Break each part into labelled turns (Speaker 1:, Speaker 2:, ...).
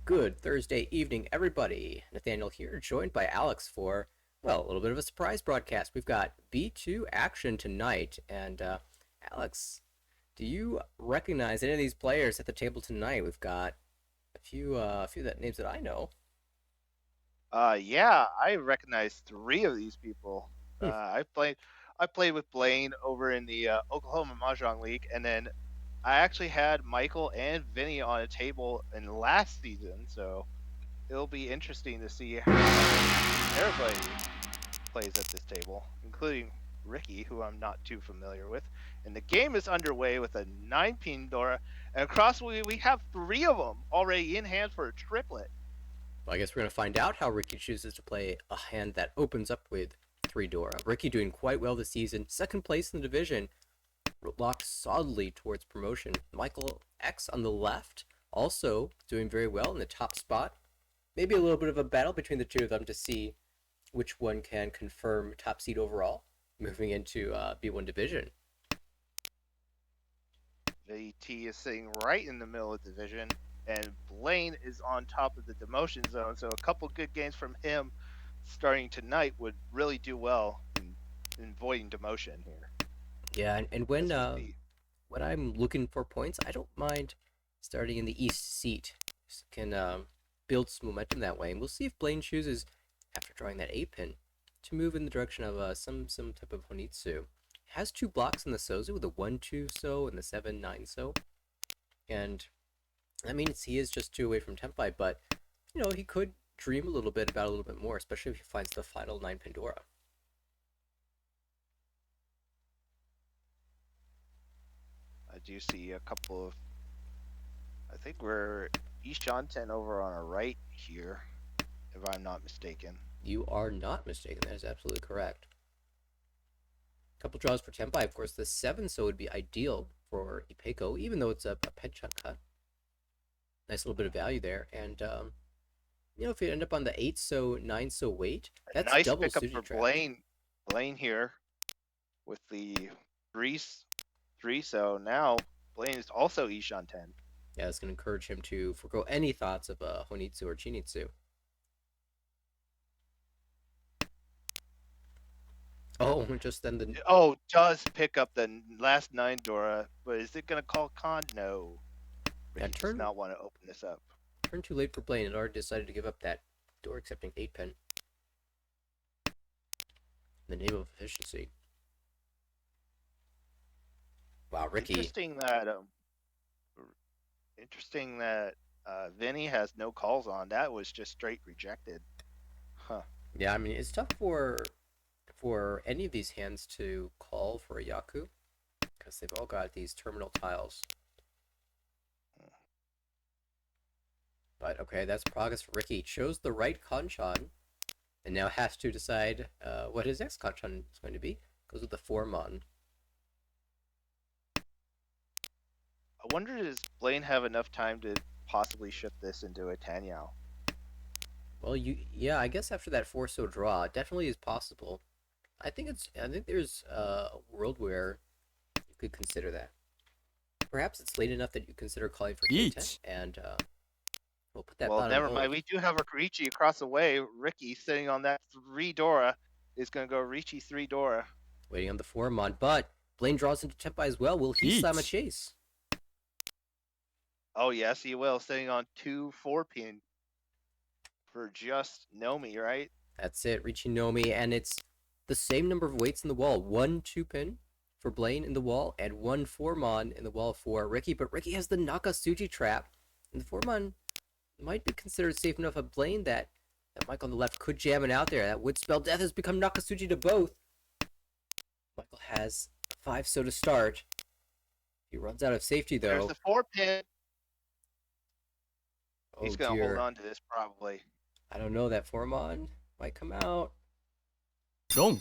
Speaker 1: Good Thursday evening, everybody. Nathaniel here, joined by Alex for, well, a little bit of a surprise broadcast. We've got B2 action tonight. And, Alex, do you recognize any of these players at the table tonight? We've got a few that names that I know.
Speaker 2: Yeah, I recognize three of these people.
Speaker 1: Hmm.
Speaker 2: I played with Blaine over in the Oklahoma Mahjong League, and then I actually had Michael and Vinny on a table in last season. So it'll be interesting to see how everybody plays at this table, including Ricky, who I'm not too familiar with. And the game is underway with a 9-pin Dora, and across we have three of them already in hand for a triplet.
Speaker 1: Well, I guess we're going to find out how Ricky chooses to play a hand that opens up with 3 Dora. Ricky doing quite well this season, second place in the division, locked solidly towards promotion. Michael X on the left, also doing very well in the top spot. Maybe a little bit of a battle between the two of them to see which one can confirm top seed overall, moving into B1 division.
Speaker 2: VT is sitting right in the middle of the division, and Blaine is on top of the demotion zone. So a couple good games from him starting tonight would really do well in avoiding demotion here,
Speaker 1: Yeah, and
Speaker 2: as we see.
Speaker 1: when I'm looking for points, I don't mind starting in the east seat. Can build some momentum that way, and we'll see if Blaine chooses, after drawing that 8 pin, to move in the direction of some type of Honitsu. Has 2 blocks in the Sozu with a 1-2 so and the 7-9 so, and that means he is just 2 away from Tempai, but he could dream a little bit about a little bit more, especially if he finds the final 9 Pandora.
Speaker 2: I do see a couple of. I think we're Ishanten over on our right here, if I'm not mistaken.
Speaker 1: You are not mistaken. That is absolutely correct. Couple draws for Tempai. Of course, the 7 so would be ideal for Ipeko, even though it's a penchant cut. Nice little bit of value there. And, if you end up on the 8 so, 9 so weight,
Speaker 2: A
Speaker 1: that's
Speaker 2: nice
Speaker 1: double
Speaker 2: pickup
Speaker 1: Suji
Speaker 2: for
Speaker 1: trap.
Speaker 2: Blaine here with the three three. So now Blaine is also Ishanten.
Speaker 1: Yeah, it's going to encourage him to forego any thoughts of Honitsu or Chinitsu. Oh, just then the
Speaker 2: Oh, does pick up the last 9 Dora, but is it going to call con? No.
Speaker 1: yeah,
Speaker 2: Ricky does not want to open this up.
Speaker 1: turn too late for Blaine and already decided to give up that door accepting 8 pin. In the name of efficiency. Wow, Ricky.
Speaker 2: Interesting that Vinny has no calls on. That was just straight rejected. Huh.
Speaker 1: Yeah, I mean it's tough for any of these hands to call for a Yaku because they've all got these terminal tiles. But okay, that's progress for Ricky. Chose the right Kanchan, and now has to decide what his next Kanchan is going to be. Goes with the 4-mon.
Speaker 2: I wonder, does Blaine have enough time to possibly ship this into a Tanyao?
Speaker 1: Well, yeah, I guess after that 4 so draw, it definitely is possible. I think there's a world where you could consider that. Perhaps it's late enough that you consider calling for K10, and we'll put that
Speaker 2: Well,
Speaker 1: thought on
Speaker 2: never
Speaker 1: hold.
Speaker 2: mind. We do have a Richi across the way. Ricky sitting on that 3 Dora is going to go Richi 3 Dora.
Speaker 1: Waiting on the 4-mon, but Blaine draws into Tempai as well. Will he slam a chase?
Speaker 2: Oh, yes, he will. Sitting on 2 4-pin for just Nomi, right?
Speaker 1: That's it, reaching Nomi, and it's the same number of weights in the wall. 1 2-pin for Blaine in the wall, and 1 4-mon in the wall for Ricky. But Ricky has the Nakasuji trap, and the 4-mon might be considered safe enough of Blaine that Mike on the left could jam it out there. That would spell death has become Nakasuji to both. Michael has 5 so to start. He runs out of safety, though.
Speaker 2: There's the 4-pin.
Speaker 1: Oh,
Speaker 2: He's going to
Speaker 1: dear.
Speaker 2: hold on to this probably.
Speaker 1: I don't know. That 4-mon might come out.
Speaker 3: Wrong.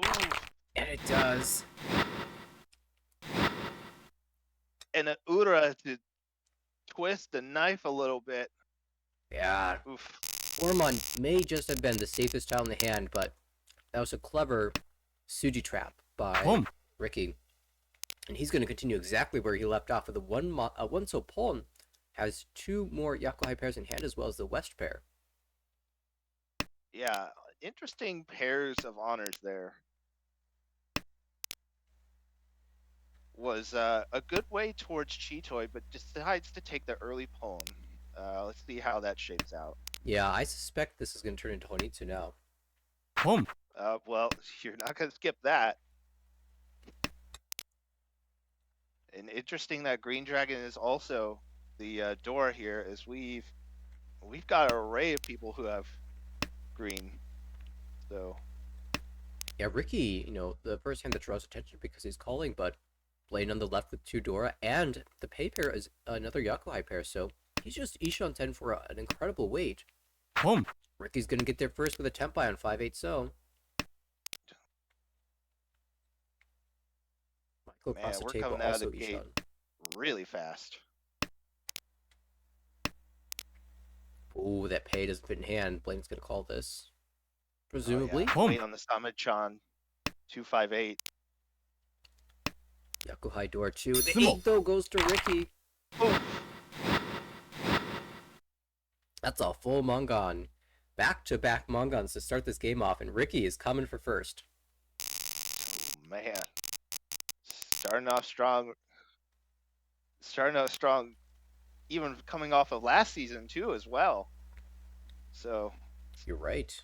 Speaker 2: Ooh.
Speaker 1: And it does.
Speaker 2: And an Ura to twist the knife a little bit.
Speaker 1: Yeah.
Speaker 2: Oof.
Speaker 1: 4-mon may just have been the safest tile in the hand, but that was a clever Suji trap by Ricky. And he's going to continue exactly where he left off with a 1 so pawn has two more Yakuhai pairs in hand as well as the West pair.
Speaker 2: Yeah, interesting pairs of honors there. Was a good way towards Chitoi, but decides to take the early pawn. Let's see how that shapes out.
Speaker 1: Yeah, I suspect this is going to turn into Honitsu now.
Speaker 3: Home.
Speaker 2: Well, you're not going to skip that. And interesting that Green Dragon is also the door here, as we've got an array of people who have green. So
Speaker 1: Yeah, Ricky, the first hand that draws attention because he's calling, but Blaine on the left with two Dora, and the pay pair is another Yakuhai pair, so he's just Ishan 10 for an incredible weight.
Speaker 3: Home.
Speaker 1: Ricky's going to get there first with a Tempai on 5-8 so. Michael
Speaker 2: man,
Speaker 1: across the
Speaker 2: we're
Speaker 1: table,
Speaker 2: coming out of
Speaker 1: also
Speaker 2: the gate
Speaker 1: Ishan.
Speaker 2: really fast.
Speaker 1: Ooh, that pay doesn't fit in hand. Blaine's going to call this.
Speaker 2: Oh,
Speaker 1: Presumably.
Speaker 2: yeah.
Speaker 3: Home.
Speaker 2: Wait on the Samachan 258.
Speaker 1: Yakuhai door 2. The
Speaker 3: Tsumo.
Speaker 1: 8 though goes to Ricky.
Speaker 2: Oh,
Speaker 1: That's a full Mongon. Back-to-back Mongons to start this game off, and Ricky is coming for first.
Speaker 2: man. Starting off strong. Even coming off of last season too, as well. So
Speaker 1: You're right.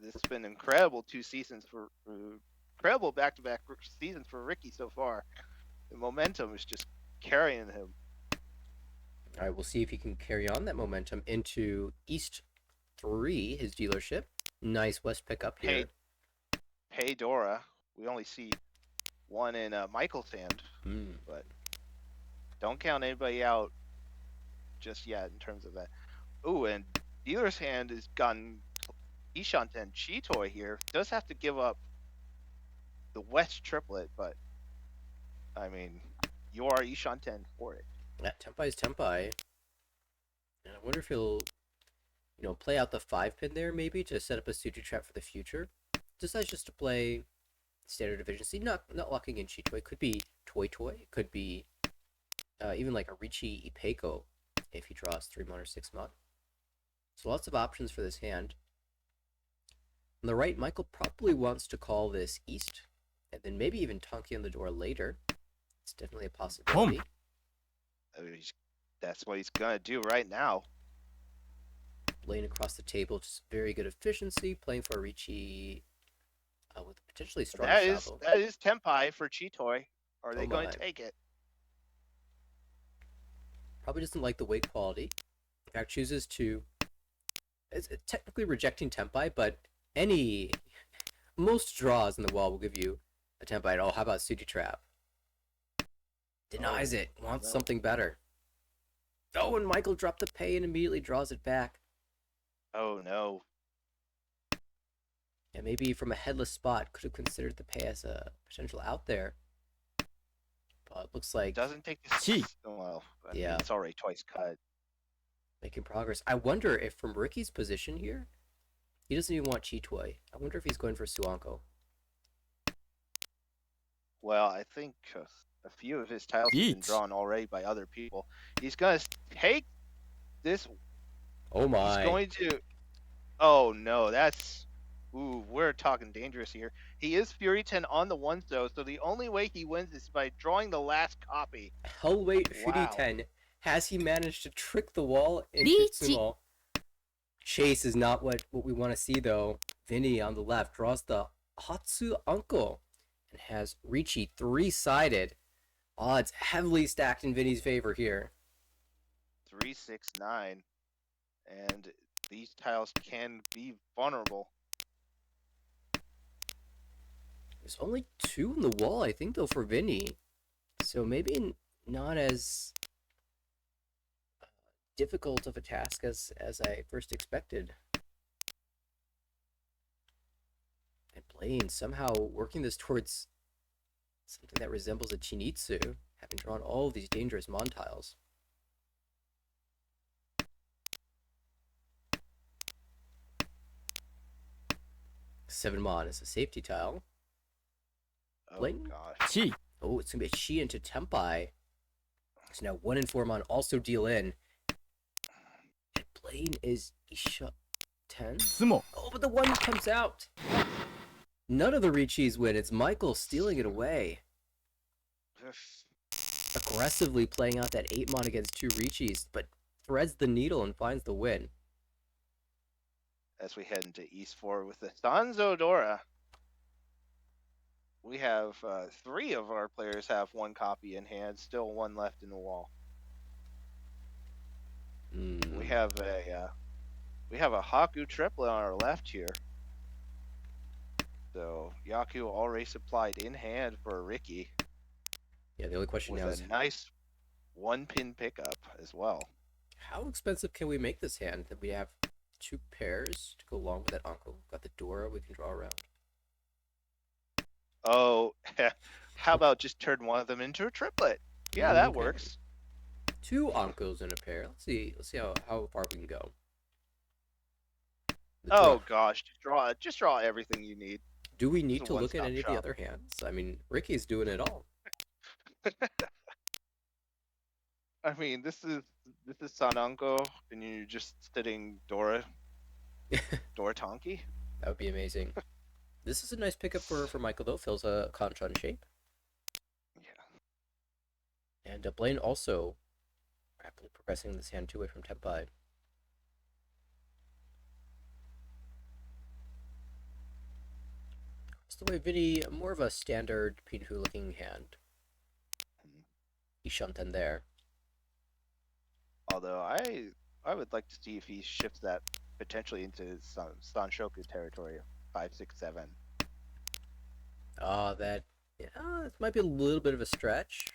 Speaker 2: this has been incredible 2 seasons for incredible back-to-back seasons for Ricky so far. The momentum is just carrying him.
Speaker 1: All right, we'll see if he can carry on that momentum into East 3, his dealership. Nice West pickup here.
Speaker 2: Pay Dora. We only see one in Michael's hand, but don't count anybody out just yet in terms of that. Ooh, and dealer's hand has gotten Ishanten Chitoi here. Does have to give up the West triplet, but I mean, you are Ishanten for it.
Speaker 1: That Tempai's Tempai. And I wonder if he'll, play out the 5-pin there maybe to set up a Suju trap for the future. Decides just to play standard division. See, not locking in Chitoi. Could be Toy Toy. Could be even like a Richi Ipeiko if he draws 3 mon or 6 mon. So lots of options for this hand. On the right, Michael probably wants to call this East, and then maybe even Tonki on the door later. It's definitely a possibility.
Speaker 2: I mean, that's what he's gonna do right now.
Speaker 1: Blaine across the table, just very good efficiency, playing for Richi with potentially strong
Speaker 2: That
Speaker 1: Sabo.
Speaker 2: is Tempai for Chitoi. Are they going to take it?
Speaker 1: Probably doesn't like the weight quality. In fact, chooses to. It's technically rejecting Tempai, but most draws in the wall will give you a Tempai. Oh, how about Suji Trap? Denies it. Wants something better. Oh, and Michael dropped the pay and immediately draws it back.
Speaker 2: Oh no.
Speaker 1: Yeah, maybe from a headless spot could have considered the pay as a potential out there. But it looks like
Speaker 2: Doesn't take this.
Speaker 3: Gee.
Speaker 2: Well, I mean,
Speaker 1: Yeah.
Speaker 2: it's already twice cut.
Speaker 1: making progress. I wonder if from Ricky's position here, he doesn't even want Chitoi. I wonder if he's going for Suanko.
Speaker 2: Well, I think a few of his tiles have been
Speaker 3: Yeet.
Speaker 2: drawn already by other people. He's gonna take this.
Speaker 1: Oh my.
Speaker 2: He's going to. Oh no, that's. Ooh, we're talking dangerous here. He is Fury 10 on the ones though, so the only way he wins is by drawing the last copy.
Speaker 1: Hellweight
Speaker 2: Wow.
Speaker 1: 10. Has he managed to trick the wall into
Speaker 4: Richi.
Speaker 1: Tsumo? Chase is not what we want to see though. Vinny on the left draws the Hatsu Uncle and has Richi 3-sided. Odds heavily stacked in Vinny's favor here.
Speaker 2: 369, and these tiles can be vulnerable.
Speaker 1: There's only 2 on the wall, I think, though, for Vinny. So maybe not as difficult of a task as I first expected. And Blaine somehow working this towards something that resembles a Chinitsu, having drawn all of these dangerous Mon tiles. Seven Mon is a safety tile.
Speaker 2: Oh
Speaker 1: Blaine?
Speaker 2: gosh.
Speaker 3: Chi.
Speaker 1: Oh, it's going to be a Chi into Tempai. So now 1 and 4 Mon also deal in. Blaine is Isha 10.
Speaker 3: Tsumo.
Speaker 1: Oh, but the one comes out. None of the Richis win. It's Michael stealing it away. Aggressively playing out that 8-mon against 2 Richis, but threads the needle and finds the win.
Speaker 2: As we head into East 4 with the Sanzo Dora. We have 3 of our players have 1 copy in hand, still 1 left in the wall. We have a Haku triplet on our left here. So Yaku already supplied in hand for Ricky.
Speaker 1: Yeah, the only question
Speaker 2: with
Speaker 1: now
Speaker 2: a
Speaker 1: is
Speaker 2: nice 1-pin pickup as well.
Speaker 1: how expensive can we make this hand? That we have 2 pairs to go along with that uncle. Got the Dora we can draw around.
Speaker 2: Oh, how about just turn one of them into a triplet? Yeah, that
Speaker 1: Okay.
Speaker 2: works.
Speaker 1: 2 uncles in a pair. Let's see how far we can go.
Speaker 2: Oh gosh, just draw everything you need.
Speaker 1: Do we need
Speaker 2: It's a
Speaker 1: to look at
Speaker 2: one-stop
Speaker 1: any of the
Speaker 2: shop.
Speaker 1: other hands? I mean, Ricky's doing it all.
Speaker 2: I mean, this is Sananko, and you're just sitting Dora Tonki.
Speaker 1: That would be amazing. This is a nice pickup for Michael, though. Fills a Conchan shape.
Speaker 2: Yeah.
Speaker 1: And Blaine also rapidly progressing this hand 2 away from Tempai. It's the way Vinny, more of a standard Pinhu looking hand. Ishanten there.
Speaker 2: Although I would like to see if he shifts that potentially into some Sanshoku territory, 5, 6, 7.
Speaker 1: That it might be a little bit of a stretch,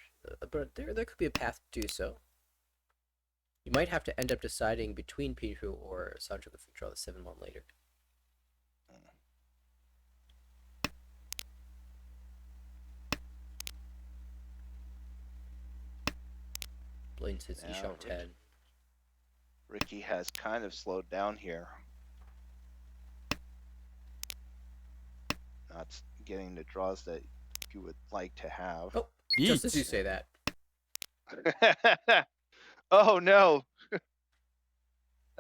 Speaker 1: but there could be a path to do so. You might have to end up deciding between Pinhu or Sancho if we draw the 7-1 later. Blaine says
Speaker 2: Now,
Speaker 1: Ishan 10.
Speaker 2: Ricky has kind of slowed down here. Not getting the draws that you would like to have.
Speaker 1: Oh, just as you say that.
Speaker 2: Oh no!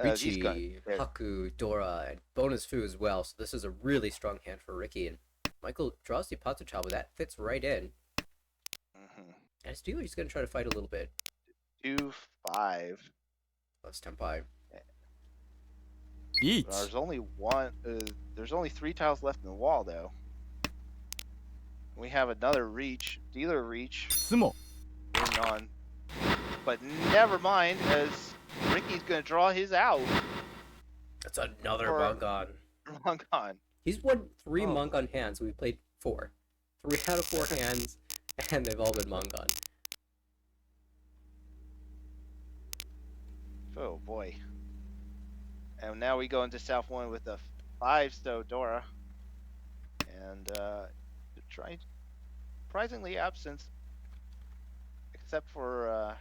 Speaker 1: Richie, Haku, Dora, and bonus Fu as well. So this is a really strong hand for Ricky. And Michael draws the Patsuchal, but that fits right in.
Speaker 2: Mm-hmm.
Speaker 1: And Steeler, he's going to try to fight a little bit.
Speaker 2: 2, 5.
Speaker 1: Let's Tempai.
Speaker 2: There's only one. There's only 3 tiles left in the wall, though. We have another reach, dealer reach.
Speaker 3: Tsumo.
Speaker 2: On, but never mind, as Ricky's gonna draw his out.
Speaker 1: That's another Mongon.
Speaker 2: Mongon.
Speaker 1: He's won 3 Mongon hands. We played 4. 3 out of 4 hands, and they've all been Mongon.
Speaker 2: Oh boy. And now we go into South 1 with the 5-stow Dora. And surprisingly absent, except for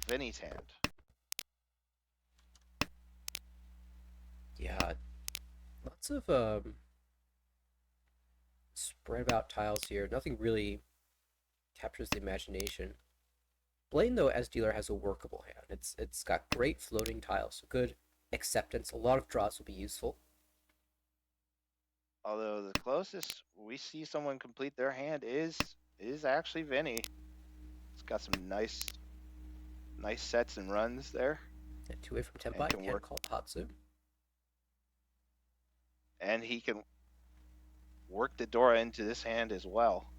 Speaker 2: Vinny's hand.
Speaker 1: Yeah, lots of spread out tiles here. Nothing really captures the imagination. Blaine, though, as dealer, has a workable hand. It's got great floating tiles, so good acceptance. A lot of draws will be useful.
Speaker 2: Although the closest we see someone complete their hand is actually Vinny. It's got some nice sets and runs there.
Speaker 1: And 2 away from Tempai,
Speaker 2: can
Speaker 1: work call Patsu.
Speaker 2: And he can work the Dora into this hand as well.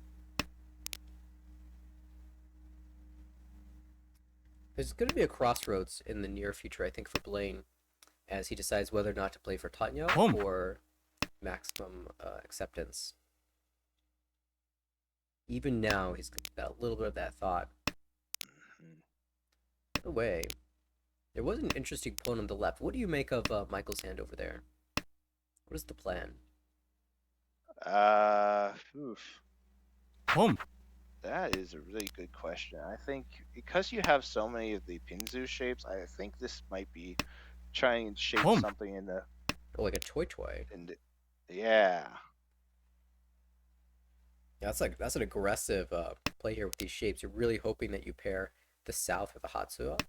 Speaker 1: There's going to be a crossroads in the near future, I think, for Blaine, as he decides whether or not to play for Tanya or maximum acceptance. Even now, he's got a little bit of that thought. By the way, there was an interesting pawn on the left. What do you make of Michael's hand over there? What is the plan?
Speaker 2: That is a really good question. I think because you have so many of the Pinzu shapes, I think this might be trying to shape something in the...
Speaker 1: Oh, like a toy.
Speaker 2: Yeah.
Speaker 1: Yeah, that's an aggressive play here with these shapes. You're really hoping that you pair the south with the Hatsu up.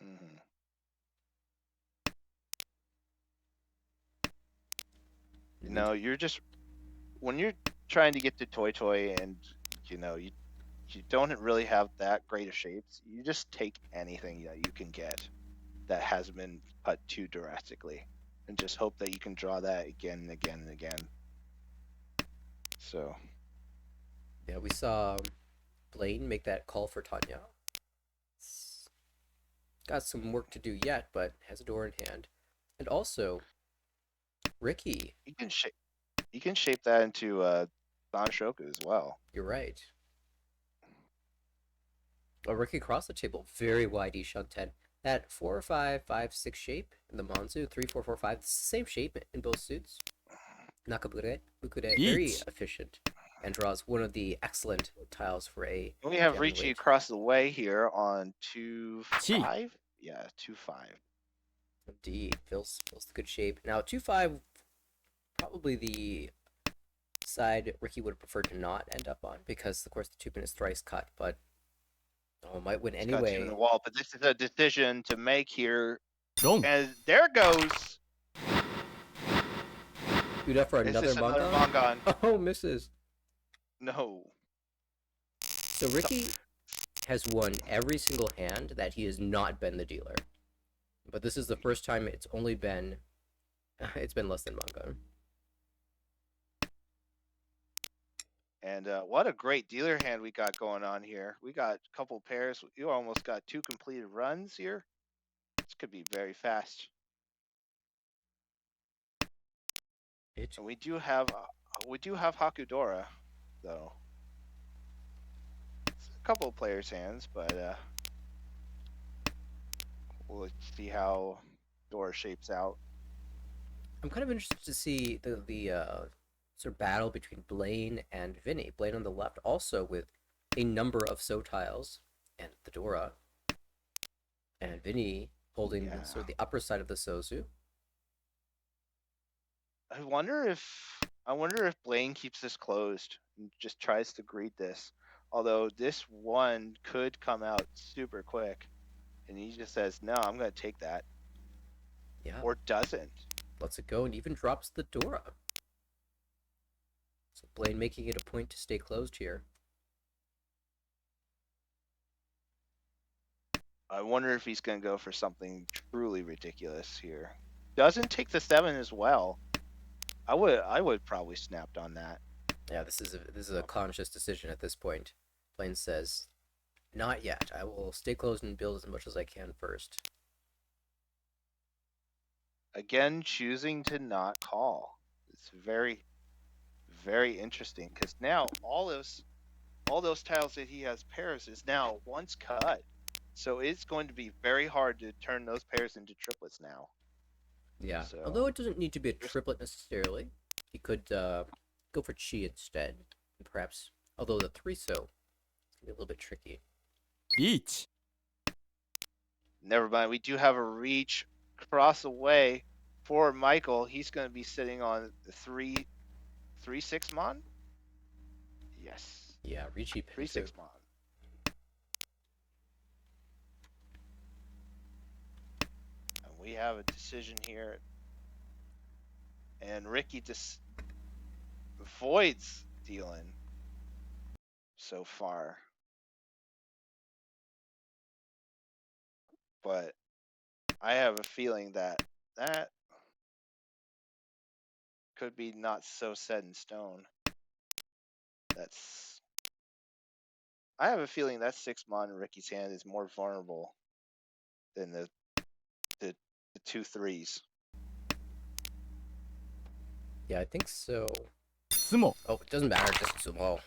Speaker 2: Mm-hmm. You
Speaker 1: We
Speaker 2: know, you're just when you're trying to get to Toy Toy and you know you don't really have that great of shapes. You just take anything that you can get that hasn't been cut too drastically, and just hope that you can draw that again and again and again. So
Speaker 1: yeah, we saw Blaine make that call for Tanya. It's got some work to do yet, but has a door in hand. And also, Ricky,
Speaker 2: you can shape that into Banshoku as well.
Speaker 1: you're right. Oh, Ricky across the table, very wide Ishan 10. That 4, 5, 5, 6 shape in the Monzu, 3, 4, 4, 5, it's the same shape in both suits. Nakabure, Bukure, very
Speaker 3: Beach.
Speaker 1: efficient, and draws one of the excellent tiles for a
Speaker 2: We have
Speaker 1: jamming
Speaker 2: Ricci
Speaker 1: weight.
Speaker 2: across the way here on 2
Speaker 3: Chi.
Speaker 2: 5. Yeah, 2 5.
Speaker 1: Indeed, feels the good shape. Now 2-5, probably the side Ricky would prefer to not end up on because, of course, the 2-pin is thrice cut, but might win
Speaker 2: He's got two in the
Speaker 1: anyway.
Speaker 2: wall, but this is a decision to make here.
Speaker 3: Long.
Speaker 2: And there goes.
Speaker 1: Uda for
Speaker 2: Is
Speaker 1: another
Speaker 2: this another
Speaker 1: Mongon.
Speaker 2: Mongon?
Speaker 1: Oh, misses.
Speaker 2: No.
Speaker 1: So Ricky has won every single hand that he has not been the dealer, but this is the first time it's been less than Mongon.
Speaker 2: And what a great dealer hand we got going on here. We got a couple pairs. You almost got 2 completed runs here. This could be very fast.
Speaker 1: It
Speaker 2: And we do have Hakudora, though. It's a couple of players' hands, but we'll see how Dora shapes out.
Speaker 1: I'm kind of interested to see the sort of battle between Blaine and Vinny. Blaine on the left, also with a number of so tiles and the Dora, and Vinny holding
Speaker 2: Yeah.
Speaker 1: sort of the upper side of the Sozu.
Speaker 2: I wonder if Blaine keeps this closed and just tries to greet this. Although this one could come out super quick, and he just says, "No, I'm going to take that,"
Speaker 1: Yeah,
Speaker 2: or doesn't.
Speaker 1: lets it go and even drops the Dora. So Blaine making it a point to stay closed here.
Speaker 2: I wonder if he's going to go for something truly ridiculous here. Doesn't take the 7 as well. I would probably snapped on that.
Speaker 1: Yeah, this is a conscious decision at this point. Blaine says, "Not yet. I will stay closed and build as much as I can first."
Speaker 2: Again, choosing to not call. It's very, very interesting because now all those tiles that he has pairs is now once cut. So it's going to be very hard to turn those pairs into triplets now.
Speaker 1: Yeah,
Speaker 2: So
Speaker 1: although it doesn't need to be a triplet necessarily. He could go for Chi instead, perhaps. Although the 3-so can be a little bit tricky.
Speaker 3: Beach.
Speaker 2: never mind. We do have a reach cross away for Michael. He's going to be sitting on the 3-6 mon. Yes,
Speaker 1: Yeah, Ricci pin
Speaker 2: 3-6
Speaker 1: too.
Speaker 2: mon. And we have a decision here. And Ricky just avoids dealing so far. But I have a feeling that that could be not so set in stone. That's I have a feeling that 6 mon in Ricky's hand is more vulnerable than the 2 3s.
Speaker 1: Yeah, I think so.
Speaker 3: Tsumo.
Speaker 1: Oh, it doesn't matter, just Tsumo.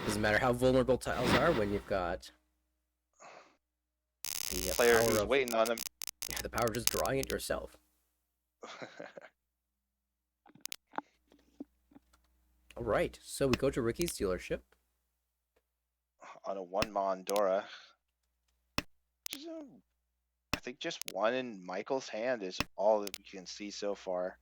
Speaker 1: Doesn't matter how vulnerable tiles are when you've got the
Speaker 2: Player
Speaker 1: power
Speaker 2: who's
Speaker 1: of
Speaker 2: waiting on him.
Speaker 1: the power of just drawing it yourself. All right, so we go to Ricky's dealership.
Speaker 2: On a 1 mon Dora. I think just one in Michael's hand is all that we can see so far.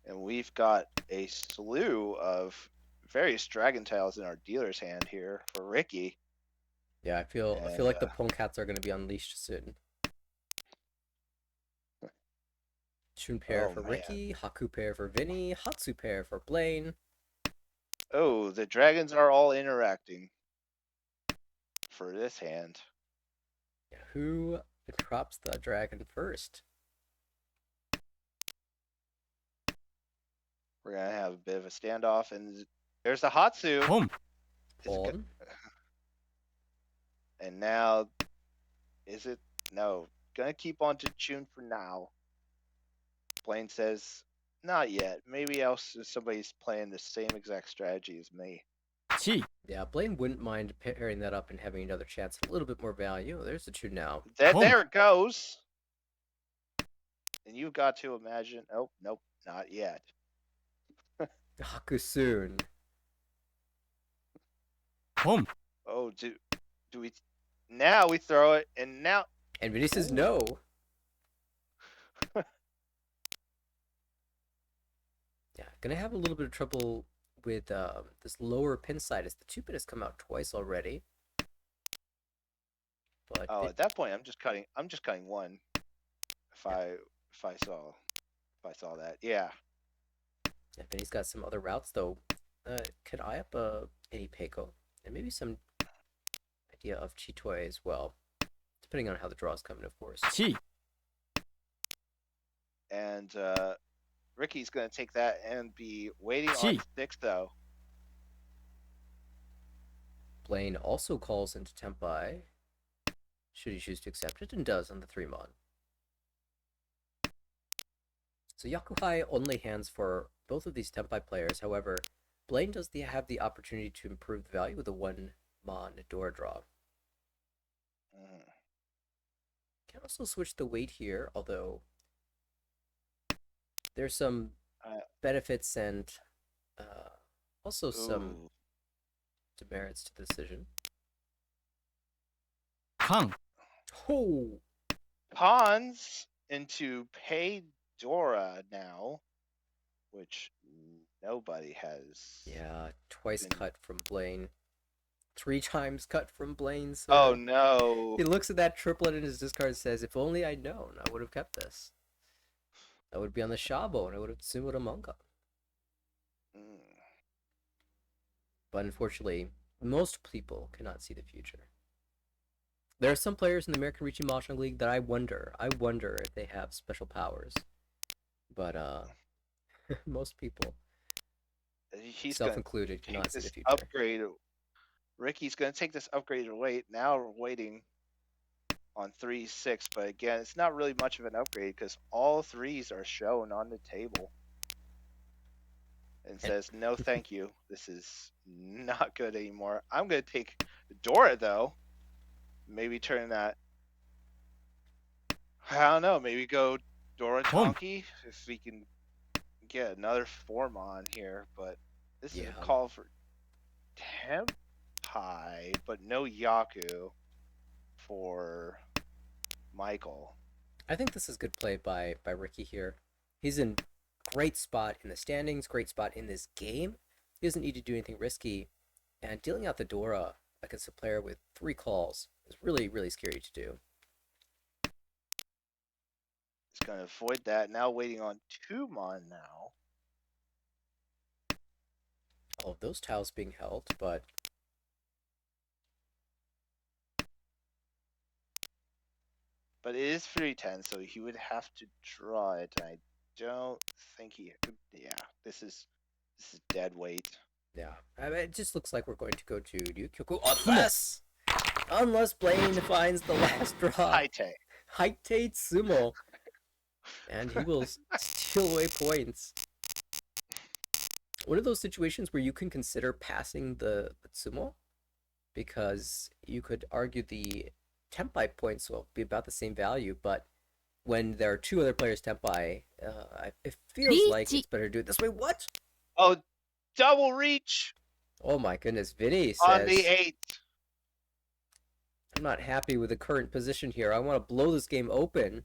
Speaker 2: And we've got a slew of various dragon tiles in our dealer's hand here for Ricky.
Speaker 1: Yeah, I feel
Speaker 2: And
Speaker 1: like the Pongcats are going to be unleashed soon. Shun pair
Speaker 2: Oh
Speaker 1: for
Speaker 2: man.
Speaker 1: Ricky, Haku pair for Vinny, Hatsu pair for Blaine.
Speaker 2: Oh, the dragons are all interacting for this hand.
Speaker 1: Who drops the dragon first?
Speaker 2: We're gonna have a bit of a standoff, and there's the Hatsu.
Speaker 3: Pom.
Speaker 1: Pawn.
Speaker 2: And now, is it? No. Gonna keep on to June for now. Blaine says, not yet. Maybe else somebody's playing the same exact strategy as me.
Speaker 3: Chi.
Speaker 1: Yeah, Blaine wouldn't mind pairing that up and having another chance at a little bit more value. There's the two now.
Speaker 3: Pom.
Speaker 2: There it goes. And you've got to imagine. Oh, nope, not yet.
Speaker 1: Haku soon.
Speaker 3: Pom.
Speaker 2: Oh, do we? Now we throw it, and now.
Speaker 1: And Vinny says
Speaker 2: Ooh.
Speaker 1: no. Yeah, gonna have a little bit of trouble with this lower pin side as the 2-pin has come out twice already. But
Speaker 2: Oh, at that point, I'm just cutting. I'm just cutting one. If I saw that, yeah.
Speaker 1: Vinny's got some other routes though. Could eye up a Peiko and maybe some idea of Chitoy as well, depending on how the draws come in, of course.
Speaker 3: Chi.
Speaker 2: And Ricky's gonna take that and be waiting on
Speaker 3: Chi.
Speaker 2: 6 though.
Speaker 1: Blaine also calls into Tempai, should he choose to accept it, and does on the 3-mon. So Yakuhai only hands for both of these Tempai players. However, Blaine does have the opportunity to improve the value with a 1-mon Dora draw. Can also switch the weight here, although there's some benefits and also some demerits to the decision.
Speaker 3: Kan.
Speaker 1: Oh!
Speaker 2: Pawns into Paydora now, which nobody has.
Speaker 1: Yeah, twice cut from Blaine. 3 times cut from Blaine. So
Speaker 2: oh no!
Speaker 1: He looks at that triplet in his discard and says, "If only I'd known, I would have kept this. I would be on the Shabo, and I would have Tsumo to Monka." But unfortunately, most people cannot see the future. There are some players in the American Reaching Mahjong League that I wonder if they have special powers. But most people,
Speaker 2: He's
Speaker 1: self-included,
Speaker 2: gonna
Speaker 1: cannot
Speaker 2: take
Speaker 1: see the
Speaker 2: this
Speaker 1: future.
Speaker 2: upgrade. Ricky's gonna take this upgraded weight. Now we're waiting on 3-6, but again, it's not really much of an upgrade because all 3s are shown on the table. And says, no, thank you. This is not good anymore. I'm going to take Dora, though. Maybe turn that. I don't know. Maybe go Dora Tonki if we can get another form on here. But this is a call for Tempai, but no Yaku for Michael.
Speaker 1: I think this is good play by Ricky here. He's in great spot in the standings, great spot in this game. He doesn't need to do anything risky. And dealing out the Dora against a player with 3 calls is really, really scary to do.
Speaker 2: He's going to avoid that. Now waiting on 2-mon now.
Speaker 1: All of those tiles being held, but
Speaker 2: it is 3-10, so he would have to draw it. I don't think he. Yeah, this is dead weight.
Speaker 1: Yeah, I mean, it just looks like we're going to go to Ryukyoku unless Blaine finds the last draw. Haite Tsumo, and he will steal away points. One of those situations where you can consider passing the Tsumo, because you could argue the Tempai points will be about the same value, but when there are 2 other players Tempai, it feels like it's better to do it this way. What?
Speaker 2: Oh, double reach!
Speaker 1: Oh my goodness, Vinny says,
Speaker 2: on the 8.
Speaker 1: I'm not happy with the current position here. I want to blow this game open.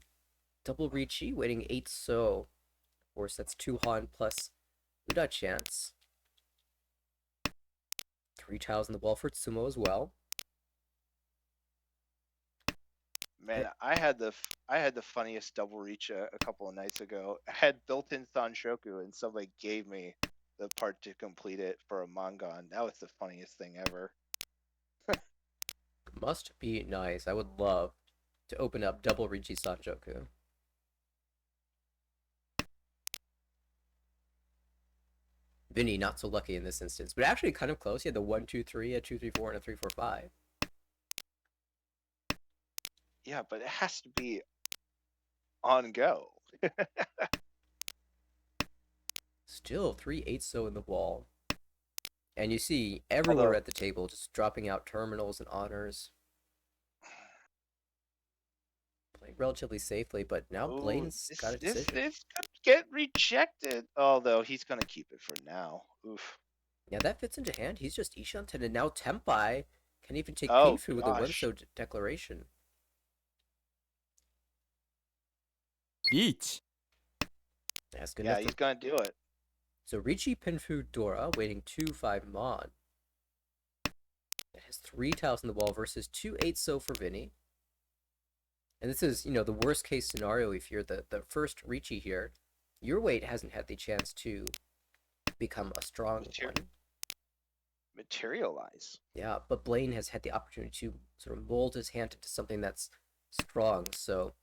Speaker 1: Double reachy, waiting 8 so. Of course, that's 2 Han plus Uda chance. 3 tiles in the wall for Tsumo as well.
Speaker 2: Man,
Speaker 1: It
Speaker 2: I had the funniest double reach a couple of nights ago. I had built-in Sanshoku, and somebody gave me the part to complete it for a Mangon. That was the funniest thing ever.
Speaker 1: must be nice. I would love to open up double Richi Sanjoku. Vinny not so lucky in this instance, but actually kind of close. He had the 1 2 3, a 2 3 4, and a 3 4 5.
Speaker 2: Yeah, but it has to be on go.
Speaker 1: Still 3 8 so in the wall. And you see everywhere
Speaker 2: Although,
Speaker 1: at the table just dropping out terminals and honors. Playing relatively safely, but now
Speaker 2: oh,
Speaker 1: Blaine's got a decision.
Speaker 2: this could get rejected. Although he's gonna keep it for now. Oof.
Speaker 1: Yeah, that fits into hand. He's just Ishanten, and now Tempai can even take
Speaker 2: Oh
Speaker 1: Pinfu with a
Speaker 2: gosh.
Speaker 1: Wenso declaration.
Speaker 3: リーチ
Speaker 1: That's good
Speaker 2: Yeah,
Speaker 1: enough for.
Speaker 2: he's gonna do it.
Speaker 1: So Ricci, Pinfu, Dora, waiting 2 5 Mon. It has 3 tiles in the wall versus 2 8 so for Vinny. And this is, the worst case scenario if you're the first Ricci here. Your weight hasn't had the chance to become a strong
Speaker 2: Mater-
Speaker 1: one.
Speaker 2: materialize.
Speaker 1: Yeah, but Blaine has had the opportunity to sort of mold his hand into something that's strong, so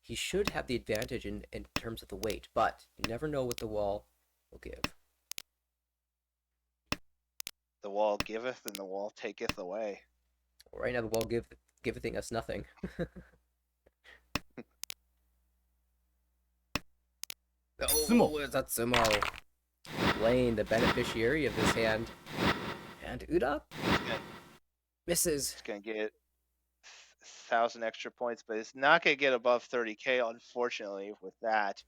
Speaker 1: he should have the advantage in terms of the weight, but you never know what the wall will give.
Speaker 2: The wall giveth and the wall taketh away.
Speaker 1: Right now, the wall giving us nothing.
Speaker 3: Tsumo
Speaker 1: Oh, it's a Tsumo. Blaine, the beneficiary of this hand. And Uda misses.
Speaker 2: It's gonna get 1,000 extra points, but it's not gonna get above 30K, unfortunately. With that,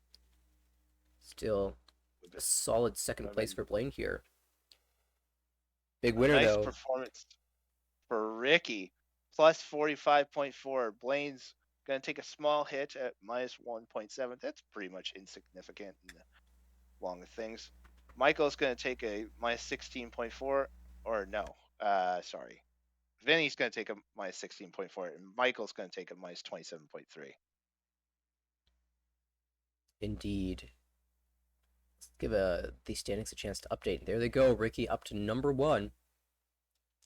Speaker 1: Still a solid second place for Blaine here. Big
Speaker 2: a
Speaker 1: winner,
Speaker 2: nice
Speaker 1: though.
Speaker 2: performance for Ricky. Plus 45.4. Blaine's gonna take a small hit at minus 1.7. That's pretty much insignificant in the long of things. Michael's gonna take a minus 16.4, or no, sorry. Vinny's gonna take a minus 16.4, and Michael's gonna take a minus 27.3.
Speaker 1: Indeed. Let's give the standings a chance to update. There they go. Ricky up to number 1.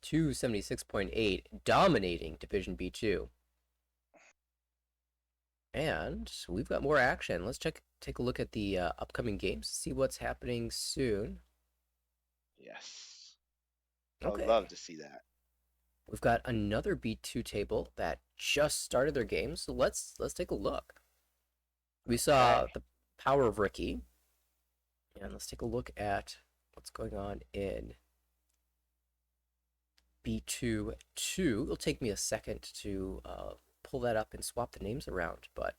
Speaker 1: 276.8, dominating Division B2. And we've got more action. Let's take a look at the upcoming games, see what's happening soon.
Speaker 2: Yes. I would
Speaker 1: Okay.
Speaker 2: love to see that.
Speaker 1: We've got another B2 table that just started their game, so let's take a look. We saw the power of Ricky, and let's take a look at what's going on in B2 2. It'll take me a second to pull that up and swap the names around, but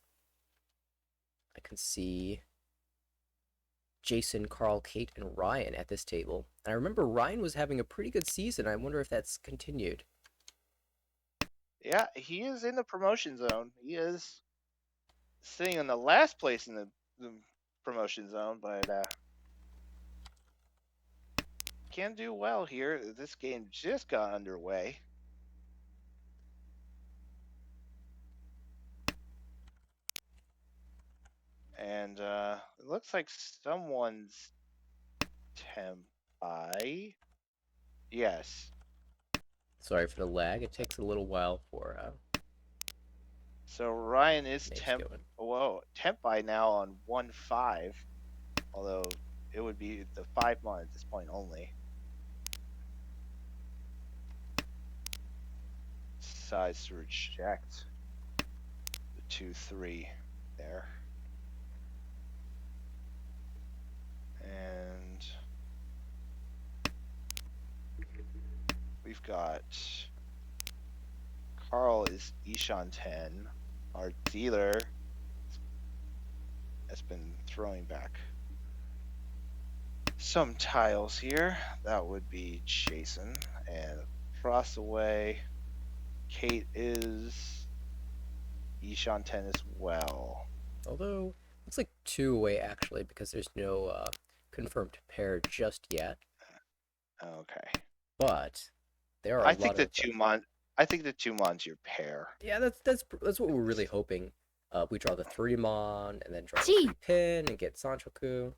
Speaker 1: I can see Jason, Carl, Kate, and Ryan at this table. And I remember Ryan was having a pretty good season. I wonder if that's continued.
Speaker 2: Yeah, he is in the promotion zone. He is sitting in the last place in the promotion zone, but can do well here. This game just got underway. And it looks like someone's Tempai. Yes.
Speaker 1: Sorry for the lag. It takes a little while for
Speaker 2: So Ryan is
Speaker 1: names going.
Speaker 2: Tempai now on 1-5, although it would be the 5 month at this point only. Decides to reject the 2-3 there. And we've got Carl is Ishan 10. Our dealer has been throwing back some tiles here. That would be Jason. And across the way, Kate is Ishan 10 as well.
Speaker 1: Although, looks like 2 away actually, because there's no confirmed pair just yet.
Speaker 2: Okay.
Speaker 1: But there are
Speaker 2: I
Speaker 1: a
Speaker 2: think
Speaker 1: lot
Speaker 2: the
Speaker 1: of.
Speaker 2: I think the Tumon's your pair.
Speaker 1: Yeah, that's what we're really hoping. We draw the 3-mon and then draw the 3-pin and get Sanchoku.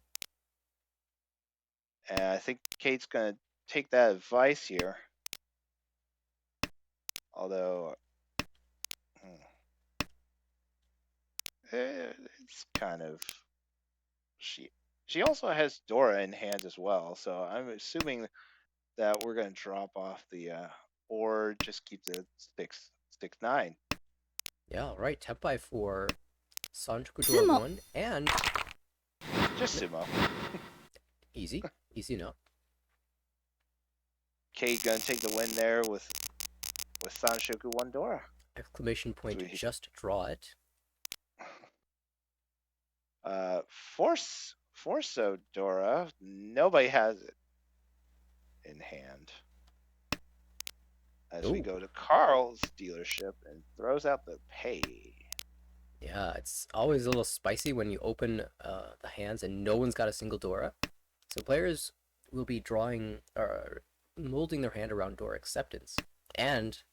Speaker 2: And I think Kate's gonna take that advice here. Although it's kind of she also has Dora in hand as well, so I'm assuming that we're gonna drop off the or just keep the 6-9.
Speaker 1: Yeah, right. Tenpai for Sanchoku Dora 1 and
Speaker 2: Just Tsumo.
Speaker 1: easy enough.
Speaker 2: Kate gonna take the win there with Sanshoku 1 Dora.
Speaker 1: Exclamation point,
Speaker 2: Sweet.
Speaker 1: just draw it.
Speaker 2: Force Dora. Nobody has it in hand. As we go to Carl's dealership and throws out the pay.
Speaker 1: Yeah, it's always a little spicy when you open the hands and no one's got a single Dora. So players will be drawing or molding their hand around Dora acceptance. And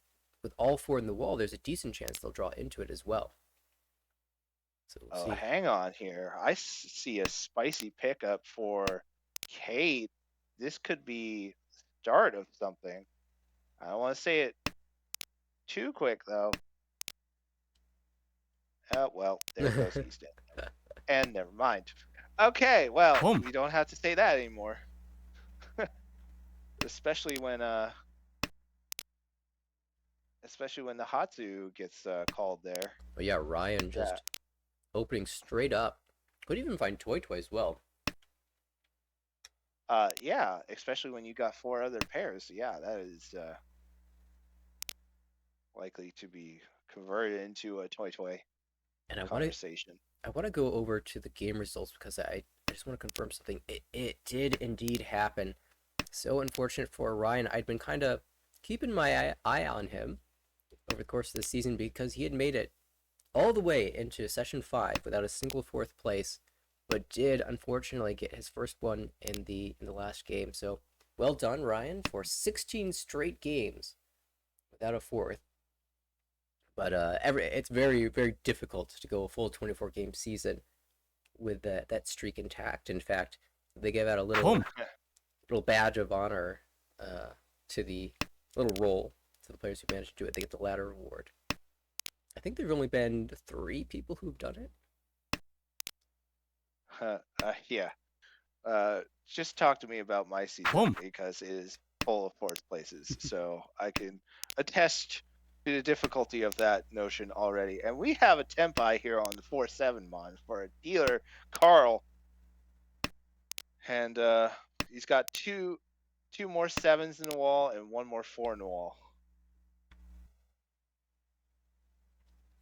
Speaker 1: with all 4 in the wall, there's a decent chance they'll draw into it as well. So we'll see.
Speaker 2: Hang on here. I see a spicy pickup for Kate. This could be start of something. I don't want to say it too quick though. Oh well, there goes East End. And never mind. Okay, well, we don't have to say that anymore. especially when the Hatsu gets called there.
Speaker 1: But yeah, Ryan just opening straight up. Could even find Toy as well.
Speaker 2: Yeah, especially when you got 4 other pairs. Yeah, that is likely to be converted into a toy
Speaker 1: and
Speaker 2: conversation.
Speaker 1: I want to go over to the game results because I just want to confirm something. It did indeed happen. So unfortunate for Ryan. I'd been kind of keeping my eye on him over the course of the season because he had made it all the way into session 5 without a single 4th place, but did unfortunately get his first one in the last game. So well done, Ryan, for 16 straight games without a 4th. But it's very, very difficult to go a full 24 game season with that streak intact. In fact, they gave out a little badge of honor to the little roll to the players who managed to do it. They get the ladder reward. I think there've only been 3 people who've done it.
Speaker 2: Yeah. Just talk to me about my season because it is full of 4th places, so I can attest to the difficulty of that notion already. And we have a Tenpai here on the 4-7 mon for a dealer, Carl, and he's got two more 7s in the wall and 1 more 4 in the wall.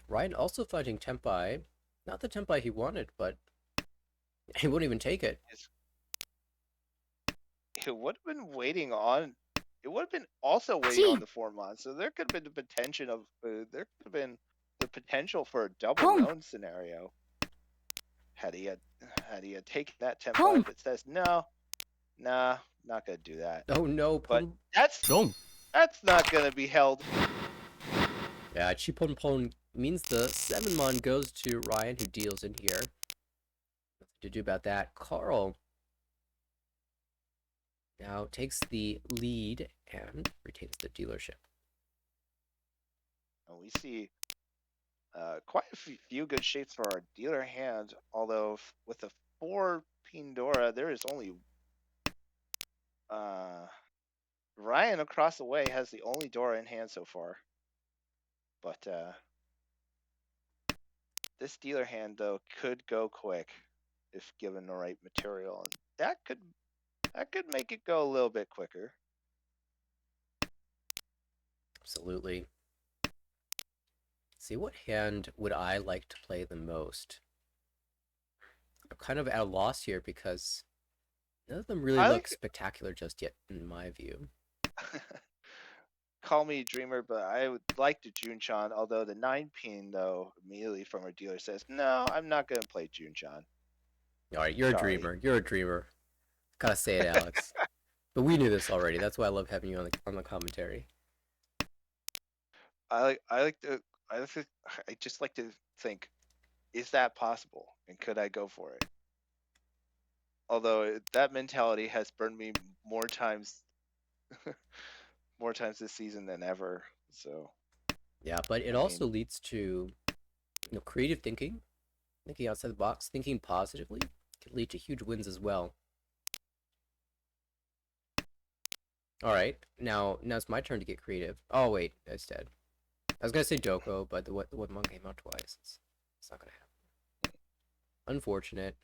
Speaker 1: Ryan also finding Tenpai, not the Tenpai he wanted, but he wouldn't even take it.
Speaker 2: It would have been waiting on. It would have been also waiting on the 4 mon, so there could have been the potential of there could have been the potential for a double known scenario. Had he had taken that Tenpai, but says no, nah, not gonna do that.
Speaker 1: Oh no,
Speaker 2: but that's not gonna be held.
Speaker 1: Yeah, Chipon Pon means the 7 mon goes to Ryan, who deals in here. Nothing to do about that. Carl now takes the lead and retains the dealership.
Speaker 2: And we see quite a few good shapes for our dealer hand, although with the 4 Pindora, there is only Ryan across the way has the only Dora in hand so far. But this dealer hand, though, could go quick if given the right material. And that could make it go a little bit quicker.
Speaker 1: Absolutely. See, what hand would I like to play the most? I'm kind of at a loss here because none of them really look spectacular just yet, in my view.
Speaker 2: Call me dreamer, but I would like to Junchan, although the 9-pin, though, immediately from our dealer says, no, I'm not going to play Junchan.
Speaker 1: Alright, you're a dreamer. You're a dreamer. Gotta say it, Alex. But we knew this already. That's why I love having you on the commentary.
Speaker 2: I like to I like to, I just like to think, is that possible, and could I go for it? Although that mentality has burned me more times more times this season than ever. So
Speaker 1: Yeah, but it
Speaker 2: I
Speaker 1: also
Speaker 2: mean,
Speaker 1: leads to creative thinking, thinking outside the box, thinking positively can lead to huge wins as well. All right, now it's my turn to get creative. Oh wait, it's dead. I was gonna say Doko, but the one came out twice. It's not gonna happen. Unfortunate.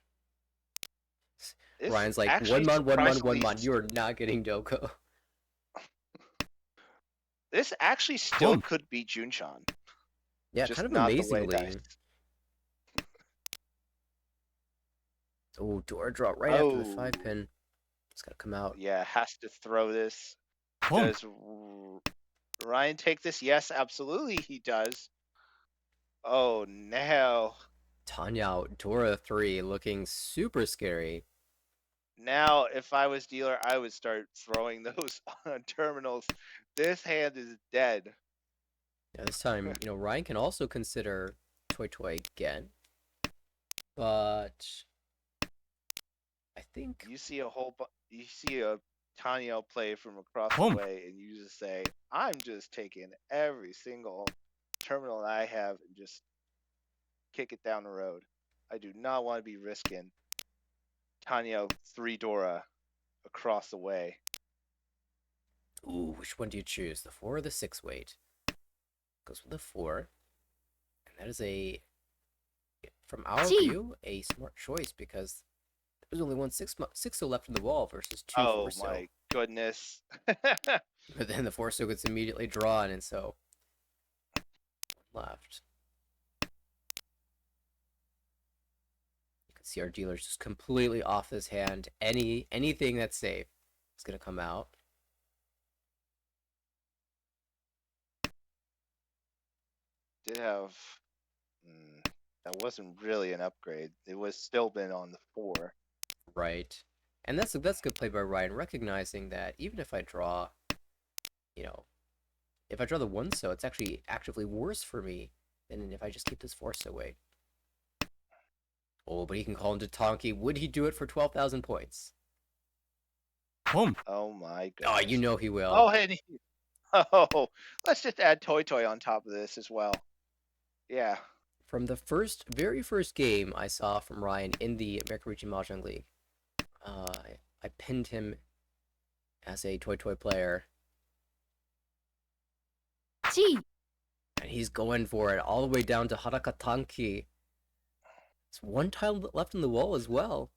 Speaker 2: this
Speaker 1: Ryan's like
Speaker 2: actually
Speaker 1: one
Speaker 2: surprisingly
Speaker 1: mon. You are not getting Doko.
Speaker 2: this actually still
Speaker 3: Boom.
Speaker 2: could be Junchan,
Speaker 1: Yeah, kind
Speaker 2: just
Speaker 1: of
Speaker 2: not the way that.
Speaker 1: amazingly. Oh, door draw right after the
Speaker 2: Oh
Speaker 1: 5 pin. It's gotta come out.
Speaker 2: yeah, has to throw this.
Speaker 3: Boom.
Speaker 2: Does Ryan take this? Yes, absolutely he does. Oh no.
Speaker 1: Tanya out, Dora 3 looking super scary.
Speaker 2: Now, if I was dealer, I would start throwing those terminals. This hand is dead.
Speaker 1: Yeah, this time, Ryan can also consider Toy Toy again, but I think
Speaker 2: You see a Tanya play from across the
Speaker 3: Boom.
Speaker 2: way, and you just say, "I'm just taking every single terminal that I have and just kick it down the road. I do not want to be risking Tanya 3 Dora across the way."
Speaker 1: ooh, which one do you choose? The 4 or the 6 weight? Goes with the 4, and that is from our view, a smart choice because there's only one 6 so left in the wall versus two 4
Speaker 2: Oh
Speaker 1: so.
Speaker 2: my goodness.
Speaker 1: But then the 4 so gets immediately drawn, and so one left. You can see our dealer's just completely off his hand. Anything that's safe is gonna come out.
Speaker 2: Did have that wasn't really an upgrade. It was still been on the 4.
Speaker 1: Right. And that's good play by Ryan, recognizing that even if I draw, you know, if I draw the 1 so, it's actually actively worse for me than if I just keep this 4 so away. Oh, but he can call into Tonki. Would he do it for 12,000 points?
Speaker 3: Boom.
Speaker 2: Oh my
Speaker 1: Oh,
Speaker 2: goodness.
Speaker 1: he will.
Speaker 2: Oh, and oh, let's just add Toy Toy on top of this as well. Yeah.
Speaker 1: From the very first game I saw from Ryan in the American Region Mahjong League, I pinned him as a Toy player,
Speaker 3: G.
Speaker 1: and he's going for it all the way down to Harakatanki. It's one tile left in the wall as well.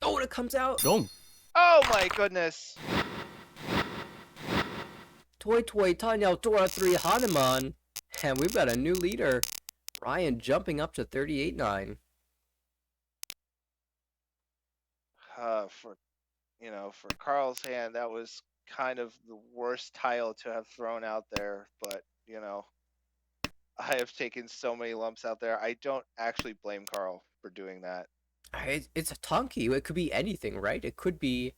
Speaker 1: Oh, and it comes out!
Speaker 3: Long.
Speaker 2: Oh my goodness.
Speaker 1: Toy Tanya Dora 3 Hanuman. And we've got a new leader. Ryan jumping up to 38-9.
Speaker 2: For for Carl's hand, that was kind of the worst tile to have thrown out there. But I have taken so many lumps out there. I don't actually blame Carl for doing that.
Speaker 1: It's a Tonki. It could be anything, right? It could be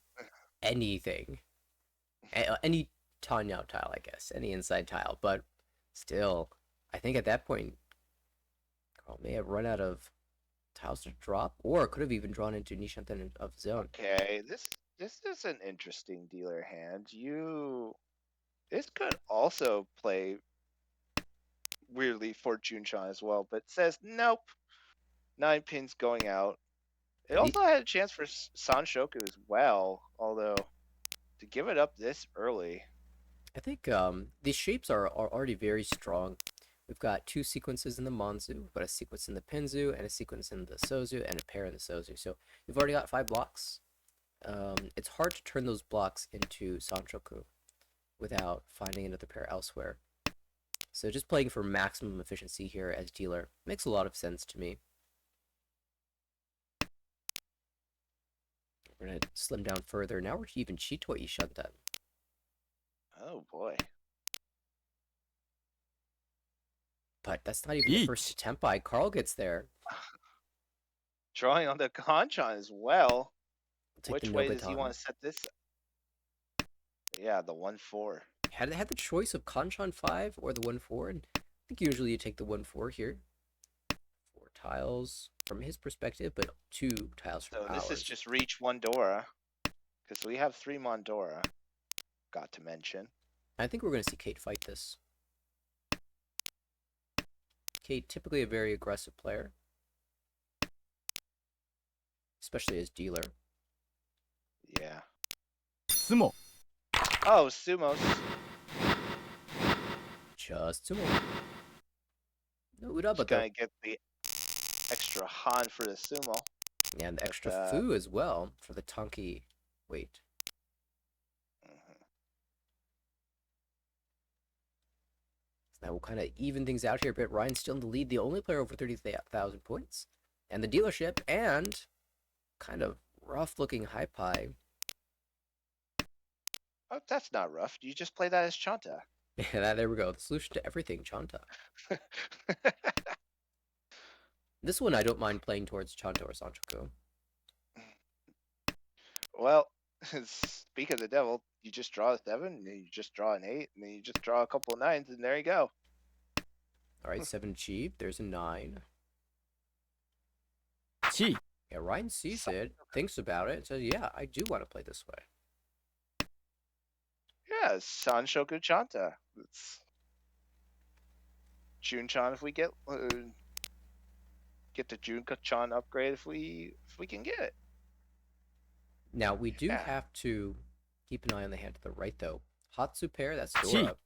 Speaker 1: anything. Any Tanya tile, I guess. Any inside tile. But still, I think at that point, Carl may have run out of tiles to drop, or could have even drawn into Nishanten of zone.
Speaker 2: Okay, this is an interesting dealer hand. This could also play weirdly for Junchan as well, but says nope. 9 pins going out. It
Speaker 1: And
Speaker 2: also had a chance for Sanshoku as well, although to give it up this early.
Speaker 1: I think these shapes are already very strong. We've got 2 sequences in the Monzu, we've got a sequence in the Pinzu, and a sequence in the Sozu, and a pair in the Sozu. So we've already got 5 blocks. It's hard to turn those blocks into Sanchoku without finding another pair elsewhere. So just playing for maximum efficiency here as dealer makes a lot of sense to me. We're going to slim down further. Now we're even Chito Ishantan.
Speaker 2: Oh boy.
Speaker 1: But that's not even the first attempt by Carl gets there.
Speaker 2: Drawing on the Kanchan as well.
Speaker 1: We'll take
Speaker 2: Which
Speaker 1: the
Speaker 2: way does he
Speaker 1: Nobutan.
Speaker 2: want to set this? Yeah, the 1-4.
Speaker 1: had the choice of Kanchan 5 or the 1-4, and I think usually you take the 1-4 here. 4 tiles from his perspective, but 2 tiles from
Speaker 2: So this is
Speaker 1: ours.
Speaker 2: just reach one Dora, because we have 3 Mondora. Got to mention.
Speaker 1: I think we're going to see Kate fight this. Kate, typically a very aggressive player, especially as dealer.
Speaker 2: Yeah.
Speaker 3: Tsumo.
Speaker 2: Oh, Sumos.
Speaker 1: Just Tsumo. No Uda,
Speaker 2: Just
Speaker 1: but
Speaker 2: gonna get the extra Han for the Sumo.
Speaker 1: and the extra
Speaker 2: But,
Speaker 1: Fu as well for the Tonki weight.
Speaker 2: mhm.
Speaker 1: So that will kind of even things out here a bit. Ryan's still in the lead, the only player over 30,000 points. And the dealership, and kind of rough-looking High Pie.
Speaker 2: Oh, that's not rough. You just play that as Chanta.
Speaker 1: Yeah, there we go. The solution to everything, Chanta. This one I don't mind playing towards Chanta or Sanchoku.
Speaker 2: Well, speak of the devil, you just draw a 7, and then you just draw an 8, and then you just draw a couple of 9s, and there you go.
Speaker 1: Alright, 7 achieved. There's a 9.
Speaker 3: Chi.
Speaker 1: Yeah, Ryan sees it, thinks about it, and says, yeah, I do want to play this way.
Speaker 2: Yeah, Sanshoku Chanta. It's Jun-chan if we get the Jun-chan upgrade if we can get it.
Speaker 1: Now, we do
Speaker 2: Yeah.
Speaker 1: have to keep an eye on the hand to the right, though. Hatsu pair, that's
Speaker 3: Chi.
Speaker 1: Dora.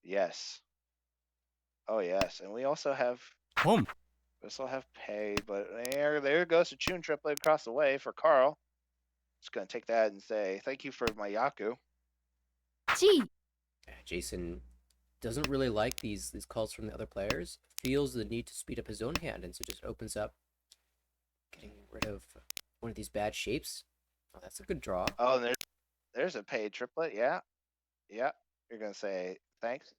Speaker 2: Yes. Oh yes, and we also have
Speaker 3: Home.
Speaker 2: Pei, but there goes the Chun triplet across the way for Carl. Just gonna take that and say thank you for my Yaku.
Speaker 3: Chi.
Speaker 1: Jason doesn't really like these calls from the other players, feels the need to speed up his own hand, and so just opens up, getting rid of one of these bad shapes. Oh, that's a good draw.
Speaker 2: Oh, and there's a Pei triplet. Yeah, yeah. You're gonna say thanks.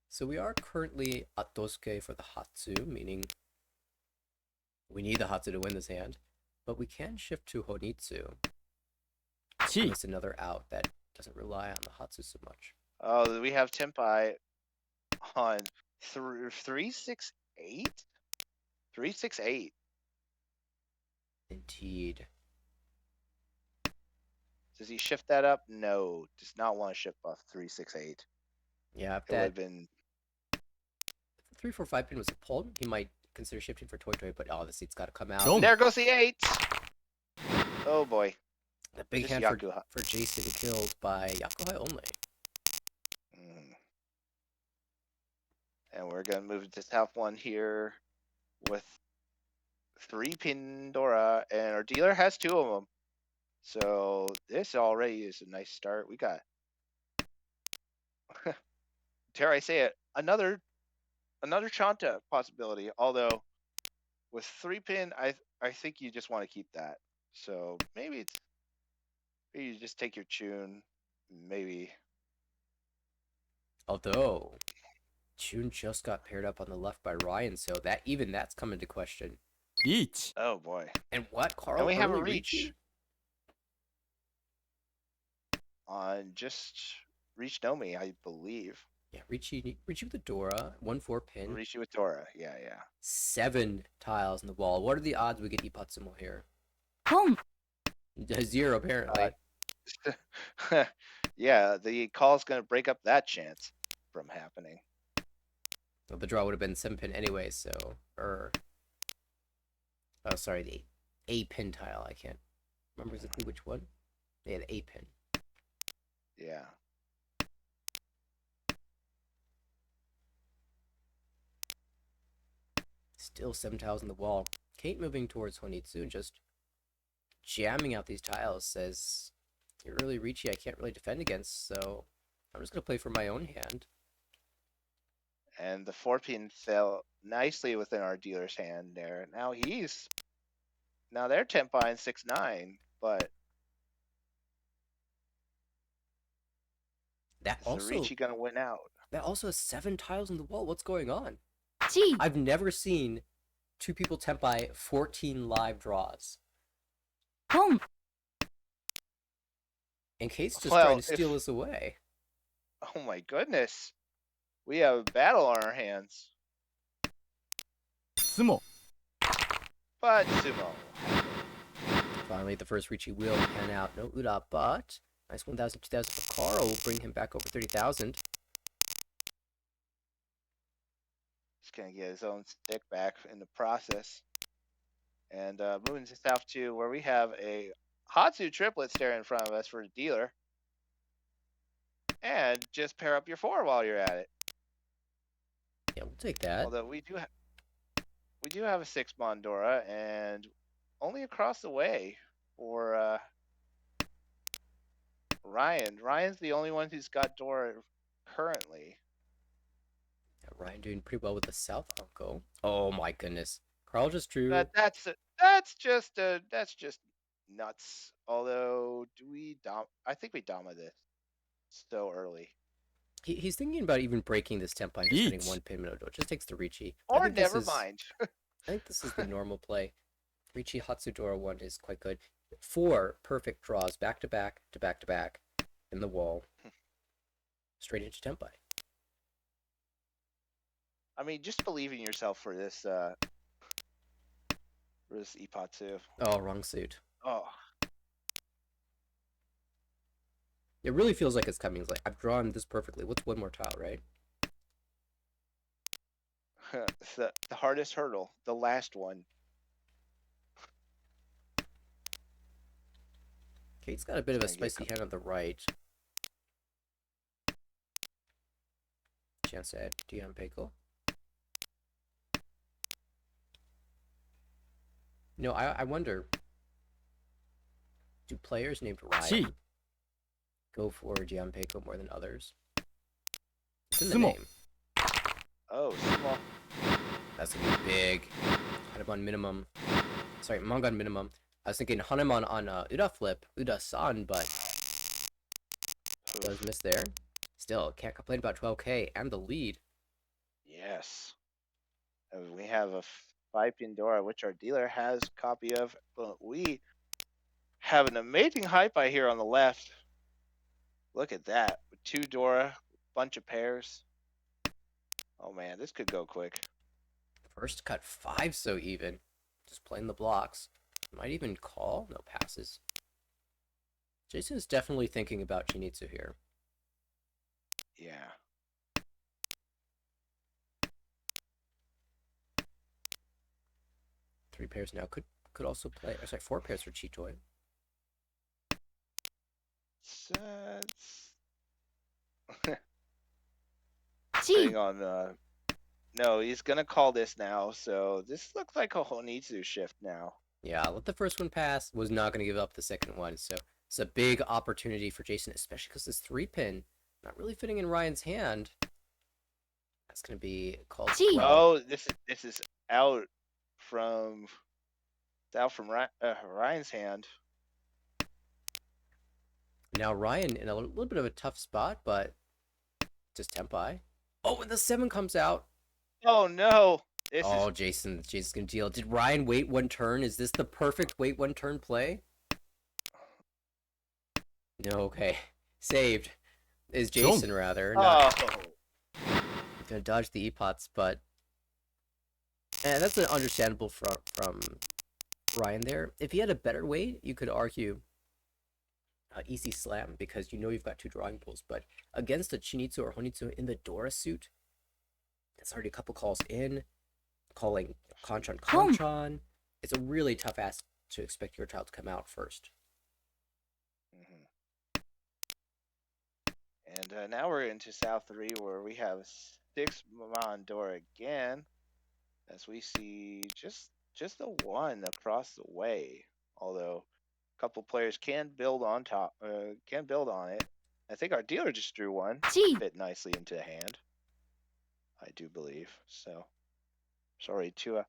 Speaker 1: So we are currently Atosuke for the Hatsu, meaning we need the Hatsu to win this hand, but we can shift to Honitsu.
Speaker 3: Chi.
Speaker 1: Give us another out that doesn't rely on the Hatsu so much.
Speaker 2: Oh, we have Tempai on 368. 368.
Speaker 1: Indeed.
Speaker 2: Does he shift that up? No, does not want to shift off 368.
Speaker 1: Yeah, if
Speaker 2: It would have
Speaker 1: that
Speaker 2: been
Speaker 1: 3-4-5 pin was a pull, he might consider shifting for Toy Toy, but oh, the seat's got to come out.
Speaker 3: Don't.
Speaker 2: there goes the 8. Oh boy.
Speaker 1: The big
Speaker 2: Just
Speaker 1: hand
Speaker 2: Yakuha.
Speaker 1: for Jason killed by Yakuhai only.
Speaker 2: Mm. And we're gonna move to top 1 here with 3 Pandora, and our dealer has 2 of them. So this already is a nice start. We got, dare I say it, another Chanta possibility. Although with 3 pin, I think you just want to keep that. So maybe you just take your tune, maybe.
Speaker 1: Although Chun just got paired up on the left by Ryan, so that's come into question.
Speaker 3: Reach.
Speaker 2: Oh boy.
Speaker 1: And what, Carl?
Speaker 2: And we have a
Speaker 1: early
Speaker 2: reach.
Speaker 1: reaching?
Speaker 2: On just reach Nomi, I believe.
Speaker 1: Yeah, Richie with the Dora, 1-4 pin,
Speaker 2: Reach you with Dora. Yeah,
Speaker 1: 7 tiles in the wall. What are the odds we get Ipatsumo here?
Speaker 3: Home.
Speaker 1: 0 apparently.
Speaker 2: Yeah, the call's gonna break up that chance from happening.
Speaker 1: Well, the draw would have been 7 pin anyway, so oh, sorry, the A pin tile. I can't remember exactly which one. Yeah, the A pin.
Speaker 2: Yeah.
Speaker 1: Still 7 tiles in the wall. Kate moving towards Honitsu and just jamming out these tiles says, you're really reachy, I can't really defend against, so I'm just going to play for my own hand.
Speaker 2: And the 4 pin fell nicely within our dealer's hand there. Now they're Tempai and 6-9, but
Speaker 1: That
Speaker 2: is
Speaker 1: also,
Speaker 2: Richie gonna win out?
Speaker 1: that also has 7 tiles in the wall. What's going on?
Speaker 3: Chi.
Speaker 1: I've never seen 2 people Tempai 14 live draws.
Speaker 3: Home.
Speaker 1: And Kate's just trying
Speaker 2: Well,
Speaker 1: to steal
Speaker 2: if
Speaker 1: us away.
Speaker 2: oh my goodness, we have a battle on our hands.
Speaker 3: つも
Speaker 2: But Sumo.
Speaker 1: Finally, the first Ricci will pan out. No Uda, but nice 1,000, 2,000 for Carl will bring him back over 30,000.
Speaker 2: He's gonna get his own stick back in the process. And moving to South 2, where we have a Hatsu triplet staring in front of us for a dealer. And just pair up your 4 while you're at it.
Speaker 1: Yeah, we'll take that.
Speaker 2: Although we do have a 6 Mondora, and only across the way for Ryan. Ryan's the only one who's got Dora currently.
Speaker 1: Yeah, Ryan doing pretty well with the South Uncle. Oh my goodness. Carl just drew.
Speaker 2: But that's just nuts. Although I think we Dama this so early.
Speaker 1: He's thinking about even breaking this tempo and just
Speaker 3: Each.
Speaker 1: spending 1 pin Minotaur. It just takes the Ricci.
Speaker 2: Or never mind.
Speaker 1: I think this is the normal play. Ricci Hatsudora 1 is quite good. 4 perfect draws back to back to back to back in the wall. Straight into Tempai.
Speaker 2: I mean, just believe in yourself for this Ipatsu.
Speaker 1: Oh, wrong suit.
Speaker 2: Oh,
Speaker 1: It really feels like it's coming. It's like, I've drawn this perfectly. What's one more tile, right?
Speaker 2: it's the hardest hurdle, the last one.
Speaker 1: Kate's got a bit of a spicy hand on the right. Chance to add Dion Peiko. No, I wonder, do players named Ryan go for Gianpeico more than others? It's in the
Speaker 3: Tsumo.
Speaker 1: name.
Speaker 2: Oh, small.
Speaker 1: That's gonna be big. Hanuman minimum. Sorry, Mangan minimum. I was thinking Hanuman on Uda flip, Uda-san, but does miss there. Still, can't complain about 12k and the lead.
Speaker 2: Yes. We have a 5 Pandora, which our dealer has a copy of, but we have an amazing hype I here on the left. Look at that. 2 Dora, bunch of pairs. Oh man, this could go quick.
Speaker 1: First cut 5 so even. Just playing the blocks. Might even call? No passes. Jason is definitely thinking about Chinitsu here.
Speaker 2: Yeah.
Speaker 1: Three pairs now. Could also play. Sorry, 4 pairs for Chitoy.
Speaker 2: Sitting on no, he's gonna call this now, so this looks like a Honitsu shift now.
Speaker 1: Yeah, let the first one pass. Was not going to give up the second one, so it's a big opportunity for Jason, especially because this 3-pin not really fitting in Ryan's hand. That's going to be called.
Speaker 2: Oh, this is out from Ryan's hand.
Speaker 1: Now Ryan in a little bit of a tough spot, but just Tempai. Oh, and the 7 comes out.
Speaker 2: Oh no!
Speaker 1: Jason's gonna deal. Did Ryan wait 1 turn? Is this the perfect wait 1 turn play? No, okay. Saved. Is Jason rather. Not gonna dodge the epots, but that's an understandable from Ryan there. If he had a better weight, you could argue easy slam because you know you've got 2 drawing pools, but against a Chinitsu or Honitsu in the Dora suit, it's already a couple calls in, calling Kanchan. It's a really tough ask to expect your child to come out first.
Speaker 2: And now we're into South 3 where we have 6 Mondora again, as we see just the 1 across the way. Although a couple players can build on it. I think our dealer just drew 1, fit nicely into the hand. I do believe so. Sorry, 2,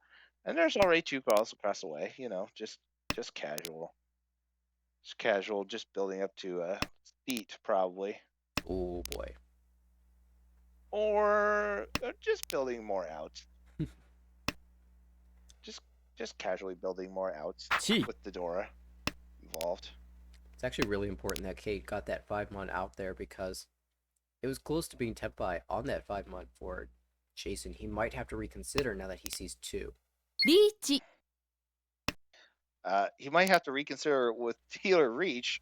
Speaker 2: and there's already 2 calls across the way. You know, just casual. Just casual, just building up to a seat probably.
Speaker 1: Oh boy.
Speaker 2: Or just building more outs. just casually building more outs with the Dora involved.
Speaker 1: It's actually really important that Kate got that 5 mon out there because it was close to being Tenpai on that 5 mon for Jason. He might have to reconsider now that he sees two.
Speaker 3: リーチ
Speaker 2: He might have to reconsider with dealer reach.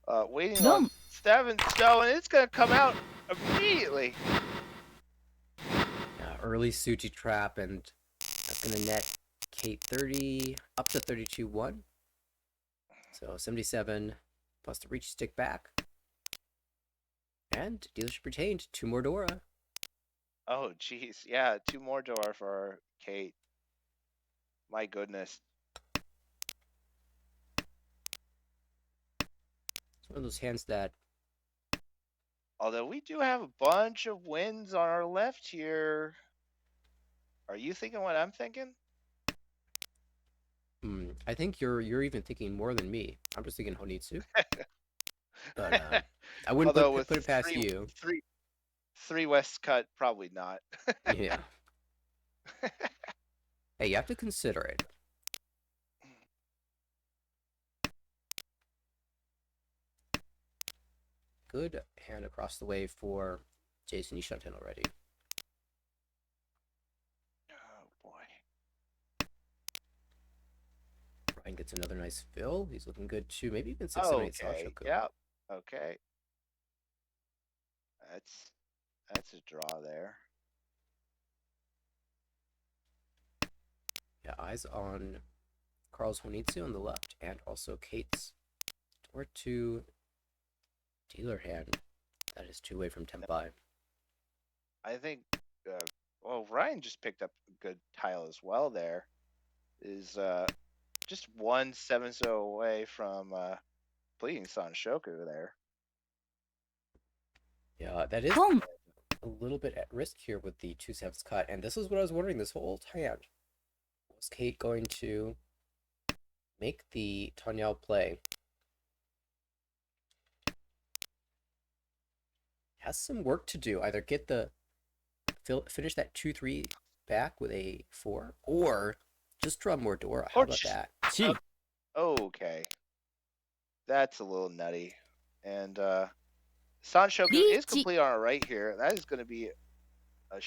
Speaker 2: Waiting
Speaker 3: ロ
Speaker 2: on
Speaker 3: ン
Speaker 2: Stabbing Stone, and it's gonna come out immediately.
Speaker 1: Early Suji trap, and that's gonna net Kate 30 up to 32-1. So 77 plus the reach stick back. And dealership retained. Two more Dora.
Speaker 2: Oh, jeez. Yeah, two more door for Kate. My goodness.
Speaker 1: It's one of those hands that
Speaker 2: Although we do have a bunch of wins on our left here. Are you thinking what I'm thinking?
Speaker 1: I think you're even thinking more than me. I'm just thinking Honitsu, but I wouldn't
Speaker 2: Although with
Speaker 1: put it past
Speaker 2: three,
Speaker 1: you.
Speaker 2: three, three West cut, probably not.
Speaker 1: Yeah. Hey, you have to consider it. Good hand across the way for Jason. You shut in already.
Speaker 2: Oh boy.
Speaker 1: Ryan gets another nice fill. He's looking good too. Maybe even 678
Speaker 2: Okay.
Speaker 1: Sashoku.
Speaker 2: Yep. Okay. That's a draw there.
Speaker 1: Yeah, eyes on Carl's Honitsu on the left, and also Kate's door to dealer hand. That is two away from Tenpai.
Speaker 2: I think. Well, Ryan just picked up a good tile as well. There is just 1 7-0 away from bleeding Sanshoku there.
Speaker 1: Yeah, that is
Speaker 3: ポン
Speaker 1: a little bit at risk here with the 2/7 cut, and this is what I was wondering this whole hand. Was Kate going to make the Tanyao play? Has some work to do. Either get the finish that 2-3 back with a 4, or just draw more Dora. How
Speaker 2: Or
Speaker 1: about
Speaker 2: just-
Speaker 1: that?
Speaker 3: チ
Speaker 2: Okay. That's a little nutty. And Sanshoku is
Speaker 3: Reach.
Speaker 2: complete on our right here. That is going to be a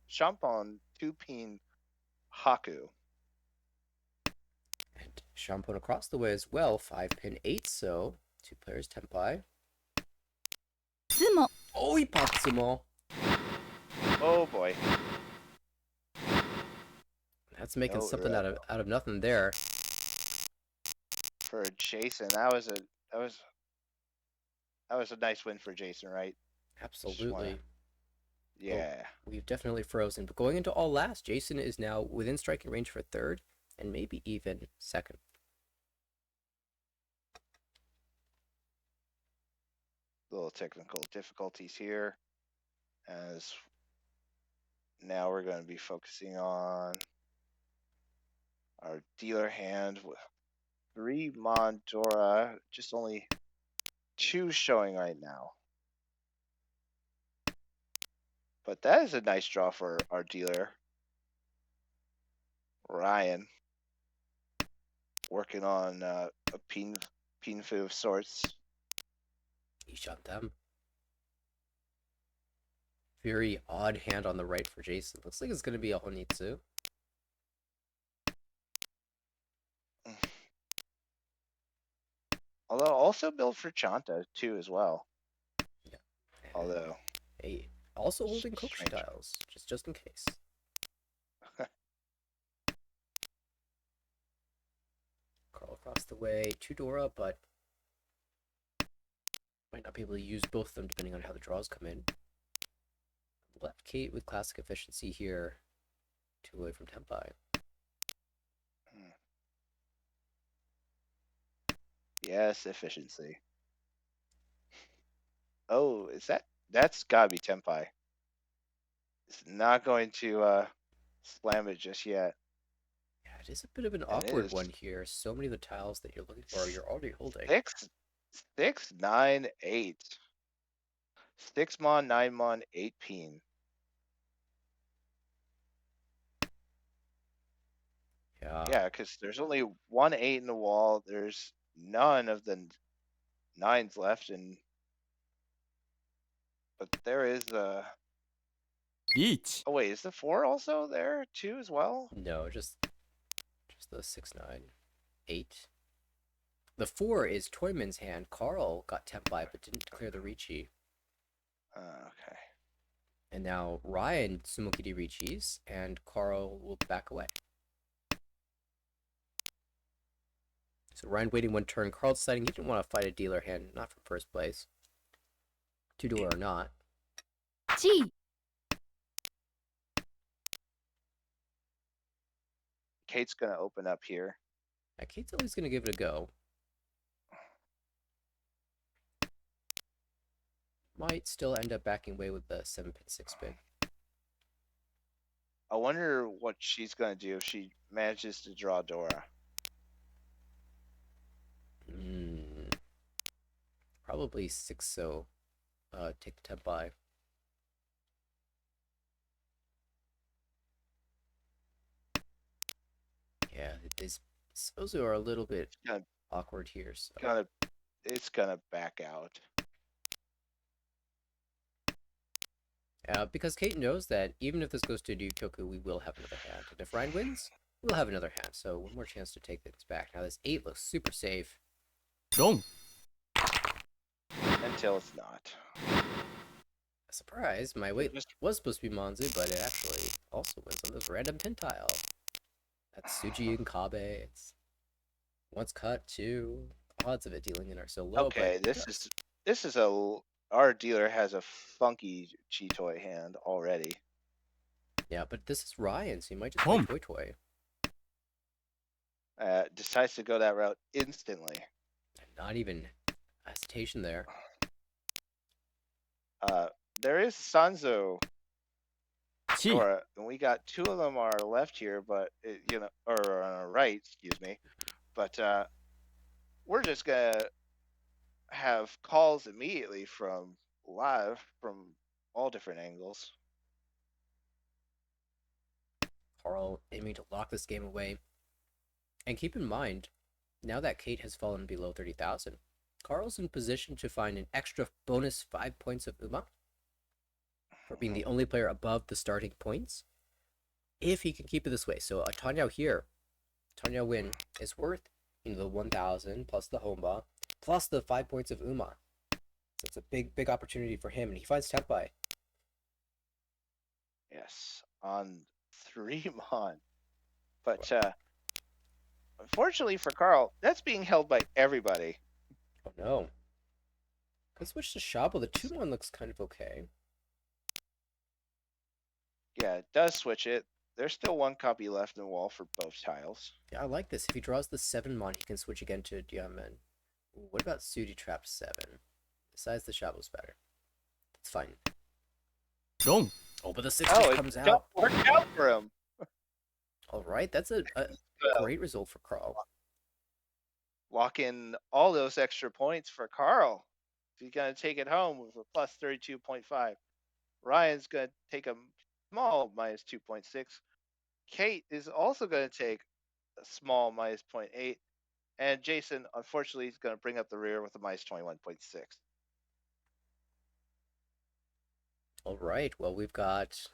Speaker 2: Shampon 2-pin Haku.
Speaker 1: And Shampoo across the way as well. 5-pin 8, so two players Tenpai.
Speaker 3: ツモ
Speaker 1: Oh, he popped Tsumo.
Speaker 2: Oh boy.
Speaker 1: That's making
Speaker 2: No,
Speaker 1: something out of nothing there.
Speaker 2: For Jason, that was a nice win for Jason, right?
Speaker 1: Absolutely.
Speaker 2: Yeah.
Speaker 1: We've definitely frozen. But going into all last, Jason is now within striking range for third, and maybe even second.
Speaker 2: Little technical difficulties here, as now we're going to be focusing on our dealer hand with 3 Mondora, just only 2 showing right now. But that is a nice draw for our dealer. Ryan working on a pin food of sorts.
Speaker 1: He shot them. Very odd hand on the right for Jason. Looks like it's going to be a Honitsu.
Speaker 2: Although also built for Chanta too as well.
Speaker 1: Yeah.
Speaker 2: Although
Speaker 1: Hey, also holding Kokushi
Speaker 2: Strange.
Speaker 1: tiles, just in case. Carl across the way, two Dora, but might not be able to use both of them depending on how the draws come in. Left Kate with classic efficiency here, two away from Tenpai.
Speaker 2: Yes, efficiency. Oh, that's gotta be Tenpai. It's not going to slam it just yet.
Speaker 1: Yeah, it is a bit of an
Speaker 2: It
Speaker 1: awkward
Speaker 2: is.
Speaker 1: one here. So many of the tiles that you're looking for, you're already holding.
Speaker 2: 6, 9, 8. 6 mon, 9 mon, 8 peen.
Speaker 1: Yeah.
Speaker 2: Yeah, because there's only 1 8 in the wall. There's none of the nines left, and but there is
Speaker 4: リーチ
Speaker 2: oh wait, is the 4 also there too as well?
Speaker 1: No, just the 6-9, 8. The 4 is Toyman's hand. Carl got temp by but didn't clear the Ricci.
Speaker 2: Okay.
Speaker 1: And now Ryan Sumokiri Ricci's, and Carl will back away. So Ryan waiting one turn. Carl deciding he didn't want to fight a dealer hand, not from first place. Two-door or not.
Speaker 3: 地
Speaker 2: Kate's gonna open up here.
Speaker 1: Kate's always going to give it a go. Might still end up backing away with the 7-pin, 6-pin.
Speaker 2: I wonder what she's gonna do if she manages to draw Dora.
Speaker 1: Probably 6, so take the temp by. Yeah, these Sozu are a little bit
Speaker 2: Gonna,
Speaker 1: awkward here. So.
Speaker 2: it's gonna back out.
Speaker 1: Because Kate knows that even if this goes to Ryukyoku, we will have another hand. And if Ryan wins, we'll have another hand. So one more chance to take things back. Now this 8 looks super safe.
Speaker 4: ドン
Speaker 2: Until it's not.
Speaker 1: Surprise, my weight
Speaker 2: Just-
Speaker 1: was supposed to be Monzu, but it actually also wins on this random pin tile. That's Tsuji and Kabe. It's once cut, 2. Odds of it dealing in are so low.
Speaker 2: Okay,
Speaker 1: but
Speaker 2: this is a our dealer has a funky Chitoy hand already.
Speaker 1: yeah, but this is Ryan, so he might just play Toy Toy.
Speaker 2: Decides to go that route instantly.
Speaker 1: Not even hesitation there.
Speaker 2: There is Sanzo
Speaker 4: チ
Speaker 2: Dora, and we got 2 of them are left here, but or on our right, excuse me. But we're just gonna have calls immediately from live from all different angles.
Speaker 1: Carl aiming to lock this game away. And keep in mind, now that Kate has fallen below 30,000, Carl's in position to find an extra bonus 5 points of Uma for being the only player above the starting points, if he can keep it this way. So a Tanyao here, Tanyao win, is worth the 1,000 plus the Homba, plus the 5 points of Uma. So it's a big opportunity for him, and he finds Tenpai.
Speaker 2: Yes, on 3 Mon. But unfortunately for Carl, that's being held by everybody.
Speaker 1: Oh no. Let's switch to Shabo. The 2-1 looks kind of okay.
Speaker 2: Yeah, it does switch it. There's still 1 copy left in the wall for both tiles.
Speaker 1: Yeah, I like this. If he draws the 7-mon, he can switch again to Diamond. What about Sudi trapped 7? Besides, the Shabo's better. That's fine.
Speaker 4: ドン
Speaker 1: Oh, but the 6
Speaker 2: Oh,
Speaker 1: comes
Speaker 2: it
Speaker 1: out.
Speaker 2: don't work out for him.
Speaker 1: Alright, that's a great result for Carl.
Speaker 2: Lock in all those extra points for Carl. He's going to take it home with a plus 32.5. Ryan's going to take a small minus 2.6. Kate is also going to take a small minus 0.8. And Jason, unfortunately, is going to bring up the rear with a minus 21.6.
Speaker 1: Alright, well, we've got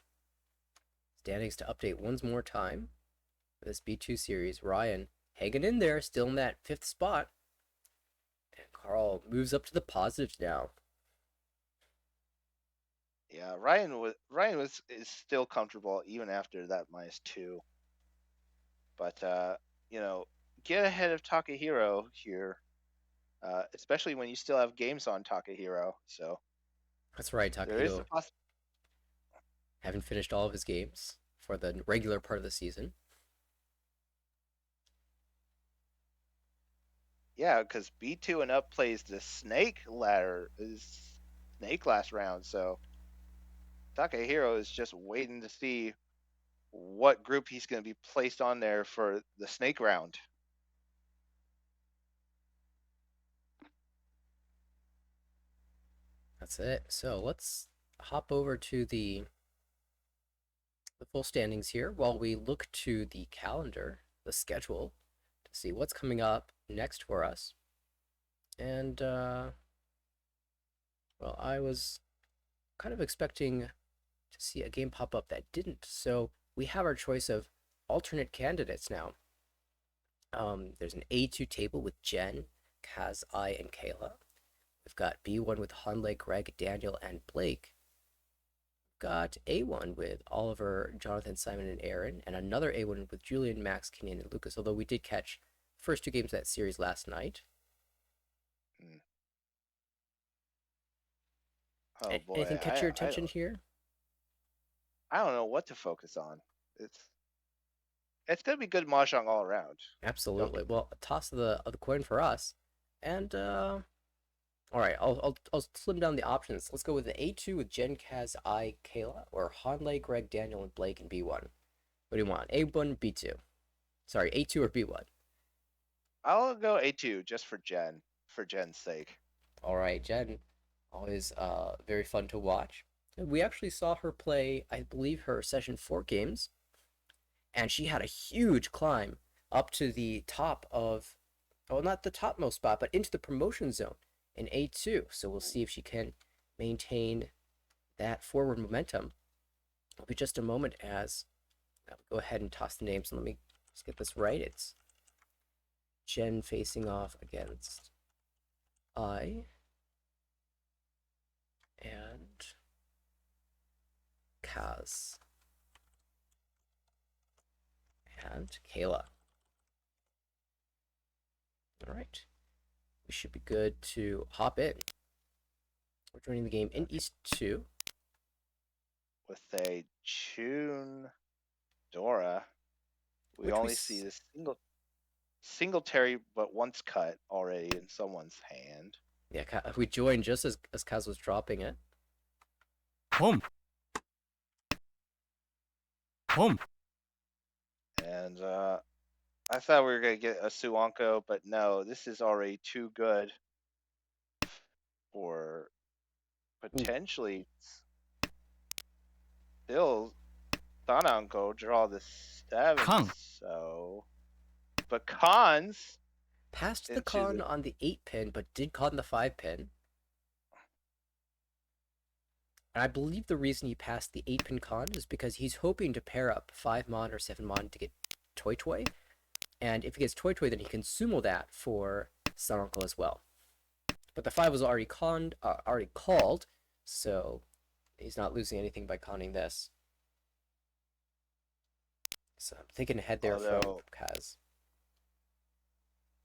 Speaker 1: standings to update once more time. For this B2 series, Ryan hanging in there, still in that 5th spot. And Carl moves up to the positives now.
Speaker 2: Yeah, Ryan is still comfortable even after that minus 2. But get ahead of Takahiro here, especially when you still have games on Takahiro. So
Speaker 1: That's right,
Speaker 2: there is the
Speaker 1: Takahiro haven't finished all of his games for the regular part of the season.
Speaker 2: Yeah, because B2 and up plays the snake last round. So Takahiro is just waiting to see what group he's going to be placed on there for the snake round.
Speaker 1: That's it. So let's hop over to the full standings here while we look to the calendar, the schedule, to see what's coming up next for us And well, I was kind of expecting to see a game pop up that didn't. So we have our choice of alternate candidates now. There's an A2 table with Jen, Kaz, I, and Kayla. We've got B1 with Hanley, Greg, Daniel, and Blake. We've got A1 with Oliver, Jonathan, Simon, and Aaron, and another A1 with Julian, Max, Kenyon, and Lucas, although we did catch the first two games of that series last night.
Speaker 2: Hmm. Oh
Speaker 1: Anything
Speaker 2: boy,
Speaker 1: catch your attention here?
Speaker 2: I don't know what to focus on. It's gonna be good mahjong all around. Don't
Speaker 1: Absolutely. Well, a toss of the coin for us, and all right, I'll slim down the options. Let's go with the A2 with Jen, Kaz, I, Kayla, or Hanley, Greg, Daniel, and Blake in B1. What do you want? A1, B2. Sorry, A2 or B1.
Speaker 2: I'll go A2 just for Jen's sake.
Speaker 1: All right, Jen, always very fun to watch. We actually saw her play, I believe, her session 4 games, and she had a huge climb up to the top of, well, not the topmost spot, but into the promotion zone in A2. So we'll see if she can maintain that forward momentum. It'll be just a moment as I'll go ahead and toss the names. Let me just get this right. It's Jen facing off against I and Kaz and Kayla. All right. We should be good to hop in. We're joining the game in East 2.
Speaker 2: With a Chun Dora, we
Speaker 1: Which
Speaker 2: only see this single Terry but once cut already in someone's hand.
Speaker 1: Yeah, we joined just as Kaz was dropping it.
Speaker 4: Home. Home.
Speaker 2: And I thought we were gonna get a Suanko, but no, this is already too good for potentially still Sananko draw the 7.
Speaker 4: Khan.
Speaker 2: So, but Cons
Speaker 1: Passed the
Speaker 2: into
Speaker 1: con
Speaker 2: the
Speaker 1: on the 8 pin, but did con the 5 pin. And I believe the reason he passed the 8 pin con is because he's hoping to pair up 5 mon or 7 mon to get Toy Toy. And if he gets Toy Toy, then he can sumo that for Sun Uncle as well. But the 5 was already already called, so he's not losing anything by conning this. So I'm thinking ahead there from Kaz.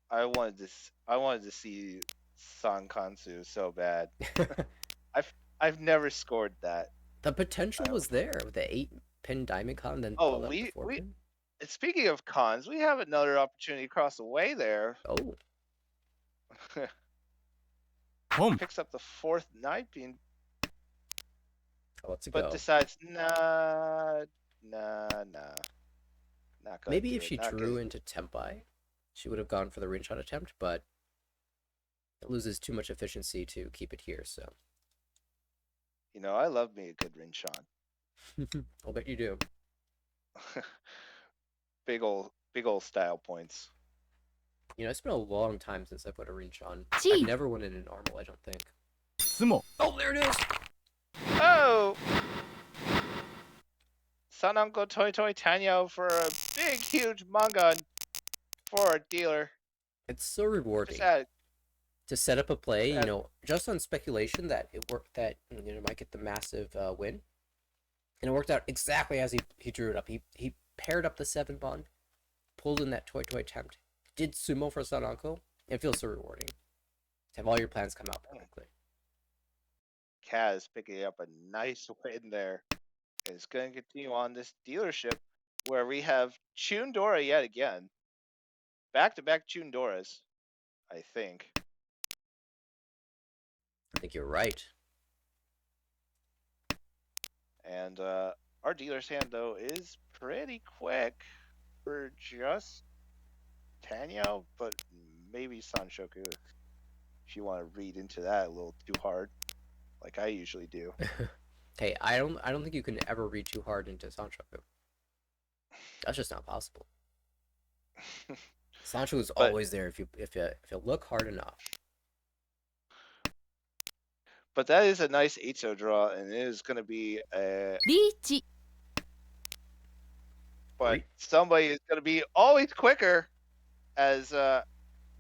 Speaker 2: I wanted to see San Kansu so bad. I've never scored that.
Speaker 1: The potential was there with the 8 pin diamond con, then
Speaker 2: Oh,
Speaker 1: pulled up the 4 pin.
Speaker 2: Speaking of cons, we have another opportunity across the way there.
Speaker 1: Oh,
Speaker 4: Home.
Speaker 2: Picks up the 4th knight being,
Speaker 1: let's
Speaker 2: but
Speaker 1: go.
Speaker 2: decides not gonna
Speaker 1: Maybe
Speaker 2: do
Speaker 1: if
Speaker 2: it.
Speaker 1: she
Speaker 2: Not
Speaker 1: drew
Speaker 2: gonna-
Speaker 1: into Tempai, she would have gone for the ring shot attempt, but it loses too much efficiency to keep it here, so.
Speaker 2: You know, I love me a good ring shot.
Speaker 1: I'll bet you do.
Speaker 2: big old style points.
Speaker 1: You know, it's been a long time since I put a ring shot.
Speaker 3: Gee.
Speaker 1: I've never won it in normal, I don't think.
Speaker 4: Tsumo.
Speaker 1: Oh, there it is!
Speaker 2: Oh! Sananko Toy Toy Tanyo for a big, huge manga for a dealer.
Speaker 1: It's so rewarding
Speaker 2: Just add,
Speaker 1: to set up a play,
Speaker 2: just
Speaker 1: you know, just on speculation that it worked, that, you know, might get the massive win. And it worked out exactly as he drew it up. He paired up the 7 bond, pulled in that Toy Toy attempt, did sumo for Sananko. It feels so rewarding to have all your plans come out perfectly.
Speaker 2: Kaz picking up a nice win there. And it's going to continue on this dealership where we have Chundora yet again. Back-to-back Chundoras, I think.
Speaker 1: I think you're right.
Speaker 2: And our dealer's hand, though, is pretty quick for just Tanyo, but maybe Sanshoku if you want to read into that a little too hard, like I usually do.
Speaker 1: Hey, I don't think you can ever read too hard into Sanchoku. That's just not possible. Sancho is
Speaker 2: But-
Speaker 1: always there if you look hard enough.
Speaker 2: But that is a nice 8-so draw, and it is going to be a.
Speaker 3: リーチ
Speaker 2: But
Speaker 1: Re-
Speaker 2: somebody is going to be always quicker, as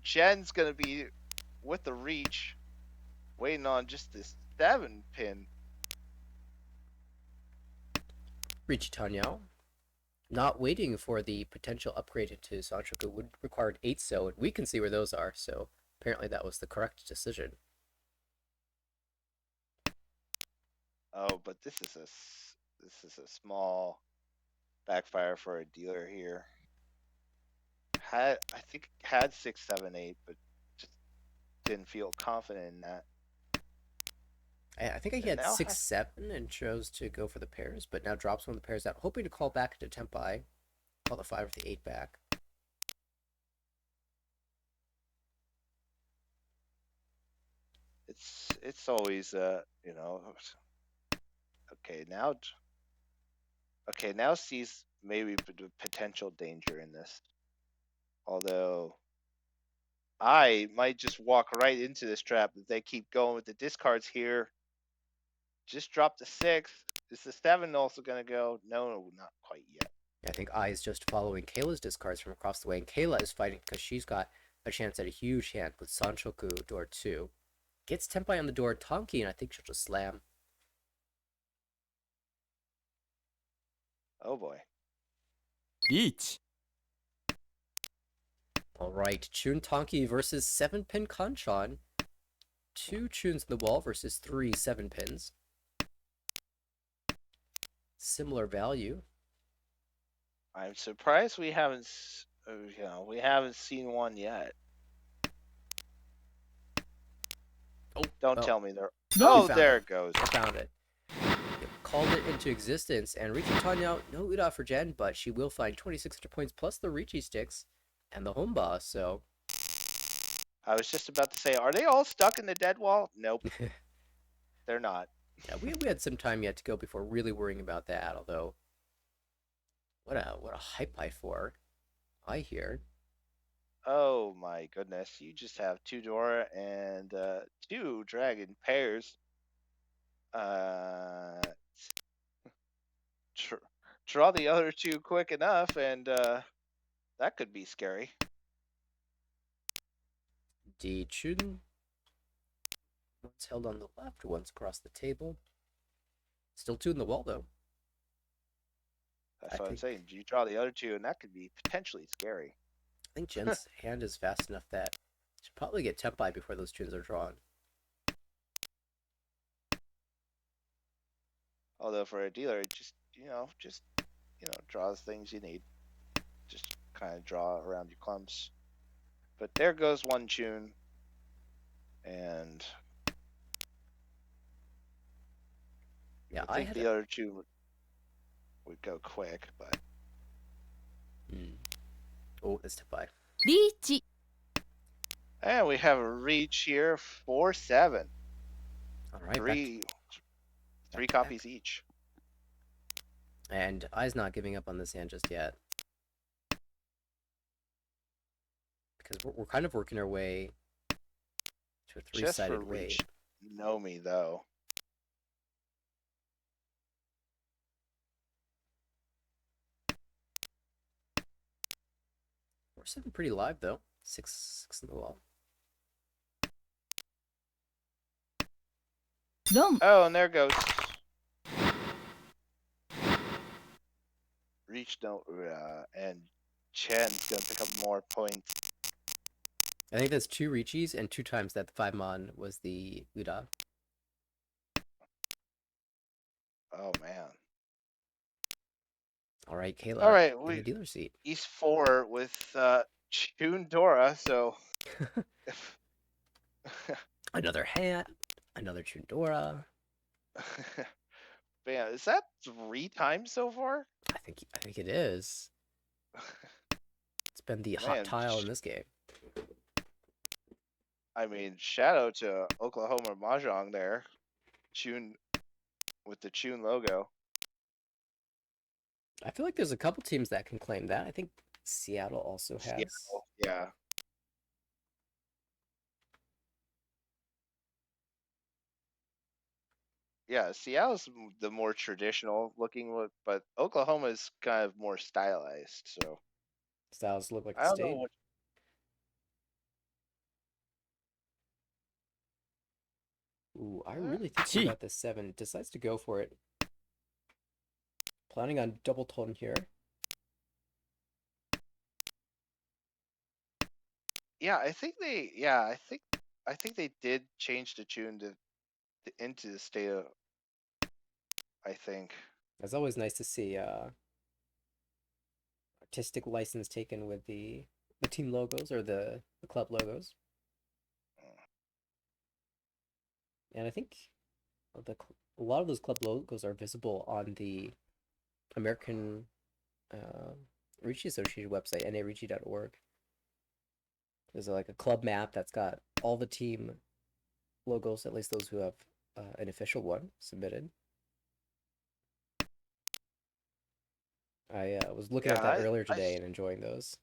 Speaker 2: Jen's going to be with the reach, waiting on just this 7-pin.
Speaker 1: Richitanyao, not waiting for the potential upgrade into Sanchoku would require an 8 so, and we can see where those are, so apparently that was the correct decision.
Speaker 2: Oh, but this is a small backfire for a dealer here. I think had 6, 7, 8, but just didn't feel confident in that.
Speaker 1: I think he
Speaker 2: And
Speaker 1: had
Speaker 2: now
Speaker 1: 6, 7 and chose to go for the pairs, but now drops one of the pairs out, hoping to call back into Tempai, call the 5 or the 8 back.
Speaker 2: it's always you know. Okay, now sees maybe potential danger in this. Although I might just walk right into this trap if they keep going with the discards here. Just drop the 6. Is the 7 also going to go? No, not quite yet.
Speaker 1: I think I is just following Kayla's discards from across the way, and Kayla is fighting because she's got a chance at a huge hand with Sanchoku door 2. Gets Tempai on the door Tonki, and I think she'll just slam.
Speaker 2: Oh boy.
Speaker 4: リーチ
Speaker 1: Alright, Chun Tonki versus 7-pin Kanchan. 2 Chuns in the wall versus 3 7-pins. Similar value.
Speaker 2: I'm surprised we haven't we haven't seen one yet.
Speaker 1: Oh,
Speaker 2: Don't
Speaker 1: well,
Speaker 2: tell me they're.
Speaker 3: No.
Speaker 2: Oh, there it goes.
Speaker 1: I found it. It called it into existence, and Ricci Tanya, no Uda for Jen, but she will find 2,600 points plus the Ricci sticks and the home boss, so.
Speaker 2: I was just about to say, are they all stuck in the dead wall? Nope, they're not.
Speaker 1: Yeah, we had some time yet to go before really worrying about that, although. What a hype I for. I hear.
Speaker 2: Oh my goodness, you just have 2 Dora and 2 dragon pairs. Tr draw the other 2 quick enough, and that could be scary.
Speaker 1: D Chun. One's held on the left, one's across the table. Still 2 in the wall, though.
Speaker 2: That's
Speaker 1: I
Speaker 2: what I'm
Speaker 1: think-
Speaker 2: saying. You draw the other 2, and that could be potentially scary.
Speaker 1: I think Jen's hand is fast enough that she'll probably get Tempai before those tunes are drawn.
Speaker 2: Although for a dealer, it just draws things you need. Just kind of draw around your clumps. But there goes one tune, and
Speaker 1: Yeah,
Speaker 2: I
Speaker 1: I
Speaker 2: think
Speaker 1: had
Speaker 2: the other 2 would go quick, but
Speaker 1: Oh, that's Tempai.
Speaker 3: リーチ
Speaker 2: and we have a reach here 4-7.
Speaker 1: All right,
Speaker 2: Three
Speaker 1: back.
Speaker 2: copies each.
Speaker 1: And I's not giving up on this hand just yet. Because we're kind of working our way to a
Speaker 2: Just for
Speaker 1: three-sided
Speaker 2: reach.
Speaker 1: weight.
Speaker 2: Know me though.
Speaker 1: We're sitting pretty live, though. Six in the wall.
Speaker 3: ロン
Speaker 2: Oh, and there goes. Reach don't and Chen's gonna pick up more points.
Speaker 1: I think that's 2 Richis and 2 times that the 5-mon was the Uda.
Speaker 2: Oh man.
Speaker 1: All right, Kayla.
Speaker 2: All right,
Speaker 1: in the dealer seat.
Speaker 2: East 4 with Chundora, so
Speaker 1: Another hand. Another Chundora.
Speaker 2: man, is that 3 times so far?
Speaker 1: I think it is. It's been the hot
Speaker 2: Man,
Speaker 1: tile in this game.
Speaker 2: I mean, shout out to Oklahoma Mahjong there. Chun with the Chun logo.
Speaker 1: I feel like there's a couple teams that can claim that. I think Seattle also has.
Speaker 2: Seattle, yeah. yeah, Seattle's the more traditional looking look, but Oklahoma's kind of more stylized. So
Speaker 1: Styles look like
Speaker 2: I
Speaker 1: it
Speaker 2: don't know
Speaker 1: stayed.
Speaker 2: what.
Speaker 1: Ooh, I'm
Speaker 2: uh,
Speaker 1: really thinking
Speaker 4: Chi.
Speaker 1: about this 7. Decides to go for it. Planning on double tone here.
Speaker 2: Yeah, I think they. Yeah, I think they did change the tune into the state of. I think.
Speaker 1: It's always nice to see artistic license taken with the team logos or the club logos. And I think a lot of those club logos are visible on the American uh, Ricci Association website, naricci.org. There's like a club map that's got all the team logos, at least those who have an official one submitted. I was looking
Speaker 2: Yeah,
Speaker 1: at that earlier
Speaker 2: I
Speaker 1: today and enjoying those.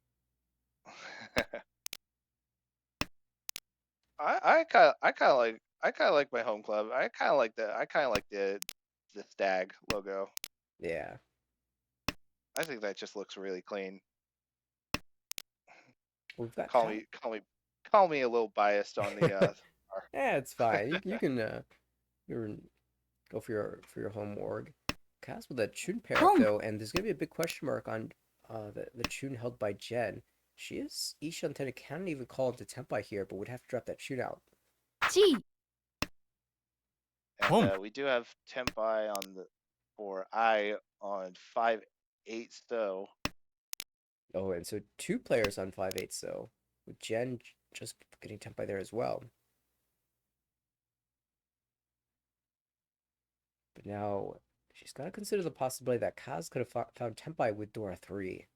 Speaker 2: I kind of like my home club. I kind of like the stag logo.
Speaker 1: Yeah,
Speaker 2: I think that just looks really clean.
Speaker 1: we've got
Speaker 2: Call
Speaker 1: Kyle.
Speaker 2: me call me call me a little biased on the
Speaker 1: Yeah, it's fine. You can you go for your home org. Cast with a Chun pair up
Speaker 3: Home.
Speaker 1: though, and there's gonna be a big question mark on the Chun held by Jen. She is Isha can't even call into Tempai here, but would have to drop that Chun out.
Speaker 3: Chi.
Speaker 2: and
Speaker 4: Home.
Speaker 2: we do have Tempai on the for I on 5/8 though.
Speaker 1: Oh, and so 2 players on 5/8, so with Jen just getting Tempai there as well. But now she's got to consider the possibility that Kaz could have found Tempai with Dora 3.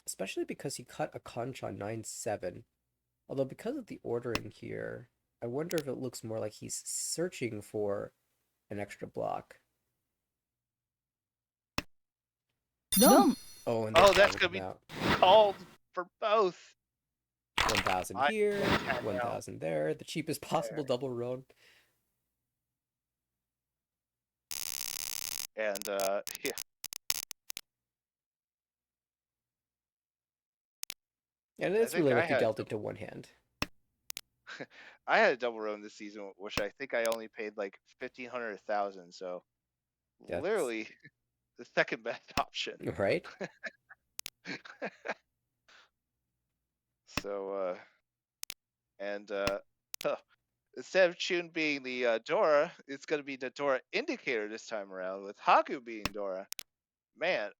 Speaker 1: Especially because he cut a conch on 9/7. Although because of the ordering here, I wonder if it looks more like he's searching for an extra block.
Speaker 3: Dom.
Speaker 1: Oh, and the
Speaker 2: Oh,
Speaker 1: card
Speaker 2: that's
Speaker 1: will
Speaker 2: gonna
Speaker 1: come
Speaker 2: be
Speaker 1: out.
Speaker 2: called for both.
Speaker 1: 1,000
Speaker 2: I
Speaker 1: here,
Speaker 2: yeah, now
Speaker 1: 1,000 there. The cheapest possible
Speaker 2: there.
Speaker 1: double road.
Speaker 2: And yeah,
Speaker 1: And
Speaker 2: I
Speaker 1: it's
Speaker 2: think
Speaker 1: really
Speaker 2: I
Speaker 1: like you
Speaker 2: had
Speaker 1: dealt into one hand.
Speaker 2: I had a double roam this season, which I think I only paid like 1,500 1,000. So
Speaker 1: That's
Speaker 2: literally the second best option.
Speaker 1: right.
Speaker 2: So and huh, instead of Chun being the Dora, it's gonna be the Dora indicator this time around with Haku being Dora. Man,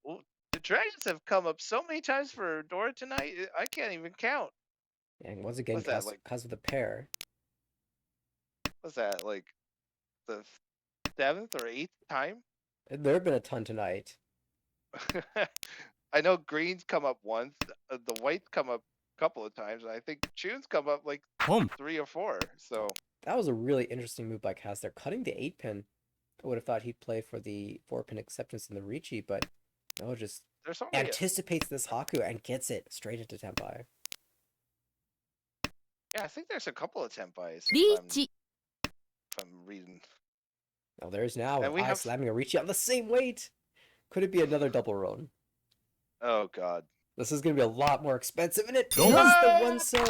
Speaker 2: the dragons have come up so many times for Dora tonight. I can't even count.
Speaker 1: And once again,
Speaker 2: What's that
Speaker 1: cause
Speaker 2: like?
Speaker 1: cause of the pair.
Speaker 2: What's that like? The seventh or eighth time?
Speaker 1: There have been a ton tonight.
Speaker 2: I know greens come up once. The whites come up a couple of times. I think Chun's come up like
Speaker 4: Home.
Speaker 2: 3 or 4. So
Speaker 1: That was a really interesting move by Kaz. They're cutting the 8 pin. I would have thought he'd play for the 4 pin acceptance in the Ricci, but no, just
Speaker 2: there's only
Speaker 1: anticipates this Haku and gets it straight into Tempai.
Speaker 2: yeah. I think there's a couple of tempais
Speaker 3: Reach.
Speaker 2: if I'm reading.
Speaker 1: Now there's now
Speaker 2: And
Speaker 1: with
Speaker 2: we
Speaker 1: Eye
Speaker 2: have
Speaker 1: slamming a Ricci on the same weight. Could it be another double roan?
Speaker 2: oh god.
Speaker 1: This is gonna be a lot more expensive, and it
Speaker 4: Don't.
Speaker 1: is the
Speaker 2: Oh
Speaker 1: one so.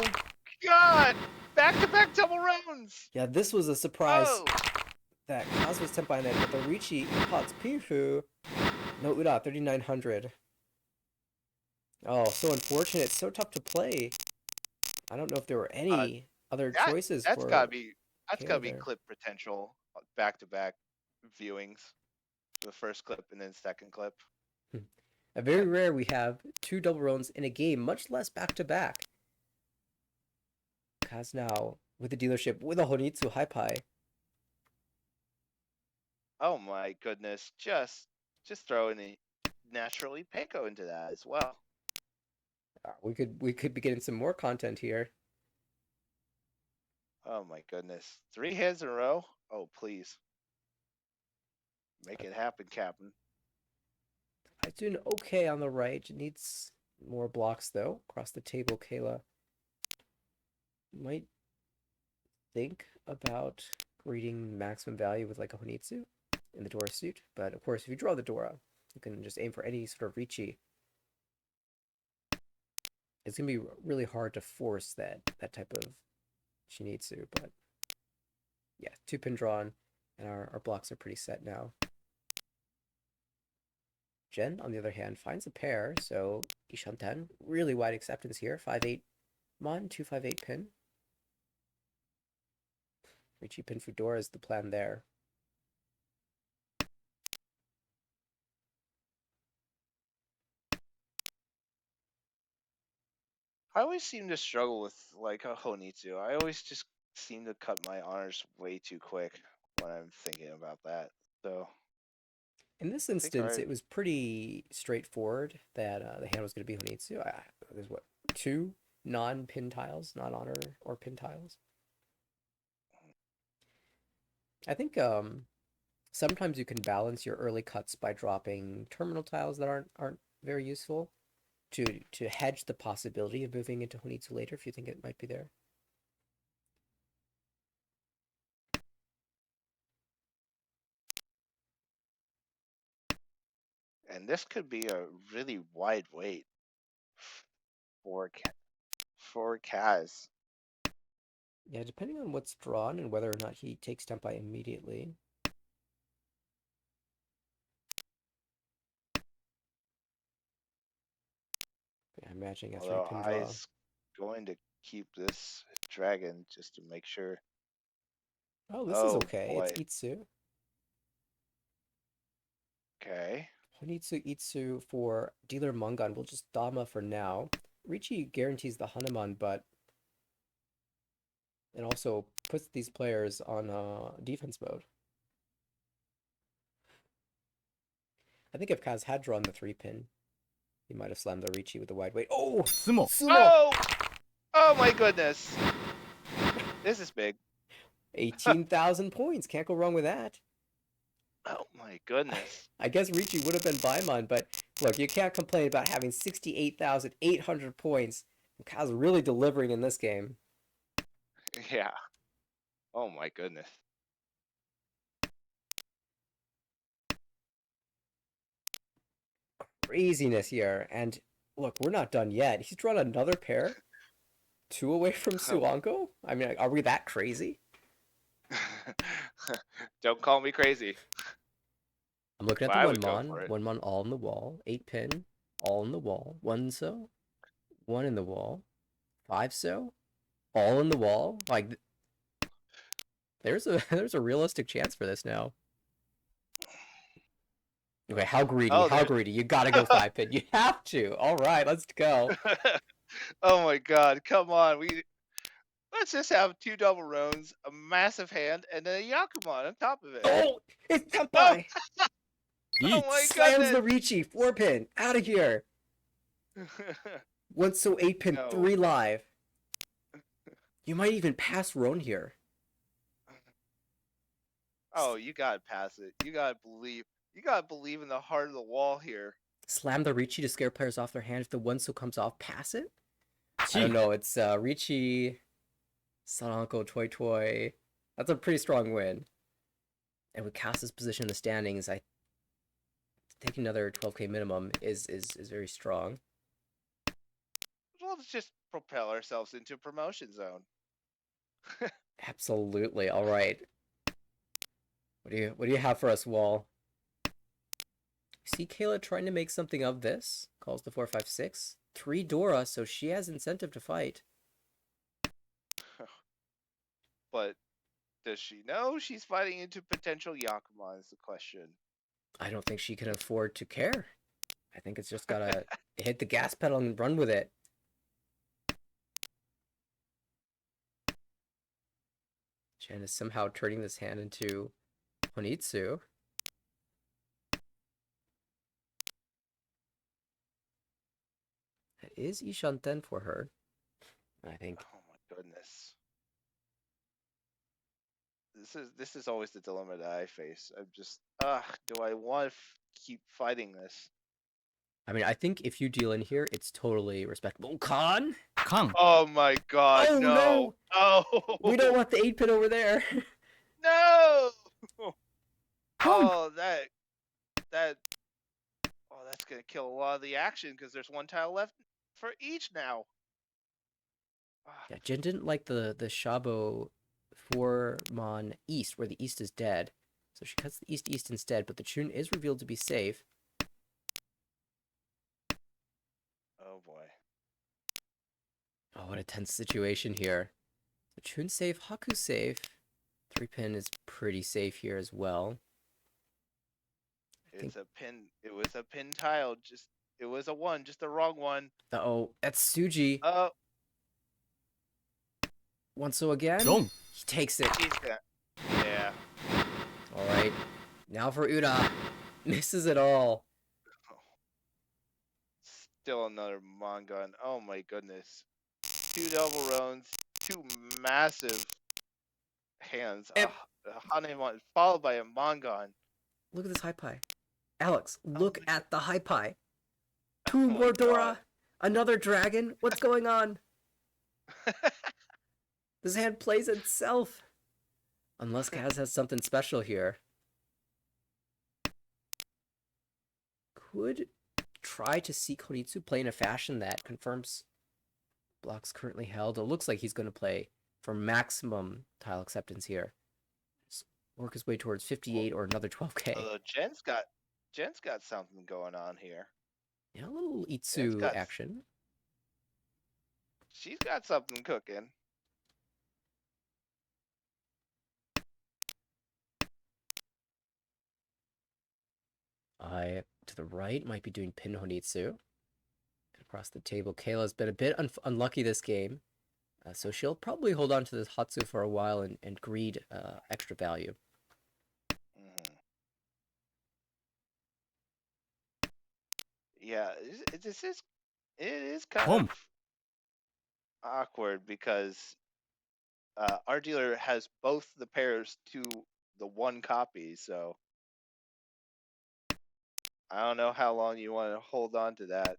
Speaker 2: god! Back to back double rounds.
Speaker 1: Yeah, this was a surprise
Speaker 2: Oh
Speaker 1: that Kaz was Tempai net, but the Ricci pots Pifu. No Ura, 3,900. Oh, so unfortunate. So tough to play. I don't know if there were
Speaker 2: uh,
Speaker 1: any other
Speaker 2: that
Speaker 1: choices
Speaker 2: that's
Speaker 1: for
Speaker 2: gotta be that's gotta
Speaker 1: Kayla
Speaker 2: be
Speaker 1: there.
Speaker 2: clip potential back to back viewings. The first clip and then second clip.
Speaker 1: A very rare we have 2 double roans in a game, much less back to back. Kaz now with the dealership with a Honitsu Hypai.
Speaker 2: Oh my goodness! Just throw in a naturally Peko into that as well.
Speaker 1: We could be getting some more content here.
Speaker 2: Oh my goodness! 3 hands in a row. Oh please, make
Speaker 1: Uh,
Speaker 2: it happen, Captain.
Speaker 1: I's doing okay on the right. Needs more blocks though. Across the table, Kayla might think about greeting maximum value with like a Honitsu in the Dora suit, but of course, if you draw the Dora, you can just aim for any sort of Richi. It's gonna be really hard to force that type of Shinitsu, but yeah, 2-pin drawn, and our blocks are pretty set now. Jen, on the other hand, finds a pair, so Ishanten, really wide acceptance here. 5-8 Mon, 2-5-8 pin. Richie pin Fudora is the plan there.
Speaker 2: I always seem to struggle with like a Honitsu. I always just seem to cut my honors way too quick when I'm thinking about that. So
Speaker 1: In this
Speaker 2: I think
Speaker 1: instance, it was pretty straightforward that the hand was going to be Honitsu. There's what, 2 non-pin tiles, non-honor or pin tiles. I think sometimes you can balance your early cuts by dropping terminal tiles that aren't very useful to hedge the possibility of moving into Honitsu later if you think it might be there.
Speaker 2: and this could be a really wide weight for Kaz.
Speaker 1: Yeah, depending on what's drawn and whether or not he takes Tempai immediately. Yeah, I'm imagining a
Speaker 2: Although
Speaker 1: 3-pin draw.
Speaker 2: I's going to keep this dragon just to make sure.
Speaker 1: Oh, this is
Speaker 2: Oh
Speaker 1: okay.
Speaker 2: boy.
Speaker 1: It's Itsu.
Speaker 2: Okay.
Speaker 1: Honitsu Itsu for Dealer Mungan. We'll just Dama for now. Ricci guarantees the Hanuman, but it also puts these players on defense mode. I think if Kaz had drawn the 3-pin, he might have slammed the Ricci with the wide weight. Oh!
Speaker 4: Tsumo.
Speaker 1: Tsumo!
Speaker 2: Oh! Oh my goodness. This is big.
Speaker 1: 18,000 points. Can't go wrong with that.
Speaker 2: Oh my goodness.
Speaker 1: I guess Ricci would have been Baimon, but look, you can't complain about having 68,800 points. Kaz really delivering in this game.
Speaker 2: Yeah. Oh my goodness.
Speaker 1: Craziness here. And look, we're not done yet. He's drawn another pair. 2 away from Suanko? I mean, are we that crazy?
Speaker 2: Don't call me crazy.
Speaker 1: I'm looking at
Speaker 2: But
Speaker 1: the
Speaker 2: I
Speaker 1: 1
Speaker 2: would go
Speaker 1: mon.
Speaker 2: for it.
Speaker 1: 1 mon all in the wall. 8 pin, all in the wall. 1 so, 1 in the wall. 5 so, all in the wall. Like, there's a realistic chance for this now. Okay, how greedy?
Speaker 2: Oh,
Speaker 1: How greedy? You gotta go 5 pin. You have to. All right, let's go.
Speaker 2: Oh my god, come on. Let's just have 2 double roans, a massive hand, and then a Yakuman on top of it.
Speaker 1: Oh, it's
Speaker 2: Oh,
Speaker 1: Tempai.
Speaker 2: oh my
Speaker 1: Slams the
Speaker 2: goodness.
Speaker 1: Ricci. 4 pin. Out of here. 1 so 8 pin.
Speaker 2: No.
Speaker 1: 3 live. You might even pass Roan here.
Speaker 2: Oh, you gotta pass it. You gotta believe. You gotta believe in the heart of the wall here.
Speaker 1: Slam the Ricci to scare players off their hand. If the 1 so comes off, pass it? I
Speaker 4: 1
Speaker 1: don't know. It's Ricci, Sanako, Toy Toy. That's a pretty strong win. And with Cass's position in the standings, I think another 12k minimum is very strong.
Speaker 2: Well, let's just propel ourselves into a promotion zone.
Speaker 1: Absolutely. All right. What do you have for us, Wall? See Kayla trying to make something of this. Calls the 4-5-6. 3 Dora, so she has incentive to fight.
Speaker 2: But does she know she's fighting into potential Yakuma is the question.
Speaker 1: I don't think she can afford to care. I think it's just gotta hit the gas pedal and run with it. Jen is somehow turning this hand into Honitsu. That is Ishanten for her, I think.
Speaker 2: Oh my goodness. This is always the dilemma that I face. I'm just do I want to keep fighting this?
Speaker 1: I mean, I think if you deal in here, it's totally respectable. Khan
Speaker 4: 缶
Speaker 2: Oh my god,
Speaker 1: Oh,
Speaker 2: no.
Speaker 1: no!
Speaker 2: Oh,
Speaker 1: We don't want the 8 pin over there.
Speaker 2: no.
Speaker 3: Pump.
Speaker 2: Oh, that oh, that's gonna kill a lot of the action because there's one tile left for each now. Ah,
Speaker 1: Yeah, Jen didn't like the Shabo 4 Mon East, where the East is dead. So she cuts the East instead, but the Chun is revealed to be safe.
Speaker 2: oh boy.
Speaker 1: Oh, what a tense situation here. The Chun safe, Haku safe. 3 pin is pretty safe here as well. I think.
Speaker 2: It's a pin. It was a pin tile. Just it was a one, just the wrong one.
Speaker 1: Oh, that's Suji.
Speaker 2: Oh,
Speaker 1: Once so again.
Speaker 4: ドン
Speaker 1: He takes it.
Speaker 2: he's gonna. Yeah.
Speaker 1: All right. Now for Uda. Misses it all.
Speaker 2: Still another Mongun. Oh my goodness. 2 double roans, 2 massive hands.
Speaker 1: Yep.
Speaker 2: A Hanemon followed by a Mongun.
Speaker 1: Look at this high pie. Alex, look
Speaker 2: my
Speaker 1: at the high pie.
Speaker 2: Oh
Speaker 1: 2
Speaker 2: my
Speaker 1: more
Speaker 2: God.
Speaker 1: Dora. Another dragon. What's going on? This hand plays itself. Unless Kaz has something special here. Could try to see Konitsu play in a fashion that confirms blocks currently held. It looks like he's going to play for maximum tile acceptance here. Just work his way towards 58 or another 12k.
Speaker 2: Jen's got something going on here.
Speaker 1: Yeah, a little
Speaker 2: Jen's
Speaker 1: Itsu
Speaker 2: got
Speaker 1: action.
Speaker 2: She's got something cooking.
Speaker 1: To the right might be doing Pin Honitsu. And across the table, Kayla's been a bit unlucky this game. So she'll probably hold on to this Hatsu for a while and greed extra value.
Speaker 2: Mhm. Yeah, it is kind
Speaker 4: Pump.
Speaker 2: of awkward because our dealer has both the pairs to the one copy, so I don't know how long you want to hold on to that.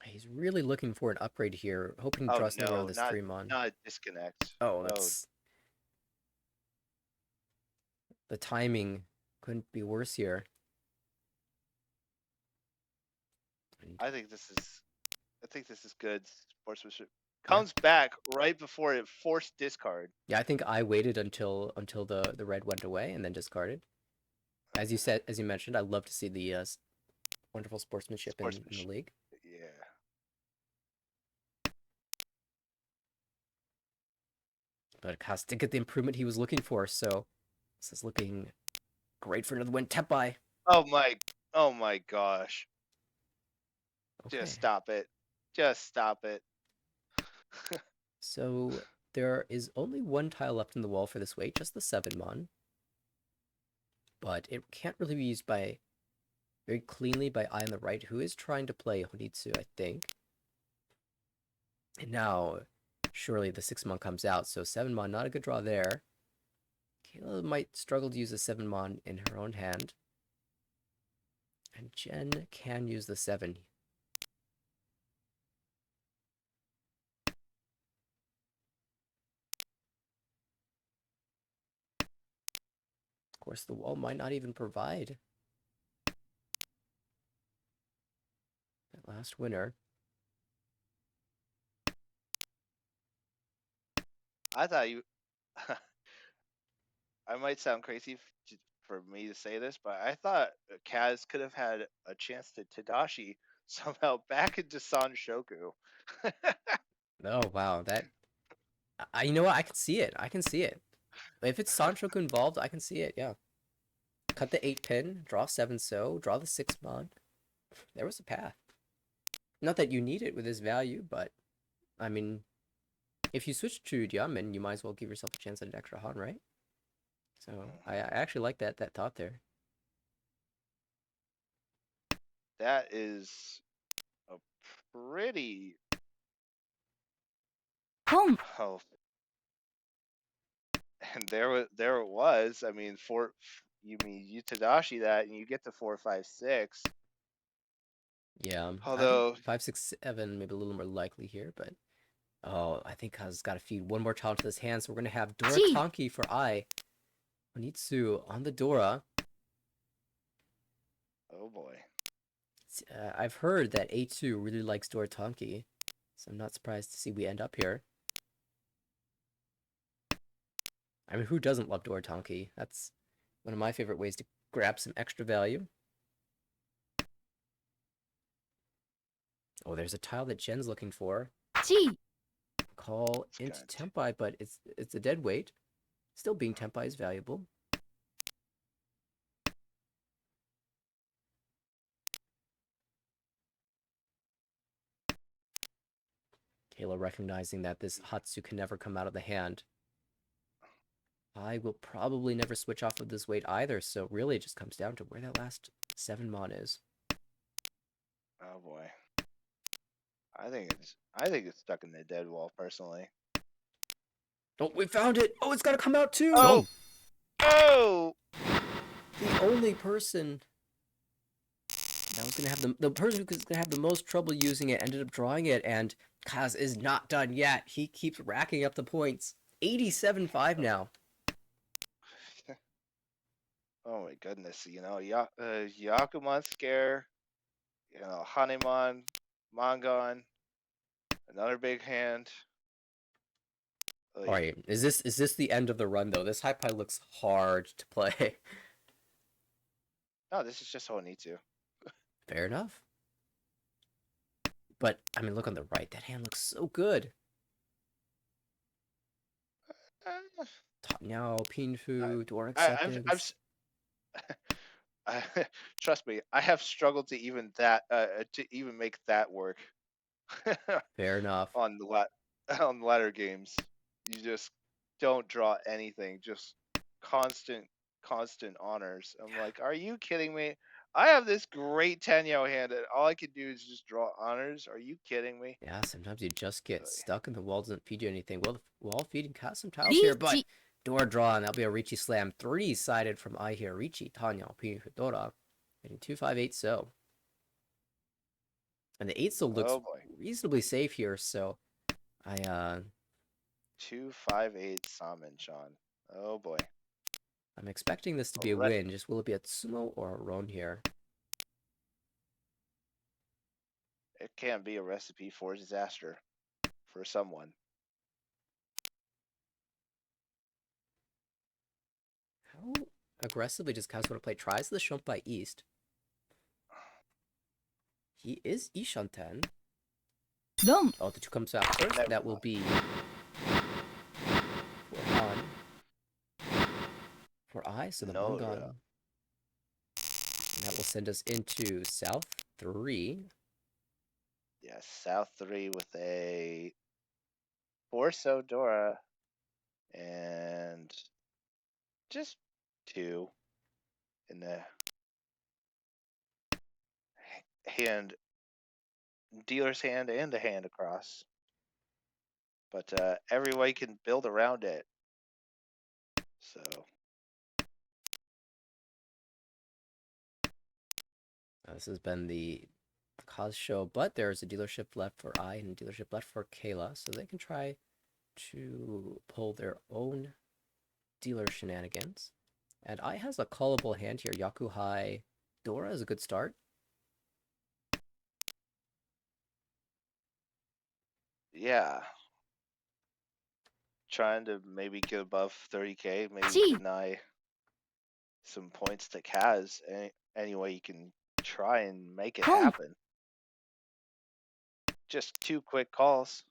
Speaker 1: He's really looking for an upgrade here, hoping to
Speaker 2: Oh
Speaker 1: draw something out
Speaker 2: no,
Speaker 1: of this
Speaker 2: not
Speaker 1: 3-mon.
Speaker 2: not a disconnect.
Speaker 1: Oh, that's... The timing couldn't be worse here.
Speaker 2: I think this is good sportsmanship. Comes back right before it forced discard.
Speaker 1: Yeah, I think I waited until the red went away and then discarded. As you mentioned, I love to see the wonderful sportsmanship in the league.
Speaker 2: Yeah.
Speaker 1: But has to get the improvement he was looking for, so this is looking great for another win. Tepai.
Speaker 2: Oh my gosh.
Speaker 1: Okay.
Speaker 2: Just stop it. Just stop it.
Speaker 1: So there is only one tile left in the wall for this weight, just the 7-mon. But it can't really be used very cleanly by Eye on the right, who is trying to play Honitsu, I think. And now, surely the 6-mon comes out, so 7-mon, not a good draw there. Kayla might struggle to use the 7-mon in her own hand. And Jen can use the 7. Of course, the wall might not even provide that last winner.
Speaker 2: I thought you I might sound crazy for me to say this, but I thought Kaz could have had a chance to Tadashi somehow back into Sanshoku.
Speaker 1: Oh, wow, that... you know what? I can see it. I can see it. If it's Sanshoku involved, I can see it, yeah. Cut the 8 pin, draw 7 so, draw the 6-mon. There was a path. Not that you need it with this value, but, I mean, if you switch to Diamond, you might as well give yourself a chance at an extra Han, right? So, I actually like that thought there.
Speaker 2: That is a pretty
Speaker 3: Pump.
Speaker 2: oh, and there it was. I mean, you Tadashi that, and you get to 4, 5, 6.
Speaker 1: Yeah, I think
Speaker 2: Although,
Speaker 1: 5, 6, 7 maybe a little more likely here, but oh, I think Kaz got to feed one more child to this hand, so we're gonna have Dora
Speaker 3: Gee.
Speaker 1: Tonki for I. Onitsu on the Dora.
Speaker 2: oh boy.
Speaker 1: I've heard that A2 really likes Dora Tonki, so I'm not surprised to see we end up here. I mean, who doesn't love Dora Tonki? That's one of my favorite ways to grab some extra value. Oh, there's a tile that Jen's looking for.
Speaker 3: Gee.
Speaker 1: Call
Speaker 2: It's
Speaker 1: into
Speaker 2: good.
Speaker 1: Tempai, but it's a dead weight. Still being Tempai is valuable. Kayla recognizing that this Hatsu can never come out of the hand. I will probably never switch off of this weight either, so really it just comes down to where that last 7 mon is.
Speaker 2: Oh boy. I think it's stuck in the dead wall personally.
Speaker 1: Oh, we found it! Oh, it's gotta come out too!
Speaker 2: Oh! Oh!
Speaker 1: The only person that was gonna have the person who's gonna have the most trouble using it ended up drawing it, and Kaz is not done yet. He keeps racking up the points. 87-5 now.
Speaker 2: Oh my goodness, Yakuman Scare, Hanemon, Mangon, another big hand.
Speaker 1: All right, is this the end of the run though? This high pie looks hard to play.
Speaker 2: No, this is just how I need to.
Speaker 1: Fair enough. But I mean, look on the right. That hand looks so good. Top now, Pinfu, Door
Speaker 2: I, I've, I've,
Speaker 1: acceptance.
Speaker 2: I, trust me, I have struggled to even make that work
Speaker 1: Fair enough.
Speaker 2: on on ladder games. You just don't draw anything, just constant, constant honors. I'm like, are you kidding me? I have this great Tenyo hand, and all I can do is just draw honors. Are you kidding me?
Speaker 1: Yeah, sometimes you just get
Speaker 2: Really?
Speaker 1: stuck and the wall doesn't feed you anything. Well, the wall feeding cast some tiles here, but
Speaker 3: Ricci.
Speaker 1: door drawn. That'll be a Ricci slam. 3-sided from I here. Ricci, Tanya, Pinfu, Dora. Getting 2-5-8 so. And the 8 so looks
Speaker 2: Oh boy,
Speaker 1: reasonably safe here, so I
Speaker 2: 258 Salmon, Sean. Oh boy.
Speaker 1: I'm expecting this to be a
Speaker 2: Alright.
Speaker 1: win. Just will it be a Tsumo or a Ron here?
Speaker 2: It can be a recipe for disaster for someone.
Speaker 1: How aggressively does Kaz want to play? Tries the Shumpai East. He is Ishanten.
Speaker 3: Dom.
Speaker 1: Oh, the 2 comes out first.
Speaker 2: Never
Speaker 1: That will
Speaker 2: mind.
Speaker 1: be for Han. For I, so the
Speaker 2: No,
Speaker 1: Mongon. And that will send us into South 3.
Speaker 2: yeah, South 3 with a Forso Dora and just 2 in the hand, dealer's hand and the hand across. But everybody can build around it. So
Speaker 1: This has been the Kaz show, but there's a dealership left for I and a dealership left for Kayla, so they can try to pull their own dealer shenanigans. And I has a callable hand here. Yakuhai Dora is a good start.
Speaker 2: yeah, trying to maybe get above 30k, maybe
Speaker 3: Gee.
Speaker 2: deny some points to Kaz. Any way you can try and make it
Speaker 3: Home.
Speaker 2: happen. Just 2 quick calls.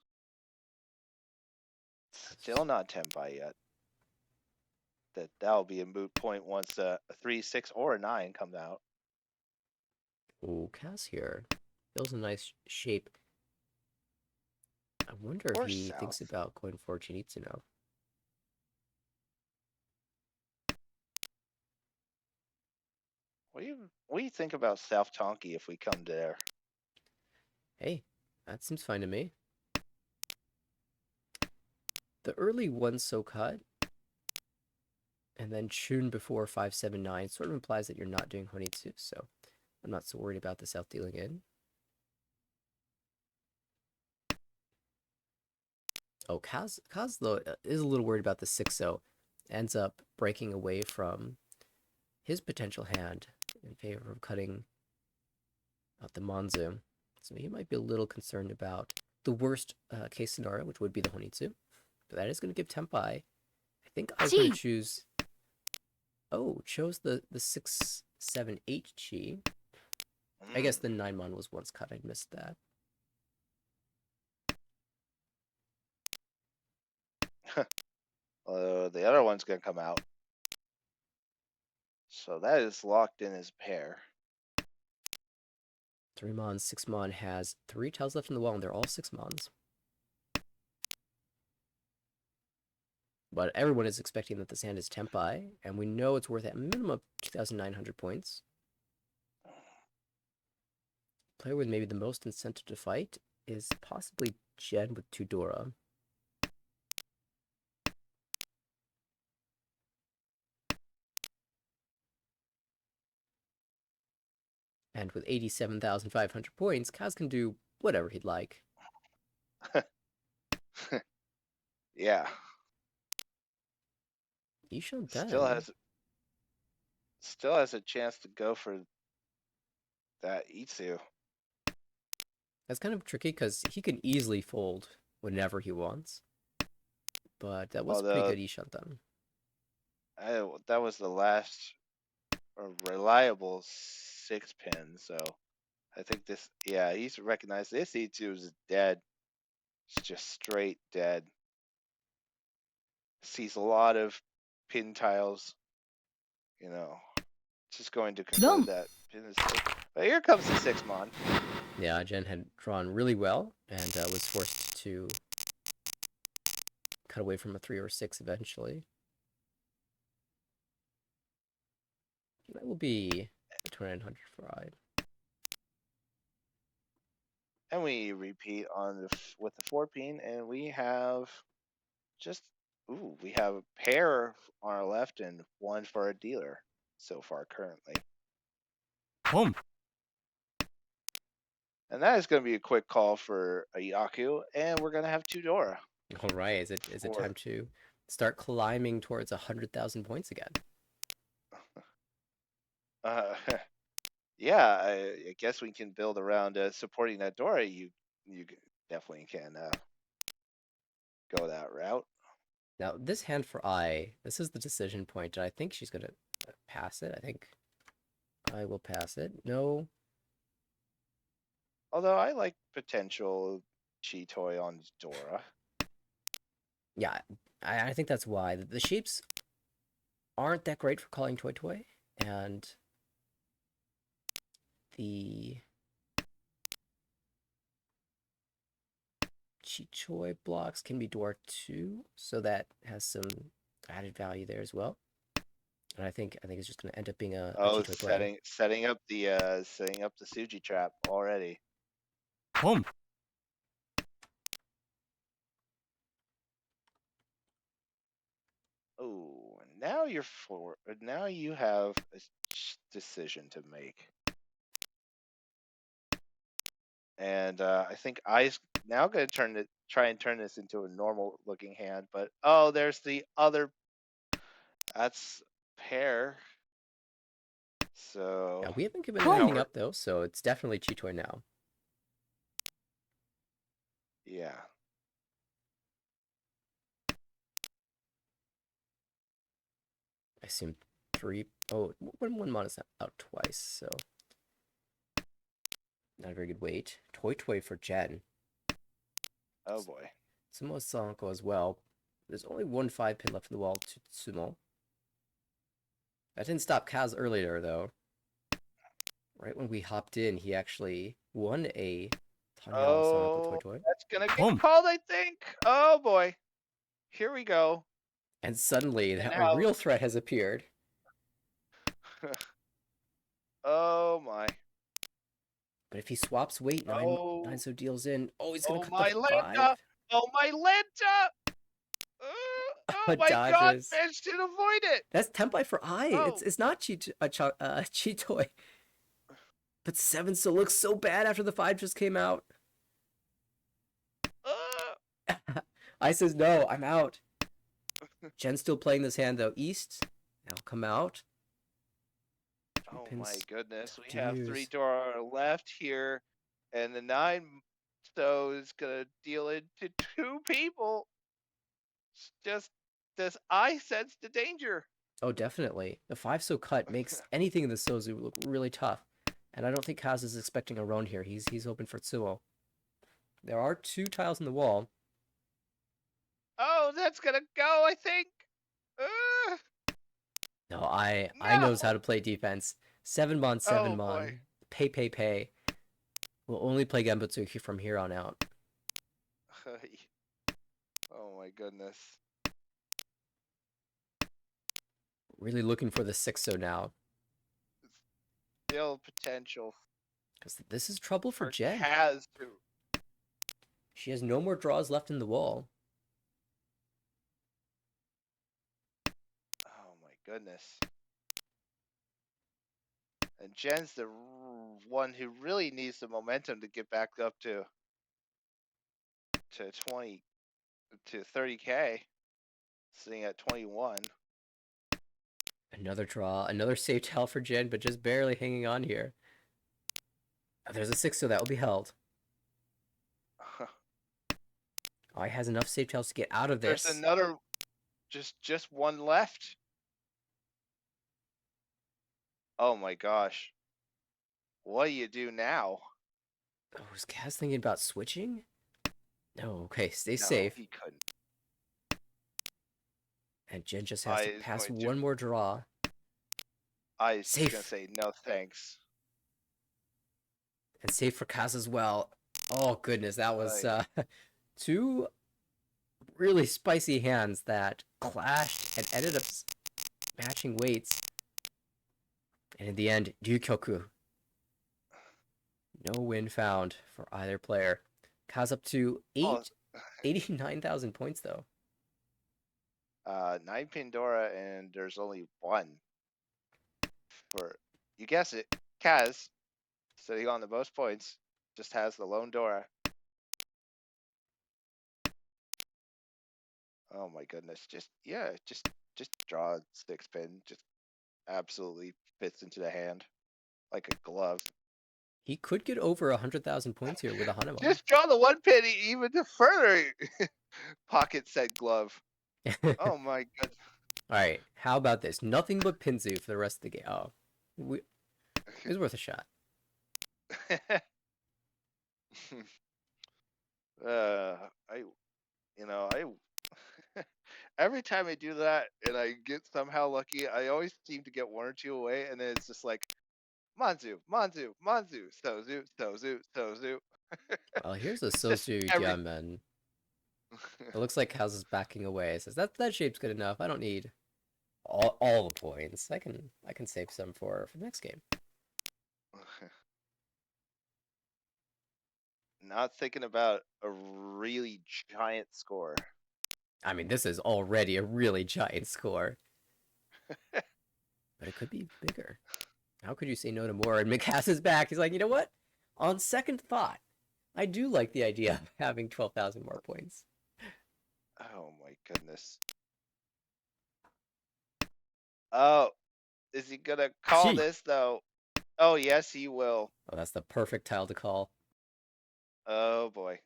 Speaker 2: Still not Tenpai yet. That'll be a moot point once a 3, 6, or a 9 comes out.
Speaker 1: Oh, Kaz here. Feels a nice shape. I wonder
Speaker 2: Or
Speaker 1: if he
Speaker 2: South.
Speaker 1: thinks about going for Chinitsuno.
Speaker 2: What do you think about South Tonki if we come there?
Speaker 1: Hey, that seems fine to me. The early one so cut, and then Chun before 579 sort of implies that you're not doing Honitsu, so I'm not so worried about the South dealing in. Oh, Kaz though is a little worried about the 6-0. Ends up breaking away from his potential hand in favor of cutting out the Monzu. So he might be a little concerned about the worst case scenario, which would be the Honitsu. But that is going to give Tenpai. I think I was going to
Speaker 3: Chi.
Speaker 1: choose. Oh, chose the 6-7-8 Chi. I guess the 9-mon was once cut. I missed that.
Speaker 2: The other one's gonna come out. So that is locked in as a pair.
Speaker 1: 3-mon, 6-mon has 3 tiles left in the wall, and they're all 6-mons. But everyone is expecting that this hand is Tenpai, and we know it's worth at minimum of 2,900 points. Player with maybe the most incentive to fight is possibly Jen with 2 Dora. And with 87,500 points, Kaz can do whatever he'd like.
Speaker 2: Yeah.
Speaker 1: Ishan
Speaker 2: Still
Speaker 1: Den.
Speaker 2: has a chance to go for that Itsu.
Speaker 1: That's kind of tricky because he can easily fold whenever he wants. But that was pretty good Ishan Den.
Speaker 2: That was the last reliable 6-pin, so I think this, yeah, he's recognized this E2 is dead. It's just straight dead. Sees a lot of pin tiles, just going to conclude that pin is dead. But here comes the 6-mon.
Speaker 1: Yeah, Jen had drawn really well and was forced to cut away from a 3 or 6 eventually. That will be a 2,900 for I.
Speaker 2: And we repeat with the 4-pin, and we have we have a pair on our left and one for our dealer so far currently.
Speaker 4: Boom.
Speaker 2: And that is going to be a quick call for a Yaku, and we're going to have 2 Dora.
Speaker 1: All right, is it time to start climbing towards 100,000 points again?
Speaker 2: Yeah, I guess we can build around supporting that Dora. You definitely can go that route.
Speaker 1: Now, this hand for I, this is the decision point. I think she's going to pass it. I think I will pass it. No.
Speaker 2: Although I like potential Chi Toy on Dora.
Speaker 1: Yeah, I think that's why. The shapes aren't that great for calling Toy Toy, and the Chichoy blocks can be Dora too, so that has some added value there as well. And I think it's just going to end up being a Chichoy play.
Speaker 2: setting up the Suji trap already.
Speaker 4: Boom.
Speaker 2: Oh, now now you have a decision to make. And I think I's now going to try and turn this into a normal looking hand, but oh, there's the other. That's pair. So
Speaker 1: Yeah, we haven't given anything up though, so it's definitely Chitoy now.
Speaker 2: Yeah.
Speaker 1: I assume 3. Oh, one mon is out twice, so not a very good weight. Toy for Jen.
Speaker 2: Oh boy.
Speaker 1: Tsumo Sanko as well. There's only one 5-pin left in the wall to Tsumo. That didn't stop Kaz earlier, though. Right when we hopped in, he actually won a Tanyao Sanko Toy.
Speaker 2: That's going to get called, I think. Oh boy. Here we go.
Speaker 1: And suddenly, a real threat has appeared.
Speaker 2: Oh my.
Speaker 1: But if he swaps weight, 9 so deals in. Oh, he's gonna cut
Speaker 2: my
Speaker 1: the 5.
Speaker 2: Lenta! Oh my Lenta! Oh my god, managed to avoid it!
Speaker 1: That's Tenpai for I. Oh. It's not Chitoy. But 7 still looks so bad after the 5 just came out. I says no, I'm out. Jen's still playing this hand though. East. I'll come out. Three
Speaker 2: Oh my
Speaker 1: pins.
Speaker 2: goodness,
Speaker 1: Tough
Speaker 2: we
Speaker 1: to
Speaker 2: have 3
Speaker 1: use.
Speaker 2: door left here, and the 9 so is gonna deal it to 2 people. It's just this eye sense the danger.
Speaker 1: Oh, definitely. The 5 so cut makes anything in the Sozu look really tough. And I don't think Kaz is expecting a roan here. He's hoping for Tsumo. There are 2 tiles in the wall.
Speaker 2: Oh, that's gonna go, I think. Uh,
Speaker 1: No, I knows how
Speaker 2: no.
Speaker 1: to play defense. 7-mon,
Speaker 2: Oh boy.
Speaker 1: 7-mon. Pay. We'll only play Genbutsu from here on out.
Speaker 2: Oh my goodness.
Speaker 1: Really looking for the 6 so now.
Speaker 2: Still potential
Speaker 1: Because this is trouble for
Speaker 2: for
Speaker 1: Jen.
Speaker 2: Kaz to.
Speaker 1: She has no more draws left in the wall.
Speaker 2: Oh my goodness. And Jen's the one who really needs the momentum to get back up to 20 to 30k, sitting at 21.
Speaker 1: Another draw, another save tile for Jen, but just barely hanging on here. Oh, there's a 6, so that will be held. Oh, he has enough save tiles to get out of
Speaker 2: There's
Speaker 1: this.
Speaker 2: another, just one left. Oh my gosh. What do you do now?
Speaker 1: Oh, is Kaz thinking about switching? No, okay, stay
Speaker 2: No,
Speaker 1: safe.
Speaker 2: he couldn't.
Speaker 1: And Jen just has
Speaker 2: I
Speaker 1: to
Speaker 2: is
Speaker 1: pass
Speaker 2: going to.
Speaker 1: one more draw.
Speaker 2: I is just gonna
Speaker 1: Safe.
Speaker 2: say no thanks.
Speaker 1: And safe for Kaz as well. Oh, goodness, that was
Speaker 2: I,
Speaker 1: 2 really spicy hands that clashed and ended up matching weights. And in the end, Ryukyoku. No win found for either player. Kaz up to
Speaker 2: oh,
Speaker 1: 89,000 points, though.
Speaker 2: 9 Pandora, and there's only one for, you guess it, Kaz, sitting on the most points, just has the lone Dora. Oh my goodness, just draw 6 pin, just absolutely fits into the hand like a glove.
Speaker 1: He could get over 100,000 points here with a Hanuman.
Speaker 2: Just draw the 1 pin even to further pocket set glove. Oh my goodness.
Speaker 1: Alright, how about this? Nothing but Pinzu for the rest of the game. Oh, it was worth a shot.
Speaker 2: I, I every time I do that and I get somehow lucky, I always seem to get 1 or 2 away, and then it's just like Manzu, Sozu.
Speaker 1: Well, here's a
Speaker 2: Just
Speaker 1: Sosu
Speaker 2: every.
Speaker 1: Dianmen. It looks like Kaz is backing away. It says that shape's good enough. I don't need all the points. I can save some for the next game.
Speaker 2: Not thinking about a really giant score.
Speaker 1: I mean, this is already a really giant score. But it could be bigger. How could you say no to more? And Mikasa is back. He's like, you know what? On second thought, I do like the idea of having 12,000 more points.
Speaker 2: Oh my goodness. Oh, is he gonna call
Speaker 4: She.
Speaker 2: this though? Oh yes, he will.
Speaker 1: Oh, that's the perfect tile to call.
Speaker 2: Oh boy.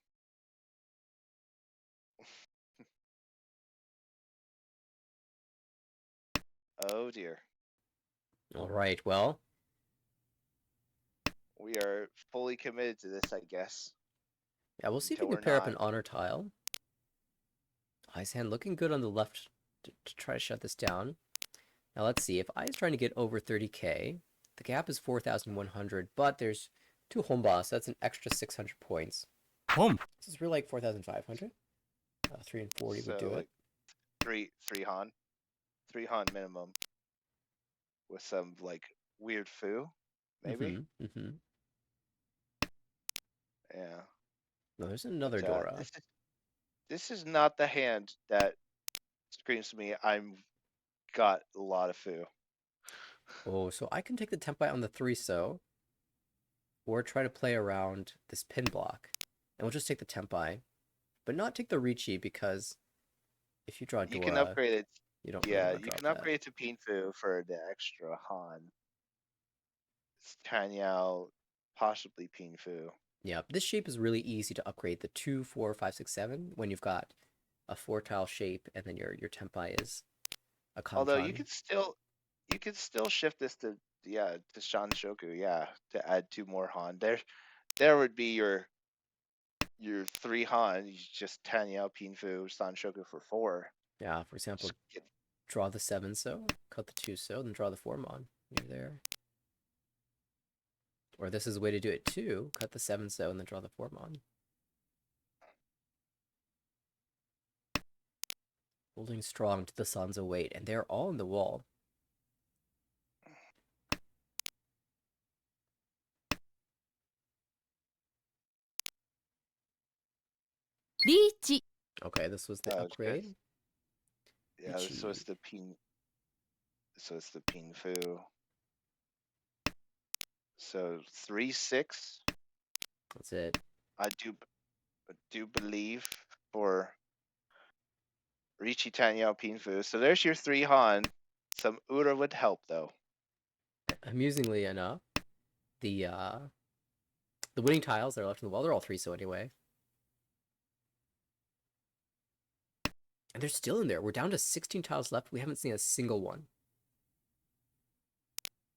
Speaker 2: Oh dear.
Speaker 1: All right, well,
Speaker 2: We are fully committed to this, I guess.
Speaker 1: yeah, we'll see if we
Speaker 2: Until
Speaker 1: can
Speaker 2: we're
Speaker 1: pair up
Speaker 2: not.
Speaker 1: an honor tile. Ice hand looking good on the left to try to shut this down. Now let's see. If I is trying to get over 30k, the gap is 4,100, but there's 2 home boss. That's an extra 600 points.
Speaker 4: Home.
Speaker 1: This is really like 4,500. 3 and 40 would do
Speaker 2: So
Speaker 1: it.
Speaker 2: like three Han minimum with some like weird foo, maybe.
Speaker 1: Mm-hmm.
Speaker 2: Yeah.
Speaker 1: No, there's another
Speaker 2: But
Speaker 1: Dora.
Speaker 2: this is not the hand that screams to me. I'm got a lot of foo.
Speaker 1: Oh, so I can take the tempai on the 3 so, or try to play around this pin block. And we'll just take the tempai. but not take the Ricci because if you draw
Speaker 2: You can
Speaker 1: Dora,
Speaker 2: upgrade it.
Speaker 1: you don't really
Speaker 2: Yeah,
Speaker 1: want to
Speaker 2: you
Speaker 1: drop
Speaker 2: can
Speaker 1: that.
Speaker 2: upgrade it to Pinfu for the extra Han. It's Tanyao, possibly Pinfu.
Speaker 1: Yeah, this shape is really easy to upgrade the 2, 4, 5, 6, 7 when you've got a 4 tile shape and then your Tempai is a
Speaker 2: Although
Speaker 1: Kantan.
Speaker 2: you could still shift this to Shanshoku, yeah, to add 2 more Han. There would be your 3 Han. You just Tanyao, Pinfu, Shanshoku for 4.
Speaker 1: Yeah, for example,
Speaker 2: Just get,
Speaker 1: draw the 7 so, cut the 2 so, then draw the 4 mon. You're there. Or this is a way to do it too. Cut the 7 so and then draw the 4 mon. Holding strong to the Sansa weight, and they're all in the wall.
Speaker 3: Reach.
Speaker 1: Okay, this was the
Speaker 2: oh, it's good.
Speaker 1: upgrade.
Speaker 2: Yeah, so it's the Pinfu. So 3-6.
Speaker 1: That's it.
Speaker 2: I do believe for Richi Tanyao Pinfu. So there's your 3 Han. Some Ura would help though.
Speaker 1: Amusingly enough, the winning tiles that are left in the wall, they're all 3 so anyway. And they're still in there. We're down to 16 tiles left. We haven't seen a single one.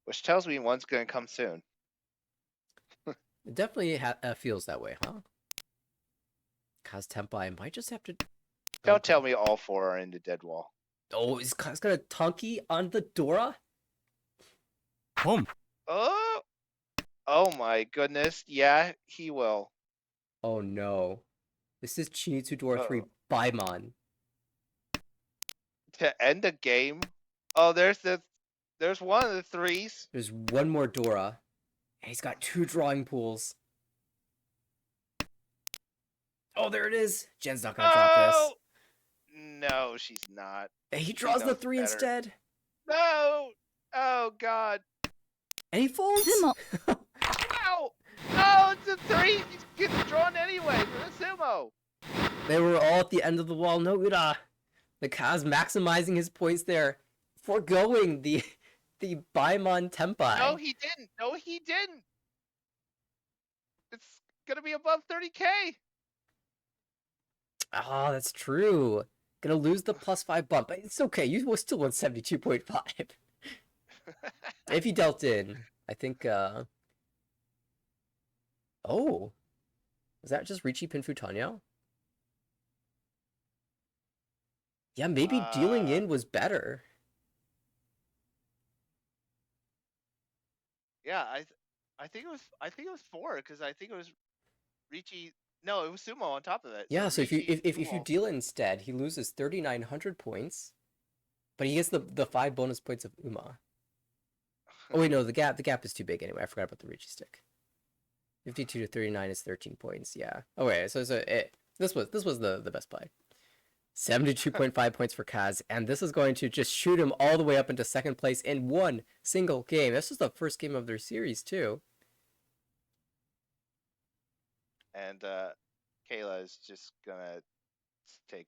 Speaker 2: Which tells me one's going to come soon.
Speaker 1: It definitely feels that way, huh? Kaz Tempai might just have to...
Speaker 2: Don't tell me all 4 are in the dead wall.
Speaker 1: Oh, is Kaz gonna Tonki on the Dora?
Speaker 4: Boom.
Speaker 2: Oh my goodness. Yeah, he will.
Speaker 1: Oh no. This is Chinitsu Dora 3
Speaker 2: Uh-oh.
Speaker 1: Baimon.
Speaker 2: To end the game. Oh, there's one of the 3s.
Speaker 1: There's one more Dora. And he's got 2 drawing pools. Oh, there it is. Jen's not gonna drop this.
Speaker 2: No, she's not.
Speaker 1: He draws the
Speaker 2: knows
Speaker 1: 3
Speaker 2: better.
Speaker 1: instead.
Speaker 2: No. Oh god.
Speaker 1: And he folds.
Speaker 3: Tsumo.
Speaker 2: Ow! Oh, it's a 3. He's getting drawn anyway for the Tsumo.
Speaker 1: They were all at the end of the wall. No Ura. The Kaz maximizing his points there. Foregoing the Baimon Tempai.
Speaker 2: No, he didn't. No, he didn't. It's gonna be above 30k.
Speaker 1: Oh, that's true. Gonna lose the +5 bump. But it's okay. You will still won 72.5. If he dealt in, I think, Oh. Was that just Ricci Pinfu Tanyo? Yeah, maybe dealing in was better.
Speaker 2: Yeah, I think it was 4 because I think it was Ricci. No, it was Sumo on top of it.
Speaker 1: Yeah, so if you
Speaker 2: Ricci,
Speaker 1: if you
Speaker 2: Sumo.
Speaker 1: deal instead, he loses 3,900 points, but he gets the 5 bonus points of Uma. Oh wait, no, the gap is too big anyway. I forgot about the Ricci stick. 52 to 39 is 13 points. Yeah. Oh wait, so this was the best play. 72.5 points for Kaz, and this is going to just shoot him all the way up into second place in one single game. This is the first game of their series too.
Speaker 2: And Kayla is just gonna take.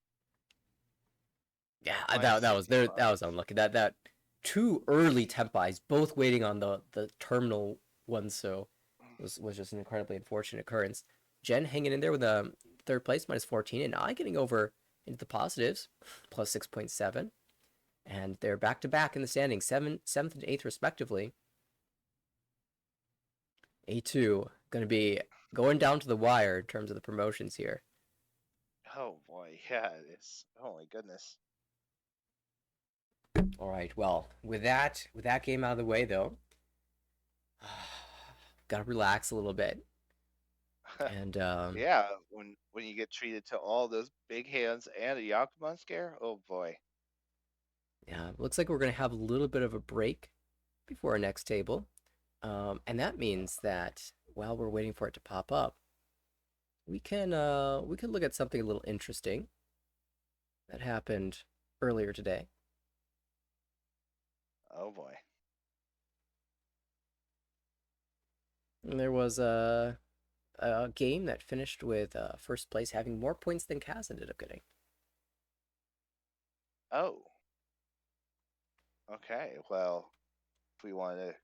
Speaker 1: Yeah,
Speaker 2: Minus
Speaker 1: that was
Speaker 2: 16
Speaker 1: there. That was
Speaker 2: bucks.
Speaker 1: unlucky. That 2 early Tempais, both waiting on the terminal one, so was just an incredibly unfortunate occurrence. Jen hanging in there with a 3rd place, -14, and I getting over into the positives, +6.7, and they're back to back in the standings, 7th and 8th respectively. A2 going to be going down to the wire in terms of the promotions here.
Speaker 2: Oh boy, yeah, it's. Oh my goodness.
Speaker 1: All right, well, with that game out of the way though, gotta relax a little bit. And
Speaker 2: Yeah, when you get treated to all those big hands and a Yakuman scare, oh boy.
Speaker 1: yeah, looks like we're gonna have a little bit of a break before our next table, and that means that while we're waiting for it to pop up, we can look at something a little interesting that happened earlier today.
Speaker 2: Oh boy.
Speaker 1: And there was a a game that finished with first place having more points than Kaz ended up getting.
Speaker 2: Oh. Okay. Well, if we want to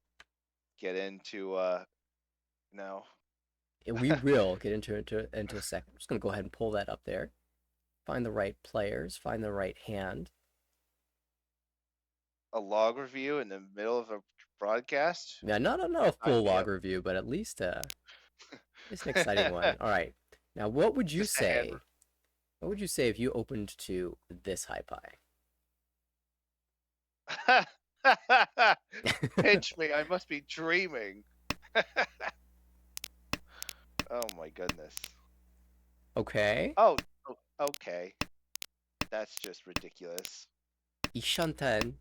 Speaker 2: get into no,
Speaker 1: We will get into a second. I'm just going to go ahead and pull that up there. Find the right players, find the right hand.
Speaker 2: a log review in the middle of a broadcast.
Speaker 1: Yeah, not a
Speaker 2: Sign
Speaker 1: full
Speaker 2: me
Speaker 1: log
Speaker 2: up.
Speaker 1: review, but at least it's an exciting one. All right. Now, what would you
Speaker 2: Just a hand.
Speaker 1: say? What would you say if you opened to this high pie?
Speaker 2: Pinch me. I must be dreaming. Oh my goodness.
Speaker 1: Okay.
Speaker 2: Oh, okay. That's just ridiculous.
Speaker 1: Ishanten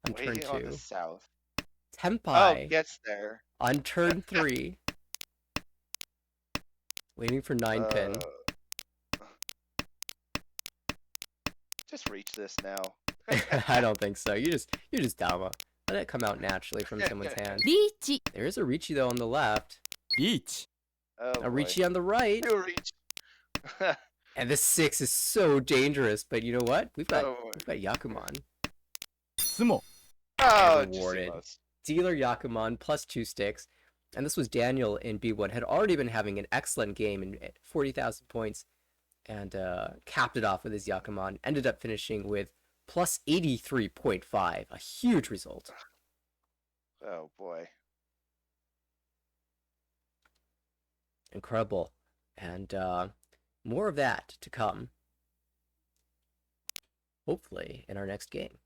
Speaker 1: on turn
Speaker 2: Waiting on the
Speaker 1: 2.
Speaker 2: south. Oh,
Speaker 1: Tenpai
Speaker 2: gets there.
Speaker 1: on turn 3. Waiting for 9 pin.
Speaker 2: Just reach this now.
Speaker 1: I don't think so. You just Dama. Let it come out naturally from someone's hand.
Speaker 3: リーチ
Speaker 1: There is a Ricci though on the left.
Speaker 4: リーチ
Speaker 2: Oh
Speaker 1: A
Speaker 2: boy.
Speaker 1: Ricci on the right.
Speaker 2: New reach.
Speaker 1: And the 6 is so dangerous, but you know what? We've got
Speaker 2: Oh,
Speaker 1: Yakuman.
Speaker 4: ツモ
Speaker 2: oh,
Speaker 1: And rewarded.
Speaker 2: Tsumo.
Speaker 1: Dealer Yakuman plus 2 sticks. And this was Daniel in B1, had already been having an excellent game in 40,000 points, and capped it off with his Yakuman. Ended up finishing with plus 83.5, a huge result.
Speaker 2: Oh boy.
Speaker 1: Incredible. And more of that to come, hopefully, in our next game.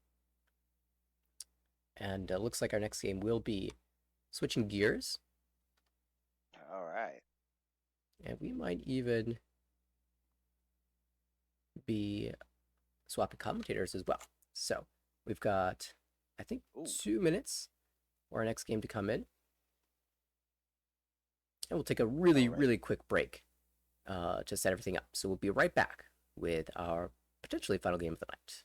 Speaker 1: And looks like our next game will be switching gears.
Speaker 2: All right.
Speaker 1: And we might even be swapping commentators as well. So we've got, I think,
Speaker 2: Ooh.
Speaker 1: 2 minutes for our next game to come in. And we'll take a really,
Speaker 2: Alright.
Speaker 1: really quick break to set everything up. So we'll be right back with our potentially final game of the night.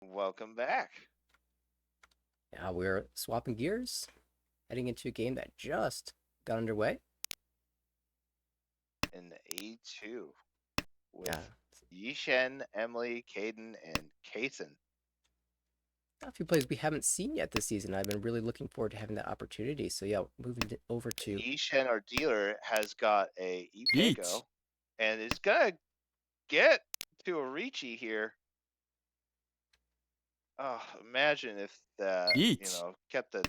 Speaker 2: Welcome back.
Speaker 1: Now we're swapping gears, heading into a game that just got underway.
Speaker 2: In A2 with
Speaker 1: Yeah.
Speaker 2: Yishen, Emily, Caden, and Kason.
Speaker 1: A few plays we haven't seen yet this season. I've been really looking forward to having that opportunity. So yeah, moving over to
Speaker 2: Yishen, our dealer, has got a
Speaker 4: Each.
Speaker 2: Ipego, and is gonna get to a Ricci here. Oh, imagine if that
Speaker 4: Each.
Speaker 2: kept the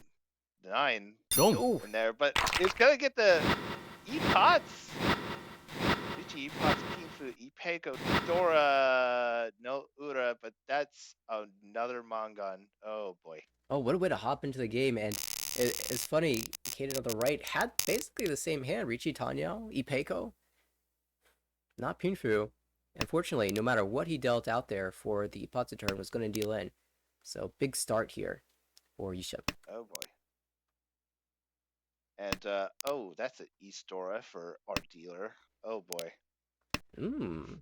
Speaker 2: 9
Speaker 4: ドン
Speaker 1: oh,
Speaker 2: in there, but it's gonna get the E-Pots. Ricci, E-Pots, Kinfu, Ipego, Dora, no Ura, but that's another Mangan. Oh boy.
Speaker 1: oh, what a way to hop into the game. And it's funny, Kaden on the right had basically the same hand, Ricci Tanyao, Ipeko, not Pinfu. Unfortunately, no matter what he dealt out there for the Ipatsu turn was going to deal in. So big start here for Yisha.
Speaker 2: Oh boy. And that's an Eastora for our dealer. Oh boy.
Speaker 1: You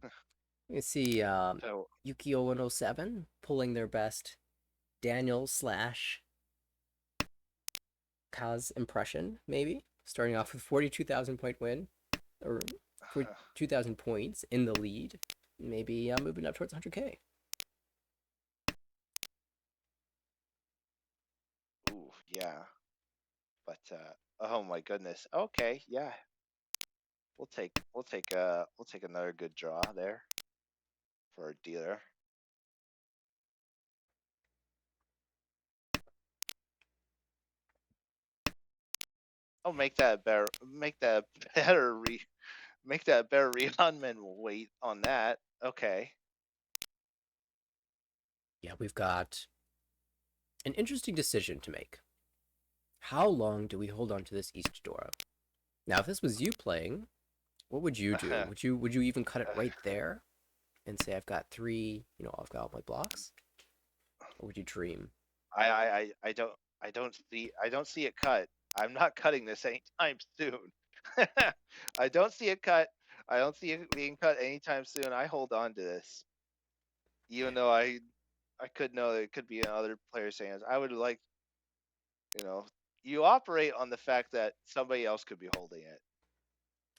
Speaker 1: can see
Speaker 2: So
Speaker 1: Yukio 107 pulling their best Daniel slash Kaz impression, maybe starting off with 42,000 point win, or 42,000 points in the lead. Maybe moving up towards 100K.
Speaker 2: Ooh, yeah. But oh my goodness. Okay, yeah. We'll take another good draw there for our dealer. Oh, make that better. Make that better. Make that better. Rehunman wait on that. Okay.
Speaker 1: Yeah, we've got an interesting decision to make. How long do we hold on to this East Dora? Now, if this was you playing, what would you do? Would you even cut it right there and say I've got three, I've got all my blocks? Or would you dream?
Speaker 2: I don't see it cut. I'm not cutting this anytime soon. I don't see it cut. I don't see it being cut anytime soon. I hold on to this, even though I could know that it could be in other players' hands. I would like, you operate on the fact that somebody else could be holding it.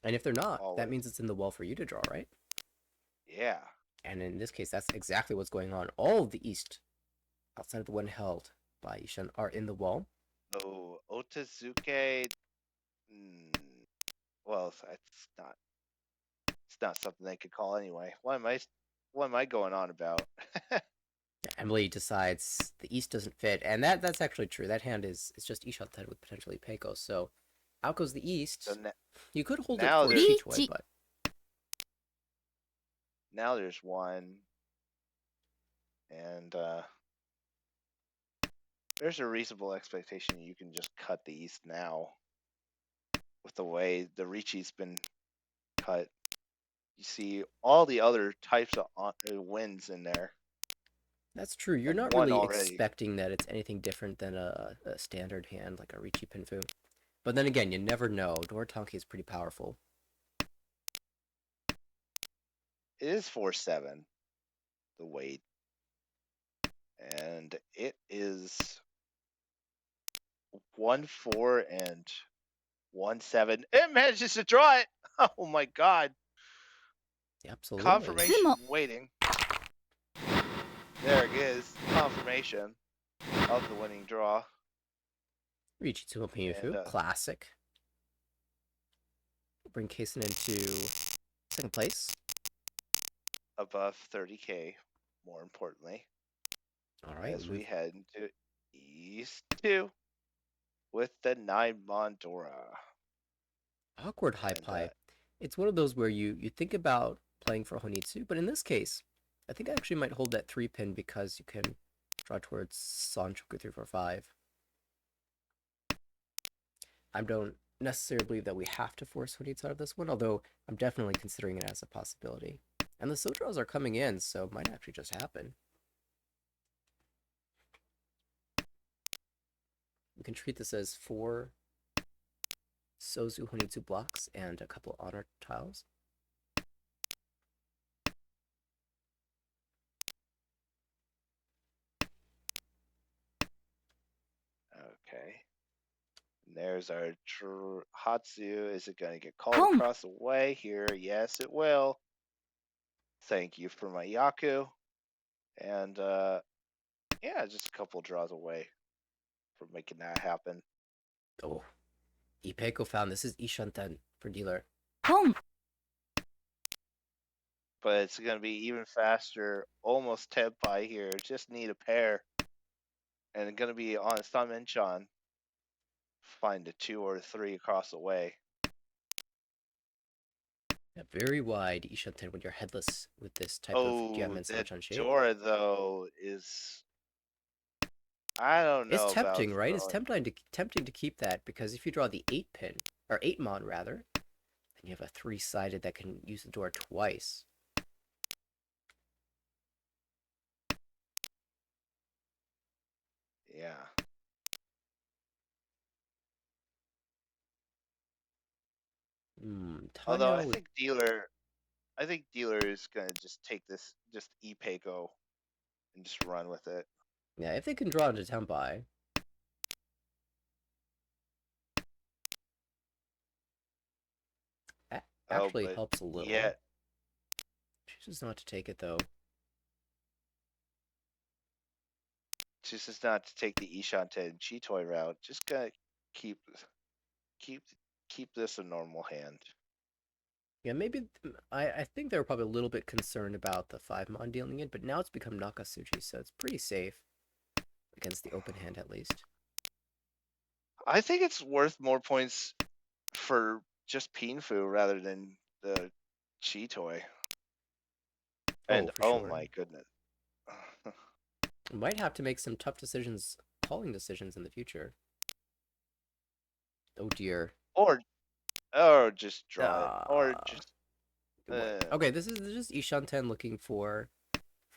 Speaker 1: And if they're not, that
Speaker 2: Always.
Speaker 1: means it's in the well for you to draw, right?
Speaker 2: Yeah.
Speaker 1: And in this case, that's exactly what's going on. All of the East, outside of the one held by Ishan, are in the wall.
Speaker 2: Oh, Otazuke. Well, it's not something they could call anyway. What am I going on about?
Speaker 1: Emily decides the East doesn't fit, and that's actually true. That hand is just Ishan with potentially Peko. So out goes the East.
Speaker 2: So
Speaker 1: You could hold it
Speaker 2: now
Speaker 1: for
Speaker 2: there's
Speaker 1: each way, but
Speaker 2: now there's one, and there's a reasonable expectation you can just cut the East now. With the way the Richi's been cut, you see all the other types of wins in there.
Speaker 1: that's true. You're
Speaker 2: And
Speaker 1: not
Speaker 2: one
Speaker 1: really
Speaker 2: already.
Speaker 1: expecting that it's anything different than a standard hand like a Richi Pinfu. But then again, you never know. Doritanki is pretty powerful.
Speaker 2: It is 4-7, the weight, and it is 1-4 and 1-7. It manages to draw it. Oh my god!
Speaker 1: Absolutely.
Speaker 2: Confirmation waiting. There it is. Confirmation of the winning draw.
Speaker 1: Richi Tsumo Pinfu, classic. Bring Kason into second place.
Speaker 2: Above 30K, more importantly.
Speaker 1: All right.
Speaker 2: As we head into East 2 with the 9 Mondora.
Speaker 1: Awkward high pie. It's one of those where you think about playing for Honitsu, but in this case, I think I actually might hold that 3-pin because you can draw towards Sanchoku 345. I don't necessarily believe that we have to force Honitsu out of this one, although I'm definitely considering it as a possibility. And the Sodraws are coming in, so it might actually just happen. We can treat this as 4 Sozu Honitsu blocks and a couple honor tiles.
Speaker 2: Okay. And there's our Hatsu. Is it going to get called across the way here? Yes, it will. Thank you for my Yaku. And yeah, just a couple draws away from making that happen.
Speaker 1: Oh, Ipeko found this is Ishanten for dealer.
Speaker 2: But it's going to be even faster. Almost Tenpai here. Just need a pair. And it's going to be on Samenchan. Find a 2 or 3 across the way.
Speaker 1: Yeah, very wide Ishanten when you're headless with this type of Diamond
Speaker 2: that
Speaker 1: Sanchan shape.
Speaker 2: Dora, though, is... I don't know.
Speaker 1: It's tempting,
Speaker 2: about
Speaker 1: right? It's tempting to keep that, because if you draw the 8-pin, or 8-mon rather, then you have a 3-sided that can use the door twice.
Speaker 2: Yeah. Although I think dealer is gonna just take this, just Ipeko, and just run with it.
Speaker 1: Yeah, if they can draw into Tenpai. actually
Speaker 2: but
Speaker 1: helps a little.
Speaker 2: yet
Speaker 1: Chooses not to take it though.
Speaker 2: chooses not to take the Ishante and Chitoy route. Just gonna keep keep keep this a normal hand.
Speaker 1: Yeah, maybe I think they were probably a little bit concerned about the 5-mon dealing it, but now it's become Nakasuchi, so it's pretty safe against the open hand at least.
Speaker 2: I think it's worth more points for just Pinfu rather than the Chitoy. And
Speaker 1: for
Speaker 2: oh
Speaker 1: sure.
Speaker 2: my goodness.
Speaker 1: Might have to make some tough decisions, calling decisions in the future. Oh dear.
Speaker 2: or just draw it. Or just
Speaker 1: What? Okay, this is just Ishanten looking for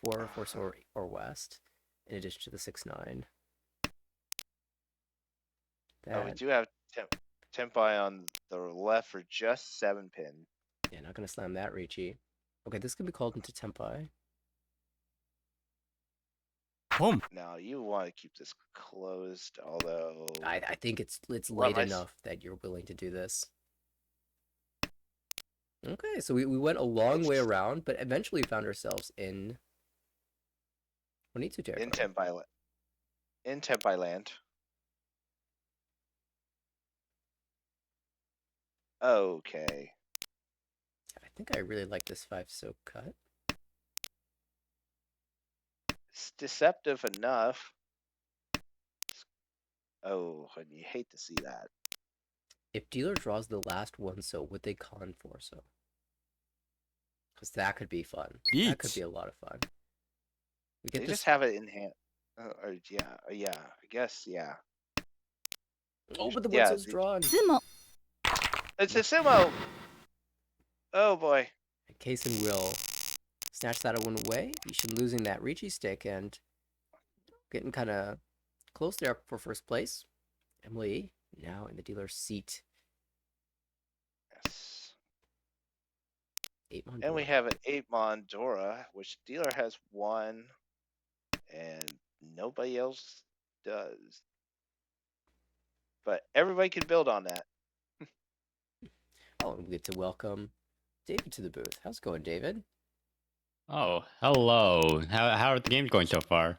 Speaker 1: 4 force or west, in addition to the 6-9.
Speaker 2: oh, we
Speaker 1: That
Speaker 2: do have Tempai on the left for just 7 pin.
Speaker 1: yeah, not gonna slam that Ricci. Okay, this can be called into Tempai.
Speaker 4: Pom.
Speaker 2: Now you want to keep this closed, although
Speaker 1: I think it's
Speaker 2: Let
Speaker 1: late
Speaker 2: my
Speaker 1: enough that you're willing to do this. Okay, so we went a long way
Speaker 2: It's-
Speaker 1: around, but eventually found ourselves in Onitsu
Speaker 2: in
Speaker 1: territory.
Speaker 2: Tempai land. Okay.
Speaker 1: I think I really like this 5 so cut.
Speaker 2: It's deceptive enough. Oh, and you hate to see that.
Speaker 1: If dealer draws the last one, so would they con for so? Because that could be fun. That could
Speaker 4: Each.
Speaker 1: be a lot of fun. We
Speaker 2: They
Speaker 1: get
Speaker 2: just
Speaker 1: this.
Speaker 2: have it in hand. Yeah, I guess, yeah.
Speaker 1: Oh, but the one
Speaker 2: Yeah,
Speaker 1: so's drawn.
Speaker 3: Tsumo.
Speaker 2: it's a sumo. Oh boy.
Speaker 1: Kason will snatch that one away. Ishin losing that Ricci stick and getting kind of close there for first place. Emily now in the dealer's seat.
Speaker 2: Yes.
Speaker 1: 8-mon
Speaker 2: And we
Speaker 1: Dora.
Speaker 2: have an 8-mon Dora, which dealer has 1, and nobody else does. But everybody can build on that.
Speaker 1: Oh, and we get to welcome David to the booth. How's it going, David?
Speaker 5: Oh, hello. How are the games going so far?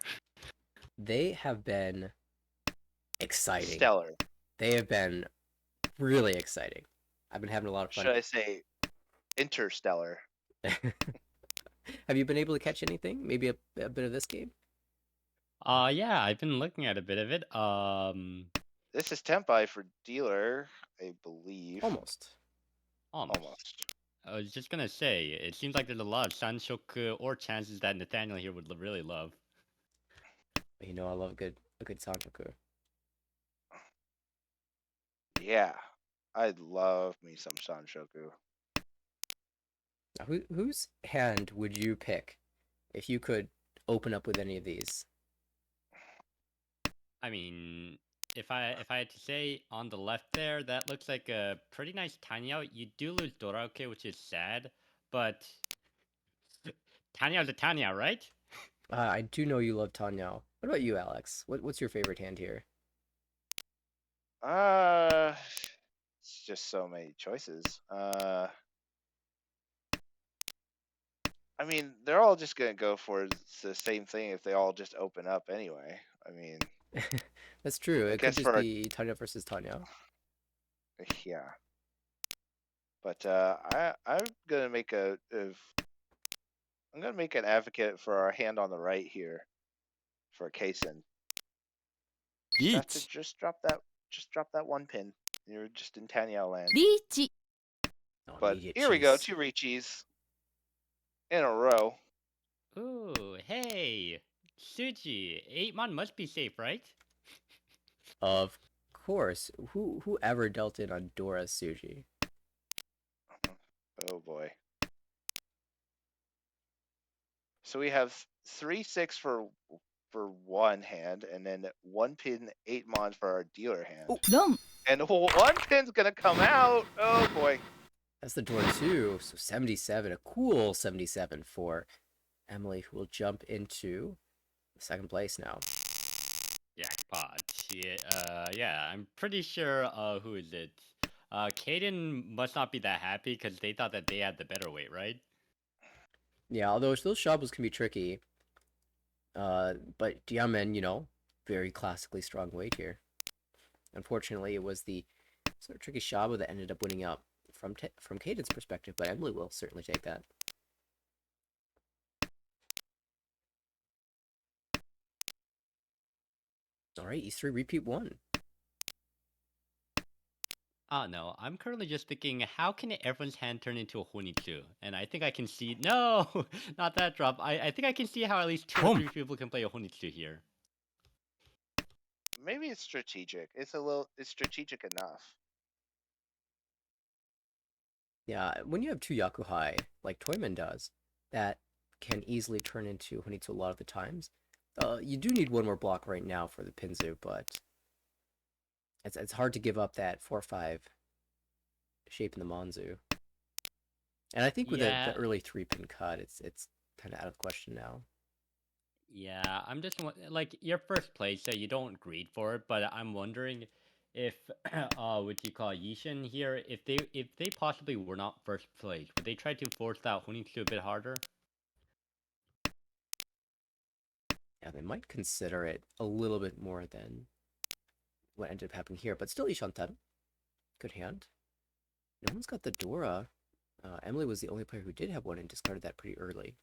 Speaker 1: They have been exciting.
Speaker 2: Stellar.
Speaker 1: They have been really exciting. I've been having a lot of fun.
Speaker 2: Should I say interstellar?
Speaker 1: Have you been able to catch anything? Maybe a bit of this game?
Speaker 5: Yeah, I've been looking at a bit of it.
Speaker 2: This is Tempai for dealer, I believe.
Speaker 1: Almost.
Speaker 2: Almost.
Speaker 5: I was just gonna say, it seems like there's a lot of Sanshoku or chances that Nathaniel here would really love.
Speaker 1: You know, I love a good Santoku.
Speaker 2: Yeah. I love me some Sanshoku.
Speaker 1: Now, whose hand would you pick if you could open up with any of these?
Speaker 5: I mean, if I had to say on the left there, that looks like a pretty nice tiny out. You do lose Dorauke, which is sad, but Tanyao's a Tanya, right?
Speaker 1: I do know you love Tanyao. What about you, Alex? What's your favorite hand here?
Speaker 2: It's just so many choices. I mean, they're all just gonna go for the same thing if they all just open up anyway. I mean,
Speaker 1: That's true.
Speaker 2: I
Speaker 1: It could
Speaker 2: guess
Speaker 1: just
Speaker 2: for
Speaker 1: be Tanya versus Tanya.
Speaker 2: yeah. But I'm gonna make I'm gonna make an advocate for our hand on the right here for Kaysen. Have to
Speaker 4: Each.
Speaker 2: just drop that 1 pin. You're just in Tanya land.
Speaker 3: リーチ
Speaker 1: Oh,
Speaker 2: But
Speaker 1: immediate
Speaker 2: here we go,
Speaker 1: cheese.
Speaker 2: 2 Richis in a row.
Speaker 5: Ooh, hey, Suji, 8-mon must be safe, right?
Speaker 1: Of course. Whoever dealt in on Dora's Suji?
Speaker 2: Oh boy. So we have 3-6 for one hand, and then 1 pin 8-mon for our dealer hand.
Speaker 3: ロン
Speaker 2: And 1 pin's gonna come out. Oh boy.
Speaker 1: That's the Dora too. So 77, a cool 77 for Emily, who will jump into second place now.
Speaker 5: Jackpot. Yeah, yeah, I'm pretty sure, who is it? Caden must not be that happy because they thought that they had the better weight, right?
Speaker 1: Yeah, although those shabos can be tricky. But Diamen, very classically strong weight here. Unfortunately, it was the sort of tricky shabo that ended up winning out from Caden's perspective, but Emily will certainly take that. All right, E3 repeat 1.
Speaker 5: No, I'm currently just thinking, how can everyone's hand turn into a Honitsu? And I think I can see, no, not that drop. I think I can see how at least 2 or 3 people can play a Honitsu here.
Speaker 2: Maybe it's strategic. It's strategic enough.
Speaker 1: Yeah, when you have 2 Yakuhai, like Toyman does, that can easily turn into Honitsu a lot of the times. You do need one more block right now for the Pinzu, but it's hard to give up that 4-5 shape in the Monzu. And I think with the early 3-pin cut, it's kind of out of the question now.
Speaker 5: Yeah, I'm just like your first place, so you don't greed for it. But I'm wondering if, what you call Yishin here, if they possibly were not first place, would they try to force that Honitsu a bit harder?
Speaker 1: Yeah, they might consider it a little bit more than what ended up happening here, but still Ishantan. Good hand. No one's got the Dora. Emily was the only player who did have one and discarded that pretty early.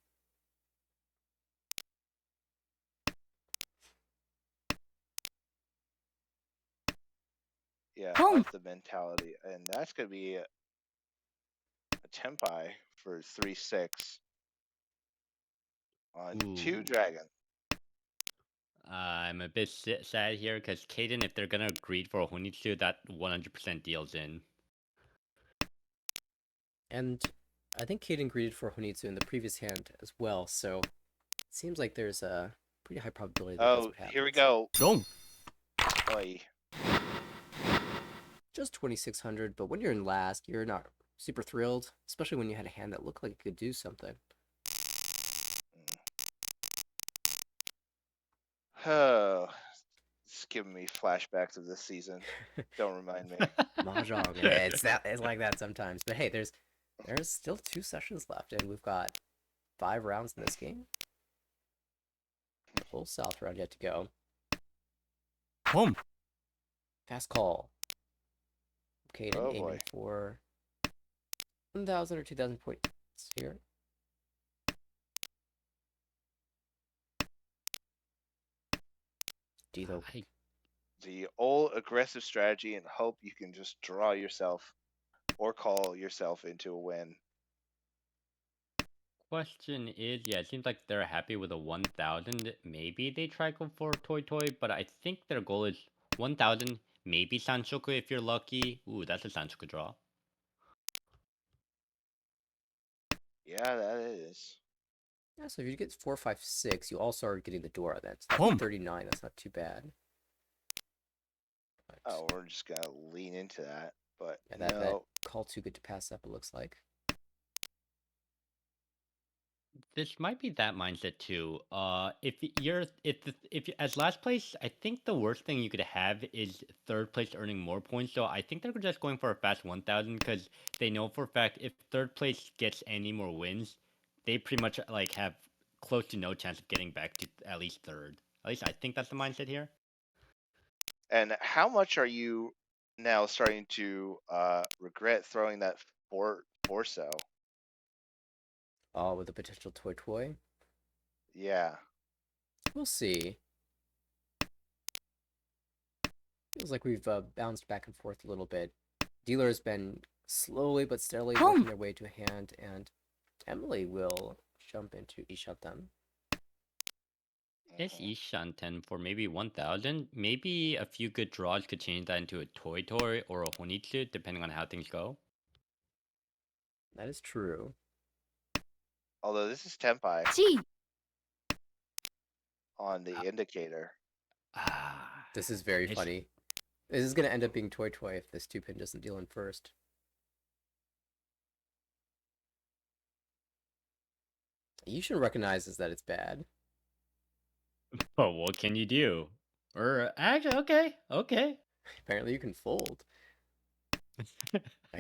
Speaker 2: Yeah, I like the mentality, and that's gonna be a tempai for 3-6 on 2 dragon.
Speaker 5: I'm a bit sad here because Kaden, if they're gonna greed for a Honitsu, that 100% deals in.
Speaker 1: And I think Kaden greeted for Honitsu in the previous hand as well, so it seems like there's a pretty high probability that that's what happens.
Speaker 2: Here we go.
Speaker 4: Dong.
Speaker 2: Oi.
Speaker 1: Just 2600, but when you're in last, you're not super thrilled, especially when you had a hand that looked like it could do something.
Speaker 2: Oh, it's giving me flashbacks of this season. Don't remind me.
Speaker 1: Mahjong, it's like that sometimes. But hey, there's still 2 sessions left, and we've got 5 rounds in this game. The whole South round yet to go.
Speaker 4: Home.
Speaker 1: Fast call. Kaden
Speaker 2: Oh,
Speaker 1: aiming
Speaker 2: boy.
Speaker 1: for 1,000 or 2,000 points here. Dilo.
Speaker 2: The old aggressive strategy and hope you can just draw yourself or call yourself into a win.
Speaker 5: Question is, yeah, it seems like they're happy with a 1,000. Maybe they try go for Toy Toy, but I think their goal is 1,000, maybe Sanshoku if you're lucky. Ooh, that's a Sanshoku draw.
Speaker 2: Yeah, that is.
Speaker 1: Yeah, so if you get 4, 5, 6, you also are getting the Dora. That's 39. That's not too bad. But,
Speaker 2: oh, we're just gonna lean into that, but
Speaker 1: yeah,
Speaker 2: no.
Speaker 1: that call too good to pass up. It looks like.
Speaker 5: This might be that mindset too. If as last place, I think the worst thing you could have is third place earning more points. So I think they're just going for a fast 1,000 because they know for a fact if third place gets any more wins, they pretty much like have close to no chance of getting back to at least third. At least I think that's the mindset here.
Speaker 2: And how much are you now starting to regret throwing that Forso?
Speaker 1: Oh, with a potential Toy.
Speaker 2: Yeah.
Speaker 1: We'll see. Feels like we've bounced back and forth a little bit. Dealer has been slowly but steadily working their way to a hand, and Emily will jump into Ishantan.
Speaker 5: Is Ishanten for maybe 1,000? Maybe a few good draws could change that into a Toy or a Honitsu, depending on how things go.
Speaker 1: That is true.
Speaker 2: Although this is Tempai
Speaker 3: G.
Speaker 2: on the indicator.
Speaker 1: This is very funny. This is going to end up being Toy if this 2-pin doesn't deal in first. Yushin recognizes that it's bad.
Speaker 5: But what can you do? Or actually, okay.
Speaker 1: Apparently you can fold.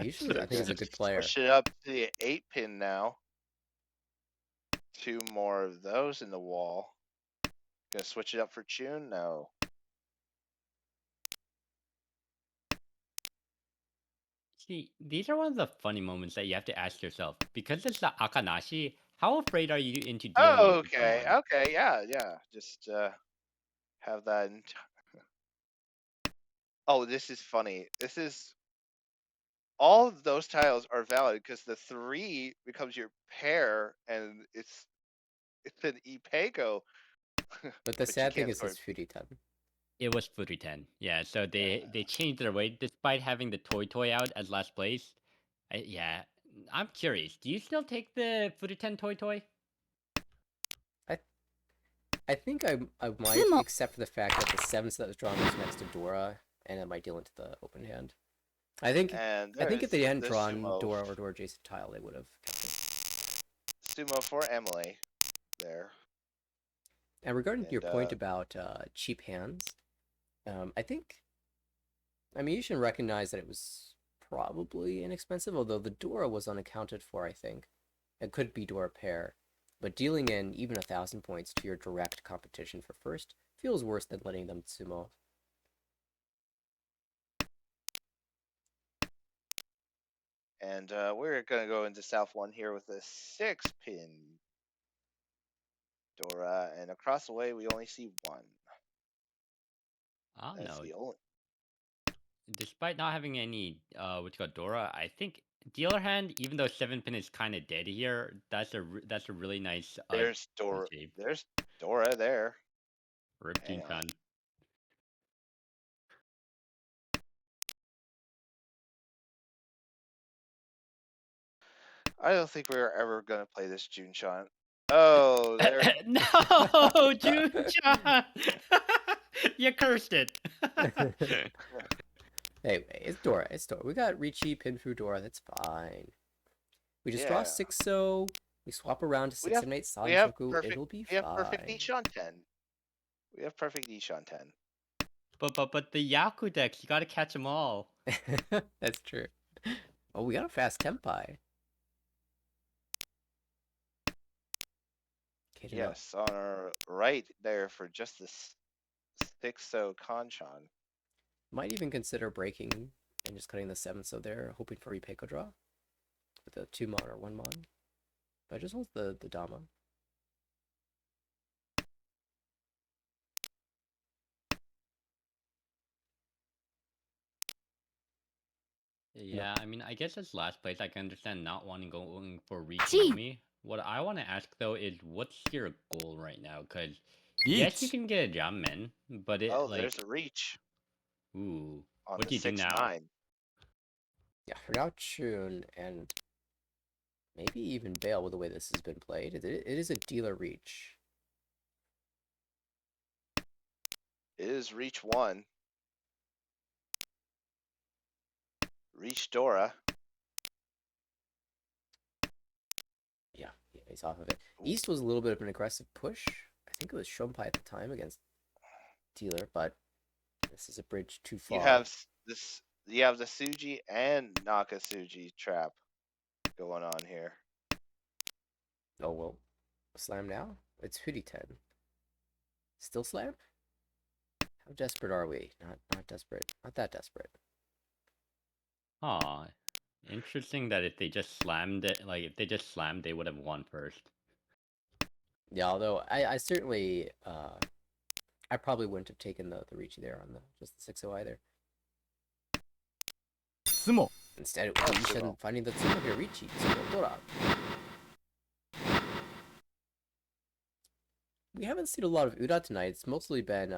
Speaker 1: Usually, I
Speaker 2: They're
Speaker 1: think he's
Speaker 2: gonna
Speaker 1: a good player.
Speaker 2: switch it up to the 8-pin now. 2 more of those in the wall. Gonna switch it up for Chun? No.
Speaker 5: See, these are one of the funny moments that you have to ask yourself. Because it's the Akanashi, how afraid are you into dealing
Speaker 2: Oh,
Speaker 5: with
Speaker 2: okay.
Speaker 5: someone?
Speaker 2: Okay, yeah. Just have that. Oh, this is funny. This is all of those tiles are valid because the 3 becomes your pair, and it's an Ipego,
Speaker 1: But the
Speaker 2: but you
Speaker 1: sad thing
Speaker 2: can't
Speaker 1: is
Speaker 2: sort.
Speaker 1: it's Furitan.
Speaker 5: It was Furitan. Yeah, so
Speaker 2: Yeah.
Speaker 5: they changed their way despite having the toy out as last place. Yeah, I'm curious. Do you still take the Furitan toy?
Speaker 1: I I think I might,
Speaker 3: Tsumo.
Speaker 1: except for the fact that the 7th that was drawn was next to Dora, and it might deal into the open hand. I think
Speaker 2: And
Speaker 1: I think if
Speaker 2: there's
Speaker 1: they hadn't
Speaker 2: the
Speaker 1: drawn
Speaker 2: sumo,
Speaker 1: Dora or Dora adjacent tile, they would have kept it.
Speaker 2: sumo for Emily there,
Speaker 1: And regarding your
Speaker 2: and
Speaker 1: point about cheap hands, I think you should recognize that it was probably inexpensive, although the Dora was unaccounted for. I think it could be Dora pair, but dealing in even 1,000 points to your direct competition for first feels worse than letting them Tsumo.
Speaker 2: and we're gonna go into South 1 here with a 6-pin Dora, and across the way we only see one.
Speaker 5: I don't
Speaker 2: That's
Speaker 5: know.
Speaker 2: the only.
Speaker 5: Despite not having any what you call Dora, I think dealer hand, even though 7-pin is kind of dead here, that's a really nice
Speaker 2: There's Dora.
Speaker 5: shape.
Speaker 2: There's Dora there.
Speaker 5: Rip
Speaker 2: Hang on.
Speaker 5: Jun-chan.
Speaker 2: I don't think we're ever gonna play this Jun-chan. Oh, there.
Speaker 5: No, Jun-chan! You cursed it.
Speaker 1: Hey, it's Dora. It's Dora. We got Richi, Pinfu, Dora. That's fine. We just draw
Speaker 2: Yeah.
Speaker 1: 6 so we swap around to
Speaker 2: We
Speaker 1: 6
Speaker 2: have
Speaker 1: and 8
Speaker 2: we have
Speaker 1: Sanshoku.
Speaker 2: perfect
Speaker 1: It'll be
Speaker 2: we have perfect
Speaker 1: fine.
Speaker 2: Nishan 10. We have perfect Nishan 10.
Speaker 5: But the Yaku decks, you gotta catch them all.
Speaker 1: That's true. Oh, we got a fast Tempai. Okay, no.
Speaker 2: Yes, on our right there for just this 6-so Kanchan.
Speaker 1: Might even consider breaking and just cutting the 7 so there, hoping for Repeko draw with a 2 mon or 1 mon. But I just hold the Dama. No.
Speaker 5: Yeah, I mean, I guess as last place, I can understand not wanting going for
Speaker 3: Gee.
Speaker 5: Rikinomi. What I want to ask though is, what's your goal right now? Because yes, you
Speaker 4: Reach.
Speaker 5: can get a Jammen, but
Speaker 2: Oh,
Speaker 5: it
Speaker 2: there's a
Speaker 5: like,
Speaker 2: reach
Speaker 5: ooh,
Speaker 2: on
Speaker 5: what
Speaker 2: the
Speaker 5: do you do now?
Speaker 2: 6-9.
Speaker 1: Yeah, for now, Chun and maybe even Bale with the way this has been played. It is a dealer reach.
Speaker 2: It is reach 1. Reach Dora.
Speaker 1: Yeah, he's off of it. East was a little bit of an aggressive push. I think it was Shompai at the time against dealer, but this is a bridge too
Speaker 2: You
Speaker 1: far.
Speaker 2: have this. You have the Suji and Nakasuji trap going on here.
Speaker 1: Oh well, slam now. It's Hoodie 10. Still slam? How desperate are we? Not desperate. Not that desperate.
Speaker 5: Aw, interesting that if they just slammed it, like if they just slammed, they would have won first.
Speaker 1: Yeah, although I certainly I probably wouldn't have taken the Ricci there on the just the 6-0 either.
Speaker 4: Tsumo.
Speaker 1: Instead,
Speaker 2: Oh,
Speaker 1: Ishan
Speaker 2: Tsumo.
Speaker 1: finding the Tsumo here, Ricci, Tsumo, Dora. We haven't seen a lot of Uda tonight. It's mostly been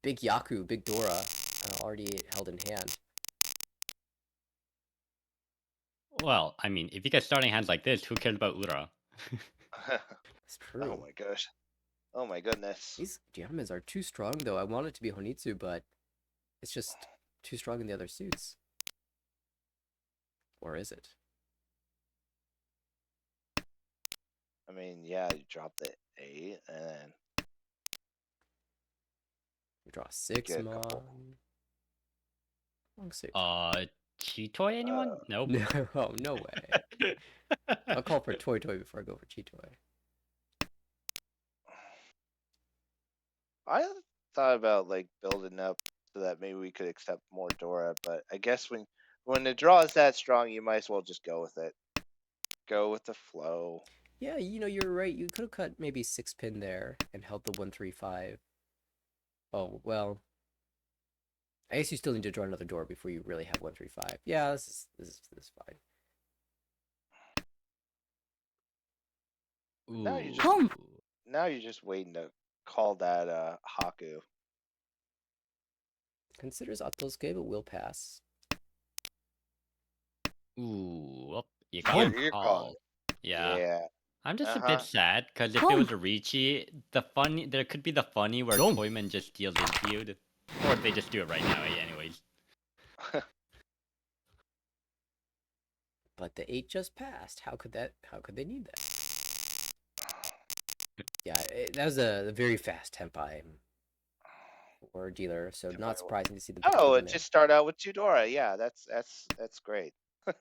Speaker 1: Big Yaku, Big Dora, already held in hand.
Speaker 5: Well, I mean, if you get starting hands like this, who cares about Ura?
Speaker 1: It's
Speaker 2: Oh
Speaker 1: true.
Speaker 2: my gosh. Oh my goodness.
Speaker 1: These Diamond's are too strong, though. I want it to be Honitsu, but it's just too strong in the other suits. Or is it?
Speaker 2: I mean, yeah, you drop the 8 and then
Speaker 1: We draw 6
Speaker 2: get a couple.
Speaker 1: mon. Long 6.
Speaker 5: Cheetoy, anyone? Nope.
Speaker 1: No, oh, no way. I'll call for Toy Toy before I go for Cheetoy.
Speaker 2: I thought about like building up so that maybe we could accept more Dora, but I guess when the draw is that strong, you might as well just go with it. Go with the flow.
Speaker 1: Yeah, you're right. You could have cut maybe 6 pin there and held the 135. Oh, well. I guess you still need to draw another door before you really have 135. Yeah, this is fine.
Speaker 2: Now you
Speaker 5: Ooh.
Speaker 2: just now you're just waiting to call that Haku.
Speaker 1: Considers Atosuke, but will pass.
Speaker 5: Ooh. Well, you
Speaker 4: Home.
Speaker 5: can't
Speaker 2: You're calling
Speaker 5: call.
Speaker 2: it.
Speaker 5: Yeah.
Speaker 2: Yeah.
Speaker 5: I'm just a bit
Speaker 2: Uh-huh.
Speaker 5: sad because if it was a Ricci, there could be the funny where
Speaker 4: Don't.
Speaker 5: Toyman just deals into you, or they just do it right now. Anyways.
Speaker 1: But the 8 just passed. How could they need that? Yeah, that was a very fast tempai for a dealer, so not surprising to see the
Speaker 2: Oh,
Speaker 1: in
Speaker 2: it
Speaker 1: there.
Speaker 2: just start out with two Dora. Yeah, that's great. Oh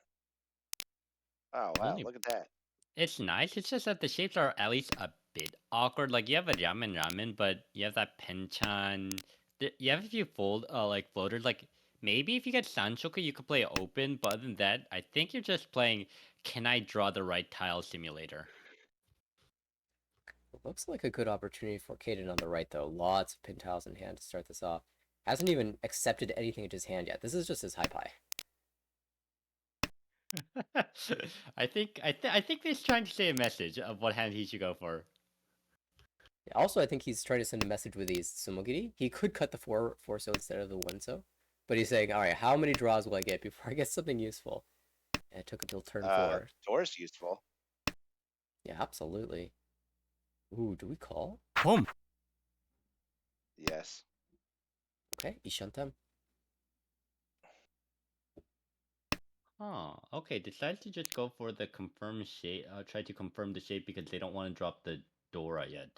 Speaker 2: wow,
Speaker 5: Only
Speaker 2: look at that.
Speaker 5: It's nice. It's just that the shapes are at least a bit awkward. Like you have a ramen, but you have that penchan. You have a few like floaters. Like maybe if you get Sanchoku, you could play open. But other than that, I think you're just playing. Can I draw the right tile simulator?
Speaker 1: Looks like a good opportunity for Caden on the right, though. Lots of pin tiles in hand to start this off. Hasn't even accepted anything into his hand yet. This is just his high pie.
Speaker 5: I think he's trying to say a message of what hand he should go for.
Speaker 1: Also, I think he's trying to send a message with these Sumogiri. He could cut the 4 so instead of the 1 so. But he's saying, alright, how many draws will I get before I get something useful? And it took until turn 4.
Speaker 2: Dora's useful.
Speaker 1: Yeah, absolutely. Ooh, do we call?
Speaker 4: Home.
Speaker 2: Yes.
Speaker 1: Okay, Ishantam.
Speaker 5: Oh, okay. Decided to just go for the confirm shape. Try to confirm the shape because they don't want to drop the Dora yet.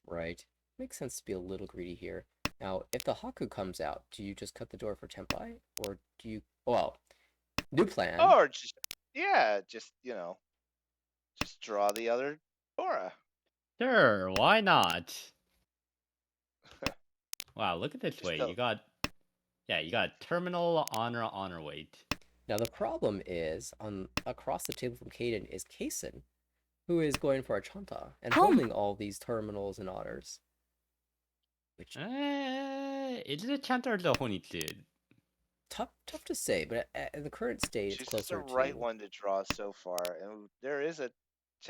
Speaker 1: Right. Makes sense to be a little greedy here. Now, if the Haku comes out, do you just cut the door for Tempai? Or do you... Well, new plan.
Speaker 2: Or just just draw the other Dora.
Speaker 5: Sure, why not? Wow, look at this
Speaker 2: Just
Speaker 5: weight.
Speaker 2: don't.
Speaker 5: You got terminal honor weight.
Speaker 1: Now, the problem is, across the table from Caden is Kason, who is going for a Chanta and holding all these terminals and honors. Which
Speaker 5: Is it a Chanta or the Honitsu?
Speaker 1: tough to say, but at the current state, it's
Speaker 2: Chooses the
Speaker 1: closer
Speaker 2: right
Speaker 1: to.
Speaker 2: one to draw so far, and there is a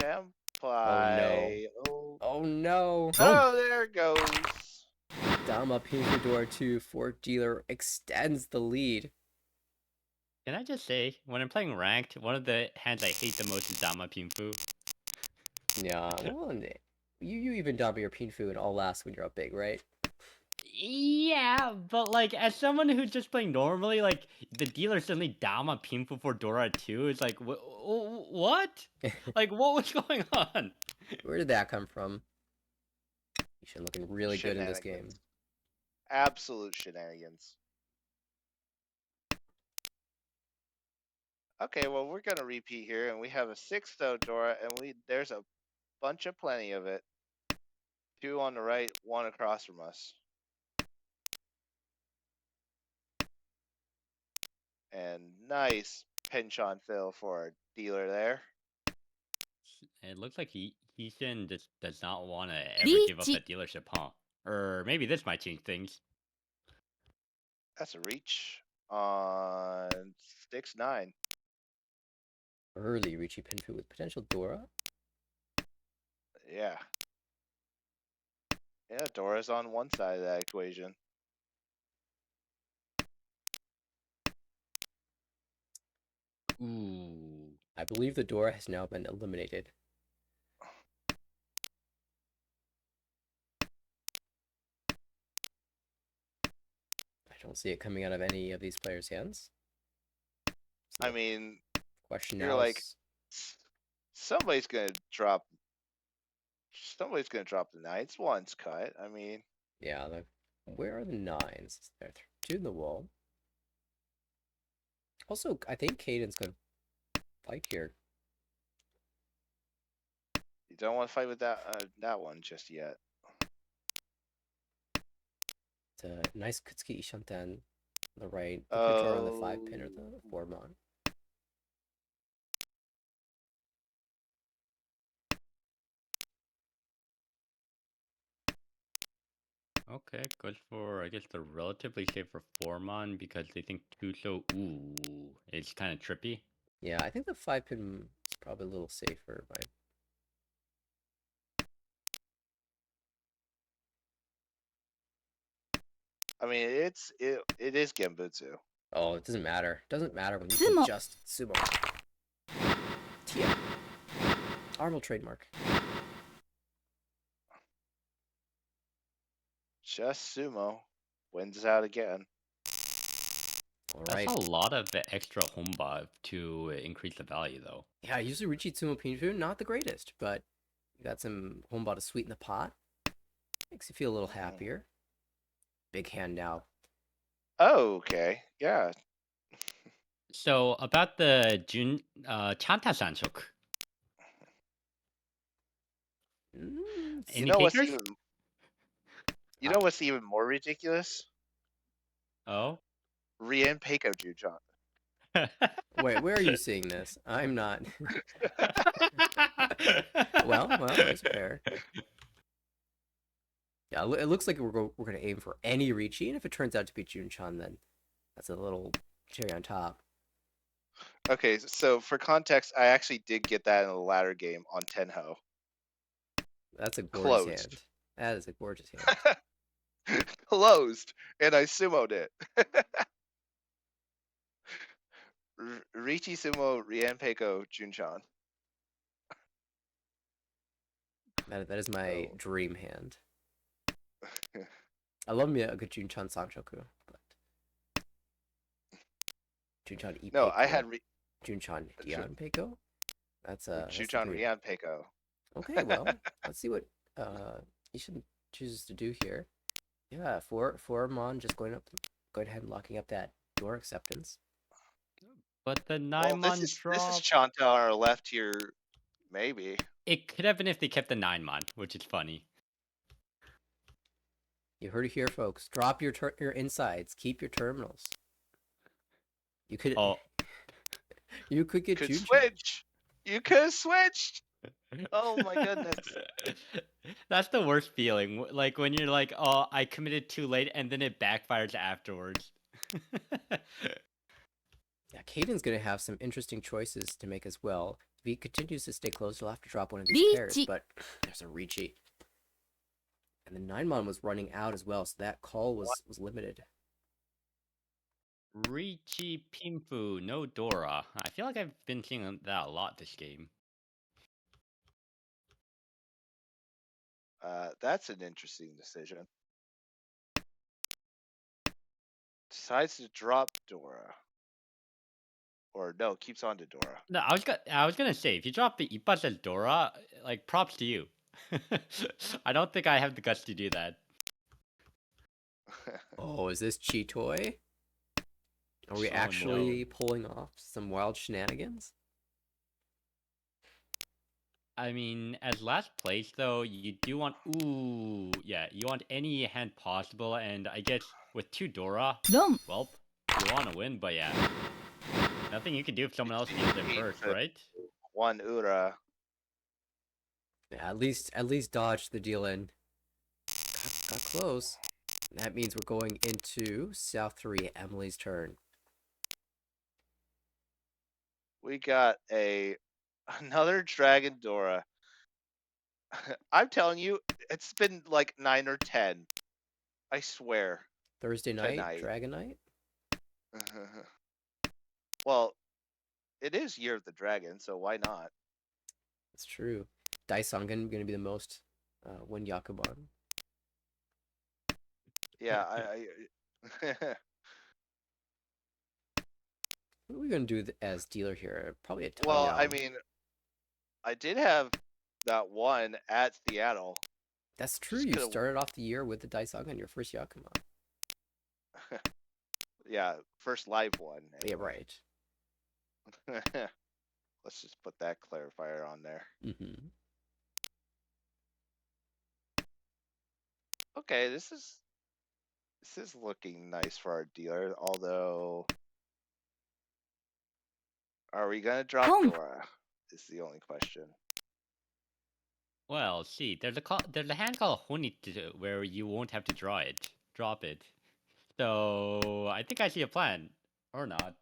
Speaker 1: Oh no!
Speaker 2: template. Oh,
Speaker 1: Oh no!
Speaker 2: oh, there it goes.
Speaker 1: Dama Pinfador 2 for dealer extends the lead.
Speaker 5: Can I just say, when I'm playing ranked, one of the hands I hate the most is Dama Pinfu.
Speaker 1: Yeah, well, you even Dama your Pinfu and all last when you're up big, right?
Speaker 5: Yeah, but like as someone who's just playing normally, like the dealer suddenly Dama Pinfu for Dora 2, it's like what? Like what was going on?
Speaker 1: Where did that come from? Ishan looking really good in this game.
Speaker 2: Shenanigans. Absolute shenanigans. Okay, well we're gonna repeat here, and we have a 6 Dora, and there's a bunch of plenty of it. 2 on the right, 1 across from us. And nice pinch on fill for our dealer there.
Speaker 5: It looks like Heaton just does not want to ever give up that dealership, huh? Or maybe this might change things.
Speaker 2: That's a reach on 6-9.
Speaker 1: Early Richie Pinfu with potential Dora.
Speaker 2: Yeah. Yeah, Dora's on one side of that equation.
Speaker 5: Ooh.
Speaker 1: I believe the Dora has now been eliminated. I don't see it coming out of any of these players' hands. So
Speaker 2: I mean,
Speaker 1: question
Speaker 2: you're
Speaker 1: now
Speaker 2: like,
Speaker 1: is,
Speaker 2: somebody's gonna drop. Somebody's gonna drop the nines once cut. I mean,
Speaker 1: yeah, where are the 9s? There, 2 in the wall. Also, I think Caden's gonna fight here.
Speaker 2: You don't want to fight with that one just yet.
Speaker 1: It's a nice Kutsuki Ishanten on the right. The control on the 5 pin or the 4 mon.
Speaker 5: Okay, goes for, I guess, the relatively safer Formon because they think Tuso, ooh, is kind of trippy.
Speaker 1: Yeah, I think the 5 pin is probably a little safer. By...
Speaker 2: I mean, it is Genbutsu.
Speaker 1: Oh, it doesn't matter. It doesn't matter when you
Speaker 3: Tsumo.
Speaker 1: can just Tsumo. TM. Armel trademark.
Speaker 2: Just Sumo wins out again.
Speaker 1: Alright.
Speaker 5: That's a lot of extra Homba to increase the value, though.
Speaker 1: Yeah, usually Richie Tsumo Pinfu, not the greatest, but you got some Homeba to sweeten the pot. Makes you feel a little happier. Big hand now.
Speaker 2: Oh, okay. Yeah.
Speaker 5: So about the Jun Chanta Sanshok.
Speaker 2: You
Speaker 5: Any
Speaker 2: know what's
Speaker 5: takers?
Speaker 2: even you know what's even more ridiculous?
Speaker 5: Oh.
Speaker 2: Rien Peiko Jujon.
Speaker 1: Wait, where are you seeing this? I'm not. well, that's fair. Yeah, it looks like we're going to aim for any Ricci, and if it turns out to be Junchan, then that's a little cherry on top.
Speaker 2: Okay, so for context, I actually did get that in the latter game on Tenho.
Speaker 1: That's a gorgeous
Speaker 2: Closed.
Speaker 1: hand. That is a gorgeous hand.
Speaker 2: Closed, and I sumoed it. Richi Sumo Rien Peiko Junchan.
Speaker 1: That is my
Speaker 2: Oh.
Speaker 1: dream hand. I love me a good Junchan Sanchoku, but Junchan Ipeiko.
Speaker 2: No, I had
Speaker 1: Junchan Dian Peiko. That's
Speaker 2: Junchan
Speaker 1: the dream.
Speaker 2: Rien Peiko.
Speaker 1: Okay, well, let's see what you should choose to do here. Yeah, for Mon just going ahead and locking up that door acceptance.
Speaker 5: But the
Speaker 2: Well,
Speaker 5: 9-mon
Speaker 2: this
Speaker 5: drop.
Speaker 2: is Chanta on our left here, maybe.
Speaker 5: It could have been if they kept the 9-mon, which is funny.
Speaker 1: You heard it here, folks. Drop your insides. Keep your terminals. You could.
Speaker 5: Oh.
Speaker 1: You could get
Speaker 2: Could
Speaker 1: Junchan.
Speaker 2: switch. You could have switched. Oh my goodness.
Speaker 5: That's the worst feeling. Like when you're like, oh, I committed too late, and then it backfires afterwards.
Speaker 1: Yeah, Caden's gonna have some interesting choices to make as well. If he continues to stay close, he'll have to drop one of these pairs, but there's a Ricci. And the 9-mon was running out as well, so that call was limited.
Speaker 5: Richi Pimfu, no Dora. I feel like I've been seeing that a lot this game.
Speaker 2: That's an interesting decision. Decides to drop Dora. Or no, keeps on to Dora.
Speaker 5: No, I was gonna say, if you drop the Ipa as Dora, like props to you. I don't think I have the guts to do that.
Speaker 1: Oh, is this Chitoy? Are we actually pulling off some wild shenanigans?
Speaker 5: I mean, as last place though, you do want you want any hand possible, and I guess with 2 Dora, well, you want to win, but yeah, nothing you can do if someone else deals it first, right?
Speaker 2: 1 Ura.
Speaker 1: Yeah, at least dodge the deal in. Got close. That means we're going into South 3, Emily's turn.
Speaker 2: We got another Dragon Dora. I'm telling you, it's been like 9 or 10. I swear.
Speaker 1: Thursday night,
Speaker 2: Tonight.
Speaker 1: Dragon Night?
Speaker 2: Well, it is Year of the Dragon, so why not?
Speaker 1: It's true. Daisangan going to be the most win Yakuban.
Speaker 2: Yeah,
Speaker 1: What are we going to do as dealer here? Probably a
Speaker 2: well,
Speaker 1: Tanyao.
Speaker 2: I mean, I did have that one at Seattle.
Speaker 1: That's true. You started off the year with the Daisangan, your first Yakuman.
Speaker 2: Yeah, first live one.
Speaker 1: Yeah, right.
Speaker 2: Let's just put that clarifier on there.
Speaker 1: Mm-hmm.
Speaker 2: Okay, this is looking nice for our dealer, although are we gonna drop
Speaker 3: Pump.
Speaker 2: Dora? Is the only question.
Speaker 5: Well, see, there's a hand called Honitsu where you won't have to drop it. So I think I see a plan, or not.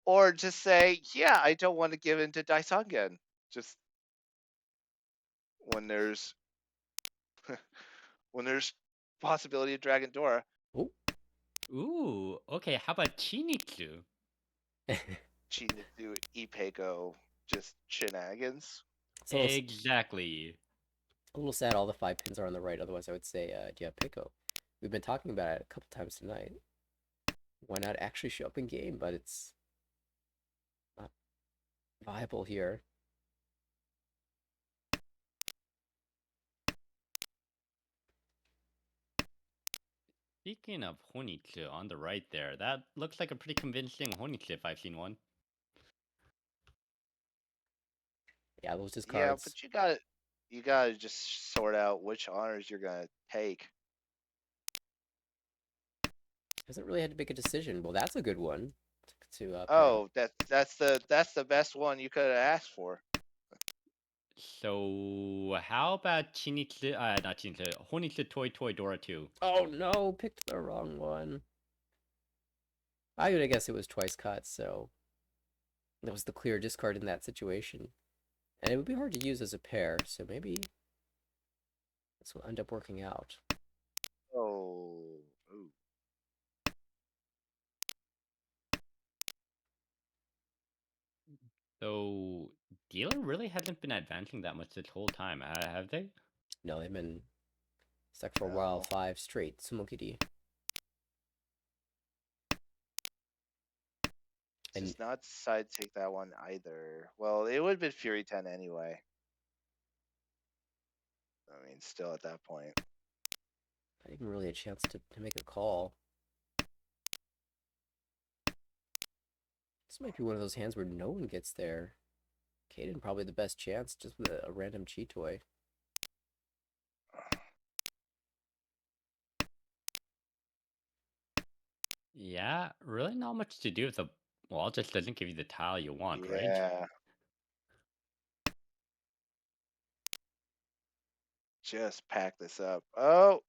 Speaker 2: Or just say, yeah, I don't want to give in to Daisangen. Just when there's when there's possibility of Dragon Dora,
Speaker 1: Oh.
Speaker 5: Ooh, okay. How about Chinitsu?
Speaker 2: Chinitsu, Ipeko, just shenanigans.
Speaker 1: It's a little,
Speaker 5: Exactly.
Speaker 1: a little sad all the 5 pins are on the right. Otherwise, I would say, yeah, Pico. We've been talking about it a couple times tonight. Why not actually show up in game? But it's not viable here.
Speaker 5: Speaking of Honitsu on the right there, that looks like a pretty convincing Honitsu if I've seen one.
Speaker 1: Yeah, those just
Speaker 2: Yeah,
Speaker 1: cards.
Speaker 2: but you gotta just sort out which honors you're gonna take.
Speaker 1: Hasn't really had to make a decision. Well, that's a good one to pin.
Speaker 2: Oh, that's the best one you could have asked for.
Speaker 5: So how about Chinitsu? Not Chinitsu. Honitsu Toy Toy Dora 2.
Speaker 1: Oh no, picked the wrong one. I would guess it was twice cut, so that was the clear discard in that situation. And it would be hard to use as a pair, so maybe this will end up working out.
Speaker 2: Oh, ooh.
Speaker 5: So dealer really hasn't been advancing that much this whole time, have they?
Speaker 1: No, they've been stuck for a while.
Speaker 2: No.
Speaker 1: 5 straight. Sumokiri. And
Speaker 2: Does not decide to take that one either. Well, it would have been Fury 10 anyway. I mean, still at that point.
Speaker 1: not even really a chance to make a call. This might be one of those hands where no one gets there. Kaden probably the best chance just with a random cheat toy.
Speaker 5: Yeah, really not much to do if the wall just doesn't give you the tile you want, right?
Speaker 2: Yeah. Just pack this up. Oh,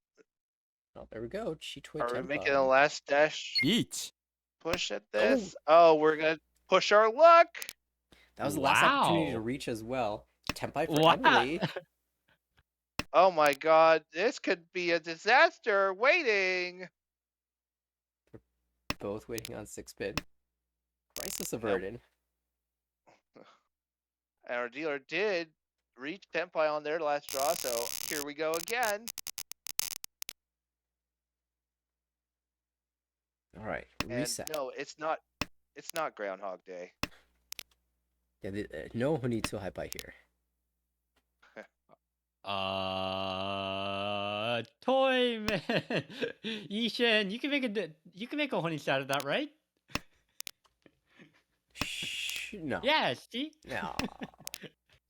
Speaker 1: Oh, there we go. Cheat toy
Speaker 2: are we
Speaker 1: Tempa.
Speaker 2: making a last dash
Speaker 4: Each.
Speaker 2: push at
Speaker 1: Oh,
Speaker 2: this? Oh, we're gonna push our luck.
Speaker 1: that was the last opportunity to
Speaker 5: Wow.
Speaker 1: reach as well. Tempai for
Speaker 5: Wow.
Speaker 1: Emily.
Speaker 2: Oh my god, this could be a disaster waiting.
Speaker 1: Both waiting on 6 pin. Crisis
Speaker 2: Nope.
Speaker 1: averted.
Speaker 2: And our dealer did reach Tenpai on their last draw, so here we go again.
Speaker 1: All right,
Speaker 2: And
Speaker 1: reset.
Speaker 2: no, it's not Groundhog Day.
Speaker 1: Yeah, no Honitsu Hypai here.
Speaker 5: Toy man, Yishin, you can make a honey out of that, right?
Speaker 1: Shh, no.
Speaker 5: Yeah, see?
Speaker 1: No.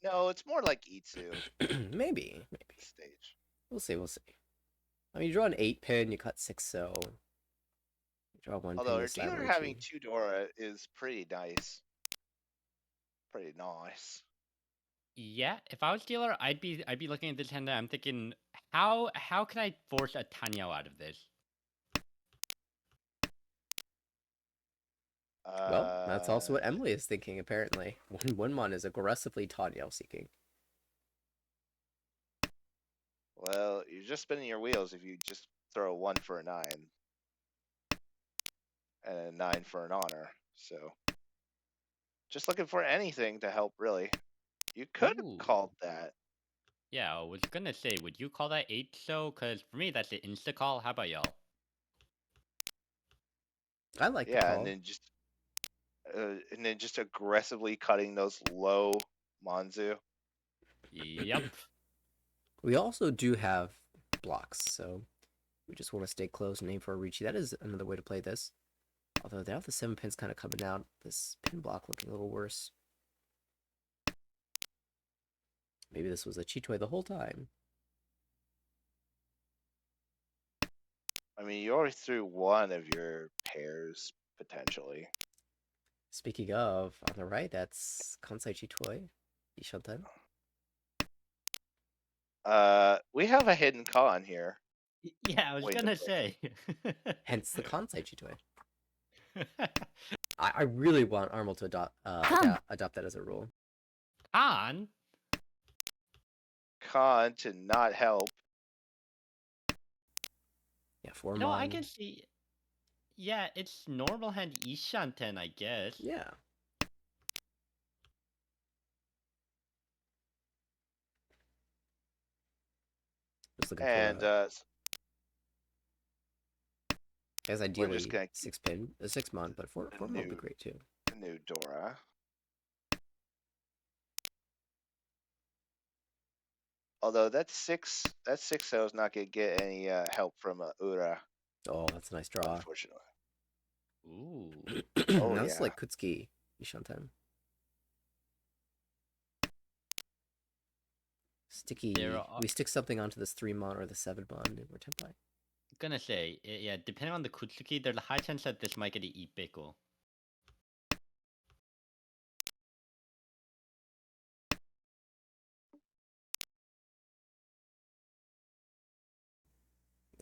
Speaker 2: No, it's more like Itsu
Speaker 1: Maybe.
Speaker 2: at this stage.
Speaker 1: We'll see. We'll see. I mean, you draw an 8 pin, you cut 6, so you draw 1
Speaker 2: Although
Speaker 1: pin.
Speaker 2: our
Speaker 1: You slap
Speaker 2: dealer
Speaker 1: Richie.
Speaker 2: having 2 Dora is pretty nice. Pretty nice.
Speaker 5: Yeah, if I was dealer, I'd be looking at this hand and I'm thinking, how can I force a Tanyao out of this?
Speaker 1: Well, that's also what Emily is thinking, apparently. One is aggressively Tanyao seeking.
Speaker 2: Well, you're just spinning your wheels if you just throw a 1 for a 9. And a 9 for an honor. So, just looking for anything to help, really. You could have
Speaker 5: Ooh.
Speaker 2: called that.
Speaker 5: Yeah, I was gonna say, would you call that 8 so? Because for me, that's an insta call. How about y'all?
Speaker 1: I like the
Speaker 2: Yeah,
Speaker 1: call.
Speaker 2: and then just aggressively cutting those low Monzu.
Speaker 5: Yep.
Speaker 1: We also do have blocks, so we just want to stay close and aim for a Richie. That is another way to play this. Although now the 7 pin's kind of coming out. This pin block looking a little worse. Maybe this was a Chitoi the whole time.
Speaker 2: I mean, you already threw one of your pairs potentially.
Speaker 1: Speaking of, on the right, that's Kansai Chitoi, Ishanten.
Speaker 2: We have a hidden con here.
Speaker 5: Yeah, I was
Speaker 2: Wait a
Speaker 5: gonna
Speaker 2: minute.
Speaker 5: say.
Speaker 1: Hence the Kansai Chitoi. I really want Armel to adopt that as a rule.
Speaker 5: On.
Speaker 2: Con to not help.
Speaker 1: Yeah, 4
Speaker 5: No, I
Speaker 1: mon.
Speaker 5: can see. Yeah, it's normal hand Ishanten, I guess.
Speaker 1: Yeah. Just looking
Speaker 2: And
Speaker 1: for a, as
Speaker 2: we're
Speaker 1: ideally
Speaker 2: just gonna
Speaker 1: 6 pin, a 6 mon, but 4
Speaker 2: the
Speaker 1: mon would be great too.
Speaker 2: new Dora. Although that 6-0 is not gonna get any help from Ura,
Speaker 1: Oh, that's a nice draw.
Speaker 2: unfortunately.
Speaker 5: Ooh.
Speaker 2: Oh,
Speaker 1: Now this is
Speaker 2: yeah.
Speaker 1: like Kutsuki Ishanten. Sticky.
Speaker 5: There are-
Speaker 1: We stick something onto this 3 mon or the 7 mon, and we're Tenpai.
Speaker 5: Gonna say, yeah, depending on the Kutsuki, there's a high chance that this might get an Ipeko.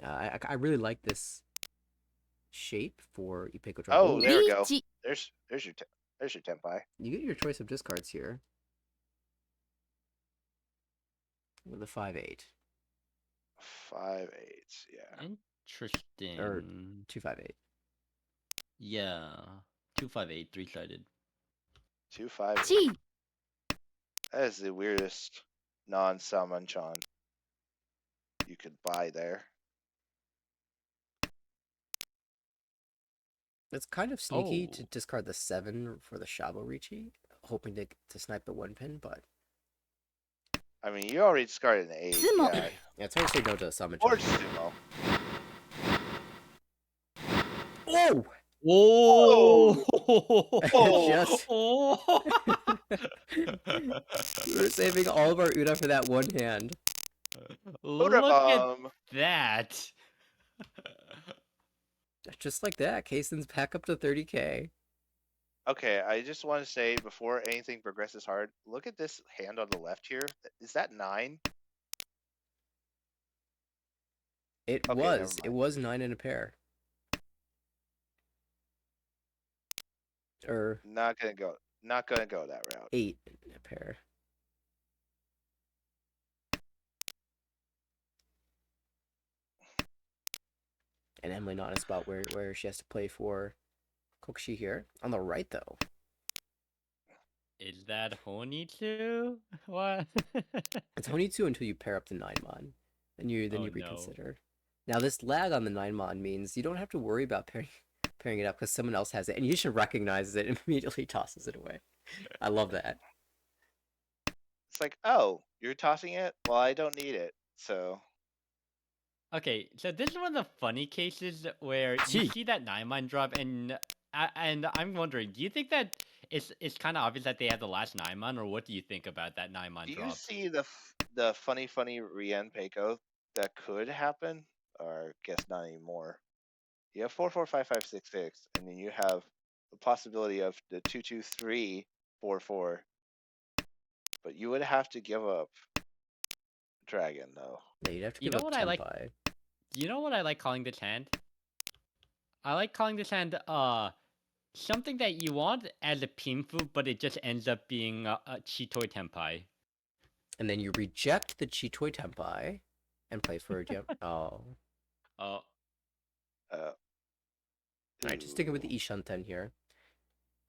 Speaker 1: I really like this shape for Ipeko draw.
Speaker 2: Oh, there we go.
Speaker 3: リーチ
Speaker 2: There's your Tenpai.
Speaker 1: You get your choice of discards here. With a 5/8
Speaker 2: 5-8. Yeah.
Speaker 5: Interesting.
Speaker 1: 2/5/8.
Speaker 5: Yeah. 258, 3-sided.
Speaker 2: 2-5.
Speaker 3: チ
Speaker 2: That is the weirdest non-Samanchan you could buy there.
Speaker 1: It's kind of sneaky to
Speaker 5: Oh.
Speaker 1: discard the 7 for the Shabo Richi, hoping to snipe the 1 pin, but
Speaker 2: I mean, you already discarded an 8.
Speaker 3: Tsumo.
Speaker 2: Yeah.
Speaker 1: yeah, it's hard to say no to a summon.
Speaker 2: Or Tsumo.
Speaker 1: Oh!
Speaker 5: Oh!
Speaker 1: Just-
Speaker 5: Oh!
Speaker 1: We're saving all of our Uda for that one hand.
Speaker 5: Look at
Speaker 2: Bomb.
Speaker 5: that.
Speaker 1: Just like that, Kaysen's back up to 30k.
Speaker 2: Okay, I just want to say before anything progresses hard, look at this hand on the left here. Is that 9?
Speaker 1: It
Speaker 2: Okay, never
Speaker 1: was. It
Speaker 2: mind.
Speaker 1: was 9 in a pair. Or
Speaker 2: Not gonna go that route.
Speaker 1: 8 in a pair. And Emily not in a spot where she has to play for Kokushi here. On the right, though.
Speaker 5: Is that Honitsu? What?
Speaker 1: It's Honitsu until you pair up the 9 mon. Then you
Speaker 5: Oh, no.
Speaker 1: reconsider. Now, this lag on the 9 mon means you don't have to worry about pairing it up because someone else has it. And Yushin recognizes it and immediately tosses it away. I love that.
Speaker 2: It's like, oh, you're tossing it? Well, I don't need it. So
Speaker 5: Okay, so this is one of the funny cases where you
Speaker 1: Gee.
Speaker 5: see that 9-mine drop, and I'm wondering, do you think that it's kind of obvious that they have the last 9-mine, or what do you think about that 9-mine
Speaker 2: do you
Speaker 5: drop?
Speaker 2: see the funny Rien Peiko that could happen? Or I guess not anymore. You have 4-4-5-5-6-6, and then you have the possibility of the 2-2-3-4-4. But you would have to give up Dragon though.
Speaker 1: Yeah, you'd have to
Speaker 5: You
Speaker 1: give
Speaker 5: know
Speaker 1: up
Speaker 5: what I like?
Speaker 1: Tenpai.
Speaker 5: You know what I like calling this hand? I like calling this hand something that you want as a pinfu, but it just ends up being a Chitoi Tenpai.
Speaker 1: And then you reject the Chitoi Tenpai and play for a gem. Oh.
Speaker 5: Oh,
Speaker 1: Alright, just sticking with the Ishanten here.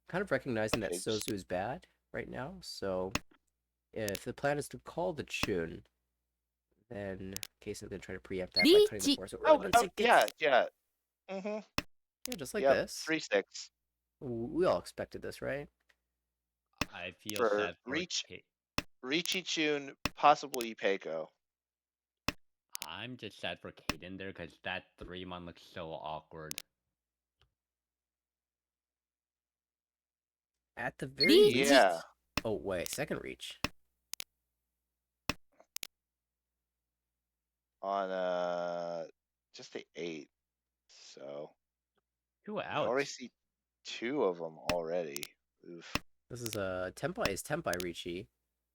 Speaker 1: Kind of recognizing that
Speaker 2: Okay,
Speaker 1: Sozu is bad right now, so if the plan is to call the Chun, then Kaysen's gonna try to preempt that by cutting the
Speaker 3: Reach.
Speaker 1: force.
Speaker 2: yeah. Mm-hmm.
Speaker 1: Yeah, just like
Speaker 2: Yep,
Speaker 1: this.
Speaker 2: 3-6.
Speaker 1: We all expected this, right?
Speaker 5: I feel
Speaker 2: For
Speaker 5: sad for
Speaker 2: reach-
Speaker 5: Kate.
Speaker 2: Richichun, possibly Peiko.
Speaker 5: I'm just sad for Kaden there because that 3-mon looks so awkward.
Speaker 1: At the very
Speaker 3: Reach.
Speaker 1: least.
Speaker 2: Yeah,
Speaker 1: Oh, wait. Second reach.
Speaker 2: on just the 8. So
Speaker 5: Two
Speaker 2: we already
Speaker 5: outs.
Speaker 2: see 2 of them already. Oof.
Speaker 1: This is a Tempai is Tempai Richi.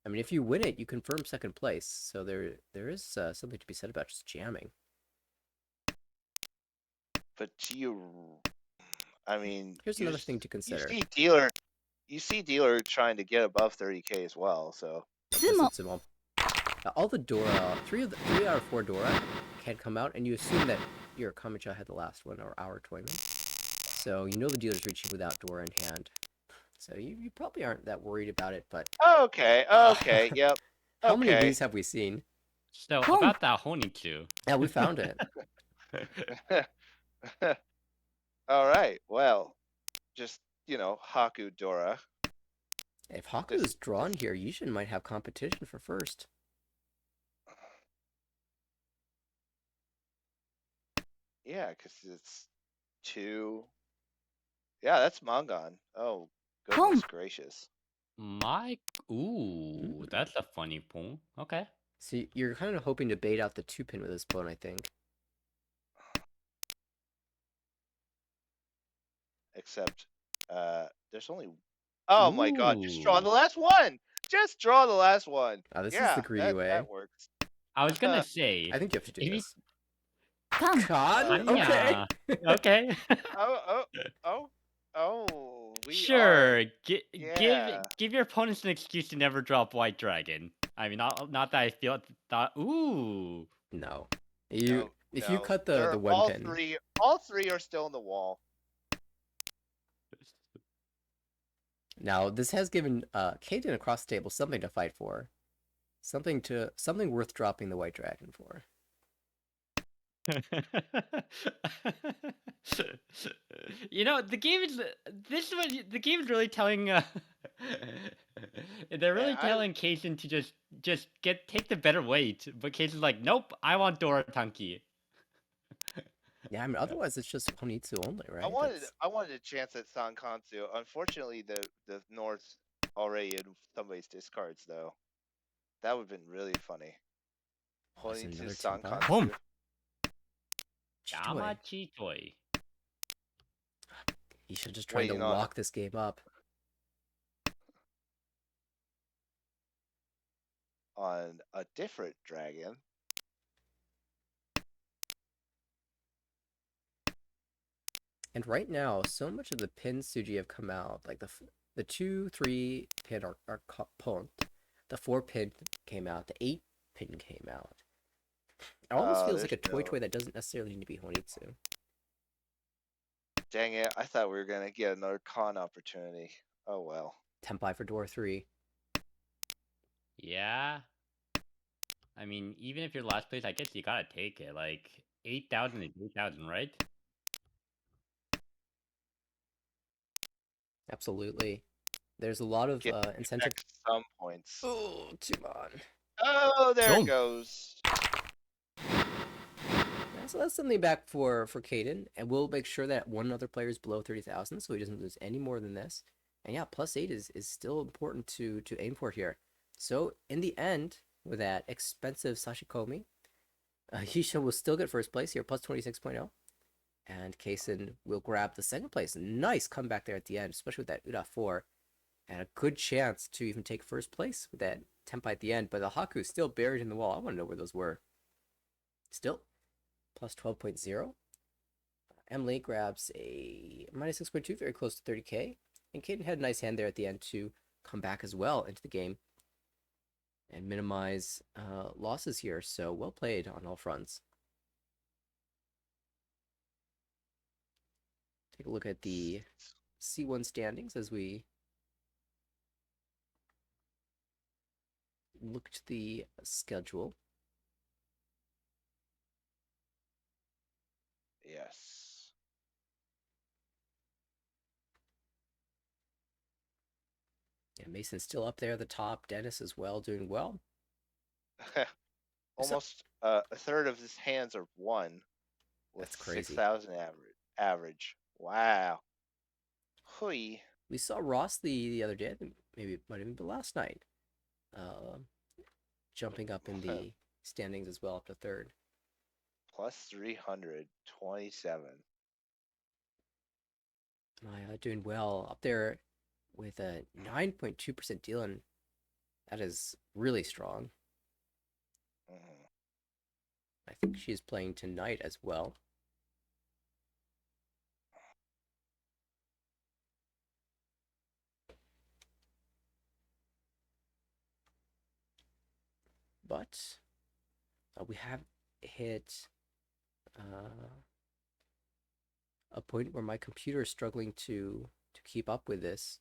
Speaker 1: I mean, if you win it, you confirm second place. So there is something to be said about just jamming.
Speaker 2: But I mean,
Speaker 1: Here's another thing to
Speaker 2: you
Speaker 1: consider.
Speaker 2: see dealer trying to get above 30K as well. So
Speaker 1: This is
Speaker 3: Tsumo.
Speaker 1: Tsumo. All the Dora, three out of 4 Dora can come out, and you assume that your Kamicha had the last one, or our tournament. So you know the dealer's reaching without Dora in hand. So you probably aren't that worried about it, but
Speaker 2: okay, yep,
Speaker 1: how many of
Speaker 2: okay.
Speaker 1: these have we seen?
Speaker 5: So
Speaker 3: Pump.
Speaker 5: about that Honitsu.
Speaker 1: Yeah, we found it.
Speaker 2: All right. Well, just Haku Dora.
Speaker 1: If Haku
Speaker 2: This
Speaker 1: is drawn here, Yushin might have competition for first.
Speaker 2: yeah, because it's 2. Yeah, that's Mangan. Oh goodness
Speaker 3: Pump.
Speaker 2: gracious.
Speaker 5: My ooh, that's a funny poem. Okay.
Speaker 1: So you're kind of hoping to bait out the 2-pin with this pawn, I think.
Speaker 2: Except, there's only. Oh my God! Just draw the last one. Just draw the last one.
Speaker 1: This is the
Speaker 2: Yeah,
Speaker 1: greedy way.
Speaker 2: that works.
Speaker 5: I was gonna say.
Speaker 1: I think you have to do
Speaker 5: if you-
Speaker 1: this.
Speaker 3: Come.
Speaker 1: Con? Okay.
Speaker 5: Yeah. Okay.
Speaker 2: Oh, we
Speaker 5: Sure.
Speaker 2: are. Yeah.
Speaker 5: Give your opponents an excuse to never drop White Dragon. I mean, not that I thought. Ooh.
Speaker 1: No.
Speaker 2: No,
Speaker 1: If you
Speaker 2: no.
Speaker 1: cut the
Speaker 2: They're
Speaker 1: one pin.
Speaker 2: all three are still in the wall.
Speaker 1: Now this has given Kaden across the table something to fight for. Something worth dropping the white dragon for.
Speaker 5: The game is this one. The game is really telling. They're really
Speaker 2: I
Speaker 5: telling Kaizen to just take the better weight, but Kaizen's like, nope, I want Dora Tanki.
Speaker 1: Yeah, I mean otherwise it's just Honitsu only, right?
Speaker 2: I wanted a chance at Sankansu. Unfortunately, the North already in somebody's discards though. That would have been really funny.
Speaker 1: Oh, it's
Speaker 2: Honitsu
Speaker 1: another Tempai.
Speaker 2: Sankansu
Speaker 5: Yama
Speaker 1: Chitoy.
Speaker 5: Chitoi.
Speaker 1: He should just trying to
Speaker 2: Waiting on
Speaker 1: lock this game up.
Speaker 2: on a different dragon.
Speaker 1: And right now, so much of the pin Suji have come out. Like the 2-3 pin are pwned. The 4 pin came out. The 8 pin came out. It almost feels like a toy that doesn't necessarily need to be Honitsu.
Speaker 2: Dang it! I thought we were gonna get another con opportunity. Oh well.
Speaker 1: Tempai for door 3.
Speaker 5: Yeah. I mean, even if you're last place, I guess you gotta take it. Like 8,000 is 8,000, right?
Speaker 1: Absolutely. There's a lot of
Speaker 2: Get
Speaker 1: incentive.
Speaker 2: back some points.
Speaker 1: Oh, Tumon.
Speaker 2: Oh, there
Speaker 4: Boom.
Speaker 2: it goes.
Speaker 1: So that's something back for Caden, and we'll make sure that one other player is below 30,000, so he doesn't lose any more than this. And yeah, +8 is still important to aim for here. So in the end, with that expensive Sashikomi, Hisha will still get first place here, plus 26.0. And Kason will grab the second place. Nice comeback there at the end, especially with that Uda 4. And a good chance to even take first place with that Tempai at the end. But the Haku is still buried in the wall. I want to know where those were. Still, plus 12.0. Emily grabs a minus 6.2, very close to 30k. And Kaden had a nice hand there at the end to come back as well into the game and minimize losses here. So well played on all fronts. Take a look at the C1 standings as we look to the schedule.
Speaker 2: Yes.
Speaker 1: Yeah, Mason's still up there at the top. Dennis as well, doing well.
Speaker 2: Almost a third of his hands are won with
Speaker 1: That's crazy.
Speaker 2: 6,000 average. Wow. Hui.
Speaker 1: We saw Ross the other day. I think maybe it might have been last night. Uh, Jumping up in the standings as well up to third.
Speaker 2: Plus 327.
Speaker 1: Maya doing well up there with a 9.2% dealing. That is really strong.
Speaker 2: Mhm.
Speaker 1: I think she's playing tonight as well. But we have hit a point where my computer is struggling to keep up with this.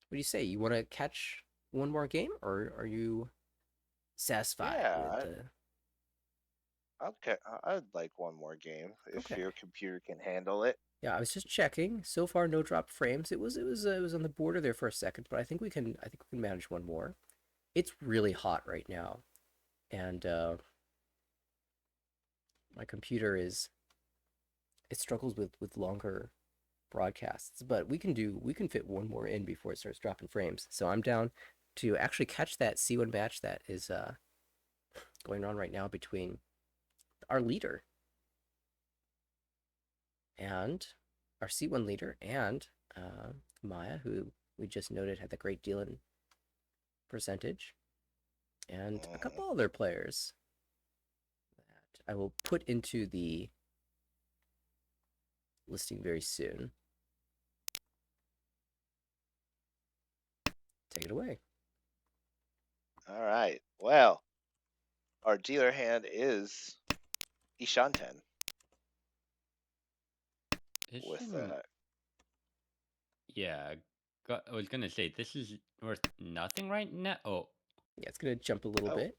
Speaker 1: What do you say? You want to catch one more game, or are you satisfied with
Speaker 2: Yeah,
Speaker 1: the?
Speaker 2: okay. I'd like one more game if
Speaker 1: Okay.
Speaker 2: your computer can handle it.
Speaker 1: Yeah, I was just checking. So far, no drop frames. It was on the border there for a second, but I think we can manage one more. It's really hot right now, and my computer is it struggles with longer broadcasts, but we can fit one more in before it starts dropping frames. So I'm down to actually catch that C1 match that is going on right now between our leader and our C1 leader and Maya, who we just noted had the great deal in percentage, and a
Speaker 2: Mhm.
Speaker 1: couple other players that I will put into the listing very soon. Take it away.
Speaker 2: All right. Well, our dealer hand is Ishanten
Speaker 5: This
Speaker 2: with
Speaker 5: shouldn't. Yeah, I was gonna say this is worth nothing right now. Oh,
Speaker 1: Yeah, it's gonna jump a little
Speaker 2: oh,
Speaker 1: bit.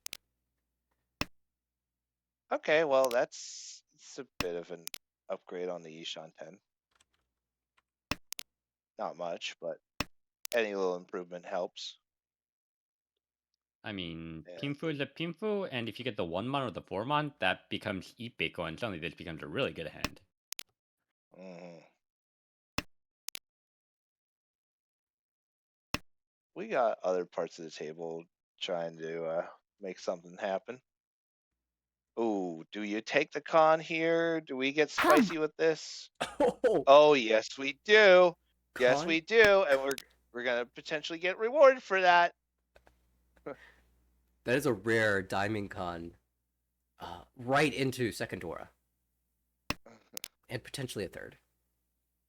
Speaker 2: okay. Well, it's a bit of an upgrade on the Ishanten. Not much, but any little improvement helps.
Speaker 5: I mean,
Speaker 2: And
Speaker 5: Pinfu is a Pinfu, and if you get the 1-mon or the 4-mon, that becomes Ipeko, and suddenly this becomes a really good hand.
Speaker 2: mhm. We got other parts of the table trying to make something happen. Ooh, do you take the con here? Do we get
Speaker 3: Come.
Speaker 2: spicy with this?
Speaker 1: Oh,
Speaker 2: Oh, yes, we do. Yes,
Speaker 1: con.
Speaker 2: we do, and we're gonna potentially get rewarded for that.
Speaker 1: That is a rare diamond con. Right into second Dora and potentially a third.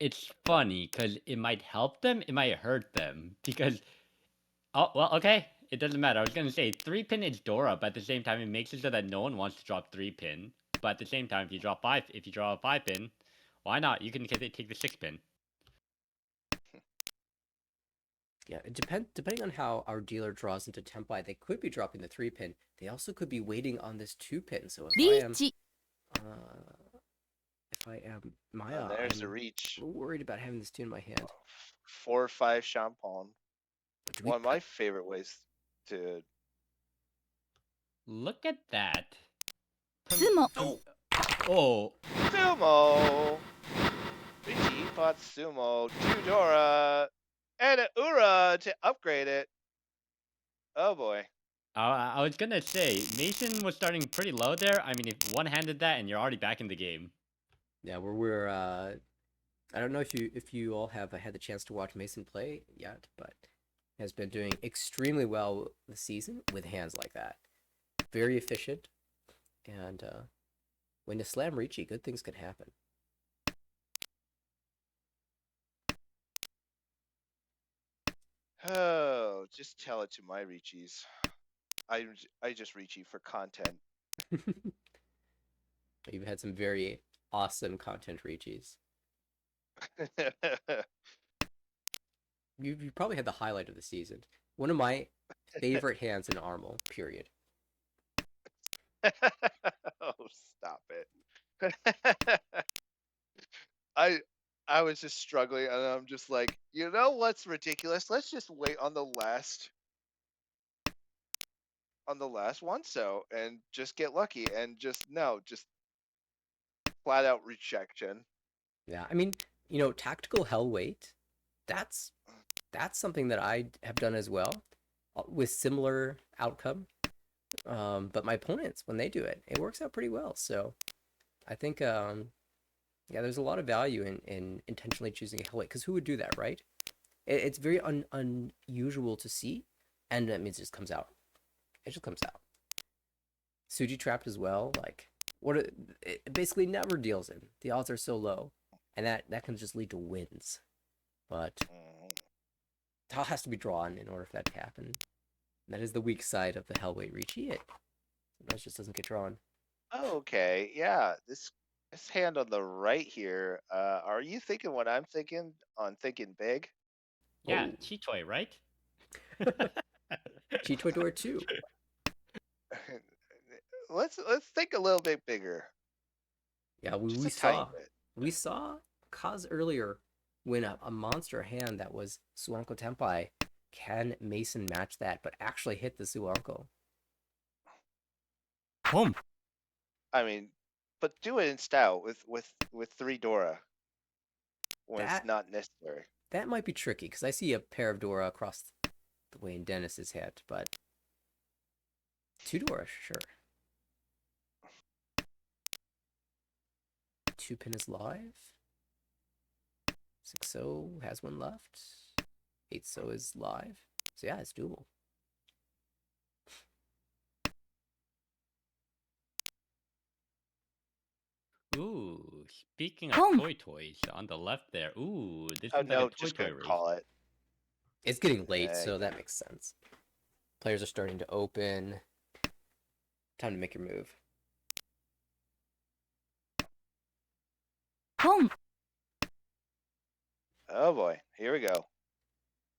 Speaker 5: It's funny because it might help them, it might hurt them because oh well, okay, it doesn't matter. I was gonna say 3-pin is Dora, but at the same time, it makes it so that no one wants to drop 3-pin. But at the same time, if you draw a 5-pin, why not? You can take the 6-pin.
Speaker 1: Yeah, it depending on how our dealer draws into Tempai, they could be dropping the 3-pin. They also could be waiting on this 2-pin. So
Speaker 3: Reach.
Speaker 1: if I am
Speaker 2: And
Speaker 1: Maya,
Speaker 2: there's the
Speaker 1: I'm a
Speaker 2: reach.
Speaker 1: little worried about having this two in my hand.
Speaker 2: 4 or 5 champon.
Speaker 1: But do we
Speaker 2: One of my favorite ways to.
Speaker 5: Look at that.
Speaker 3: Tsumo.
Speaker 5: Oh,
Speaker 2: Tsumo! Richie bought Sumo, 2 Dora, and a Ura to upgrade it. Oh boy.
Speaker 5: I was gonna say Mason was starting pretty low there. I mean, if one-handed that and you're already back in the game.
Speaker 1: Yeah, we're I don't know if you all have had the chance to watch Mason play yet, but has been doing extremely well this season with hands like that. Very efficient, and when you slam Ricci, good things can happen.
Speaker 2: Oh, just tell it to my Richies. I just Richie for content.
Speaker 1: You've had some very awesome content Ricci's. You probably had the highlight of the season. One of my favorite hands in Armel, period.
Speaker 2: Oh, stop it. I I was just struggling and I'm just like, you know what's ridiculous? Let's just wait on the last one so and just get lucky and just no, just flat out rejection.
Speaker 1: Yeah, I mean, Tactical hell weight. That's that's something that I have done as well, with similar outcome. But my opponents, when they do it, it works out pretty well. So I think, yeah, there's a lot of value in intentionally choosing a hell weight, because who would do that, right? It's very unusual to see, and that means it just comes out. It just comes out. Suji trapped as well. Like, it basically never deals in. The odds are so low, and that can just lead to wins. But
Speaker 2: Mhm.
Speaker 1: Tau has to be drawn in order for that to happen. That is the weak side of the Hellweight Ricci. It sometimes just doesn't get drawn.
Speaker 2: Okay, yeah. This hand on the right here. Are you thinking what I'm thinking on thinking big?
Speaker 5: Yeah,
Speaker 1: Oh,
Speaker 5: Chitoy, right?
Speaker 1: Chitoy Door 2.
Speaker 2: Let's think a little bit bigger,
Speaker 1: Yeah, we,
Speaker 2: just
Speaker 1: we
Speaker 2: a tiny
Speaker 1: saw
Speaker 2: bit.
Speaker 1: we saw Kaz earlier win a monster hand that was Suanko Tenpai. Can Mason match that, but actually hit the Suanko?
Speaker 4: Home.
Speaker 2: I mean, but do it in style with three Dora when it's
Speaker 1: That
Speaker 2: not necessary.
Speaker 1: that might be tricky, because I see a pair of Dora across the way in Dennis's head, but two Dora, sure. Two pin is live. 6-0 has one left. 8-0 is live. So yeah, it's doable.
Speaker 5: Ooh, speaking of
Speaker 3: Home.
Speaker 5: toys on the left there. Ooh, this
Speaker 2: Oh
Speaker 5: seems like a
Speaker 2: no, just
Speaker 5: toy
Speaker 2: gonna
Speaker 5: race.
Speaker 2: call it.
Speaker 1: It's getting late,
Speaker 2: Uh,
Speaker 1: so that makes sense. Players are starting to open. Time to make your move.
Speaker 3: Home.
Speaker 2: oh boy, here we go.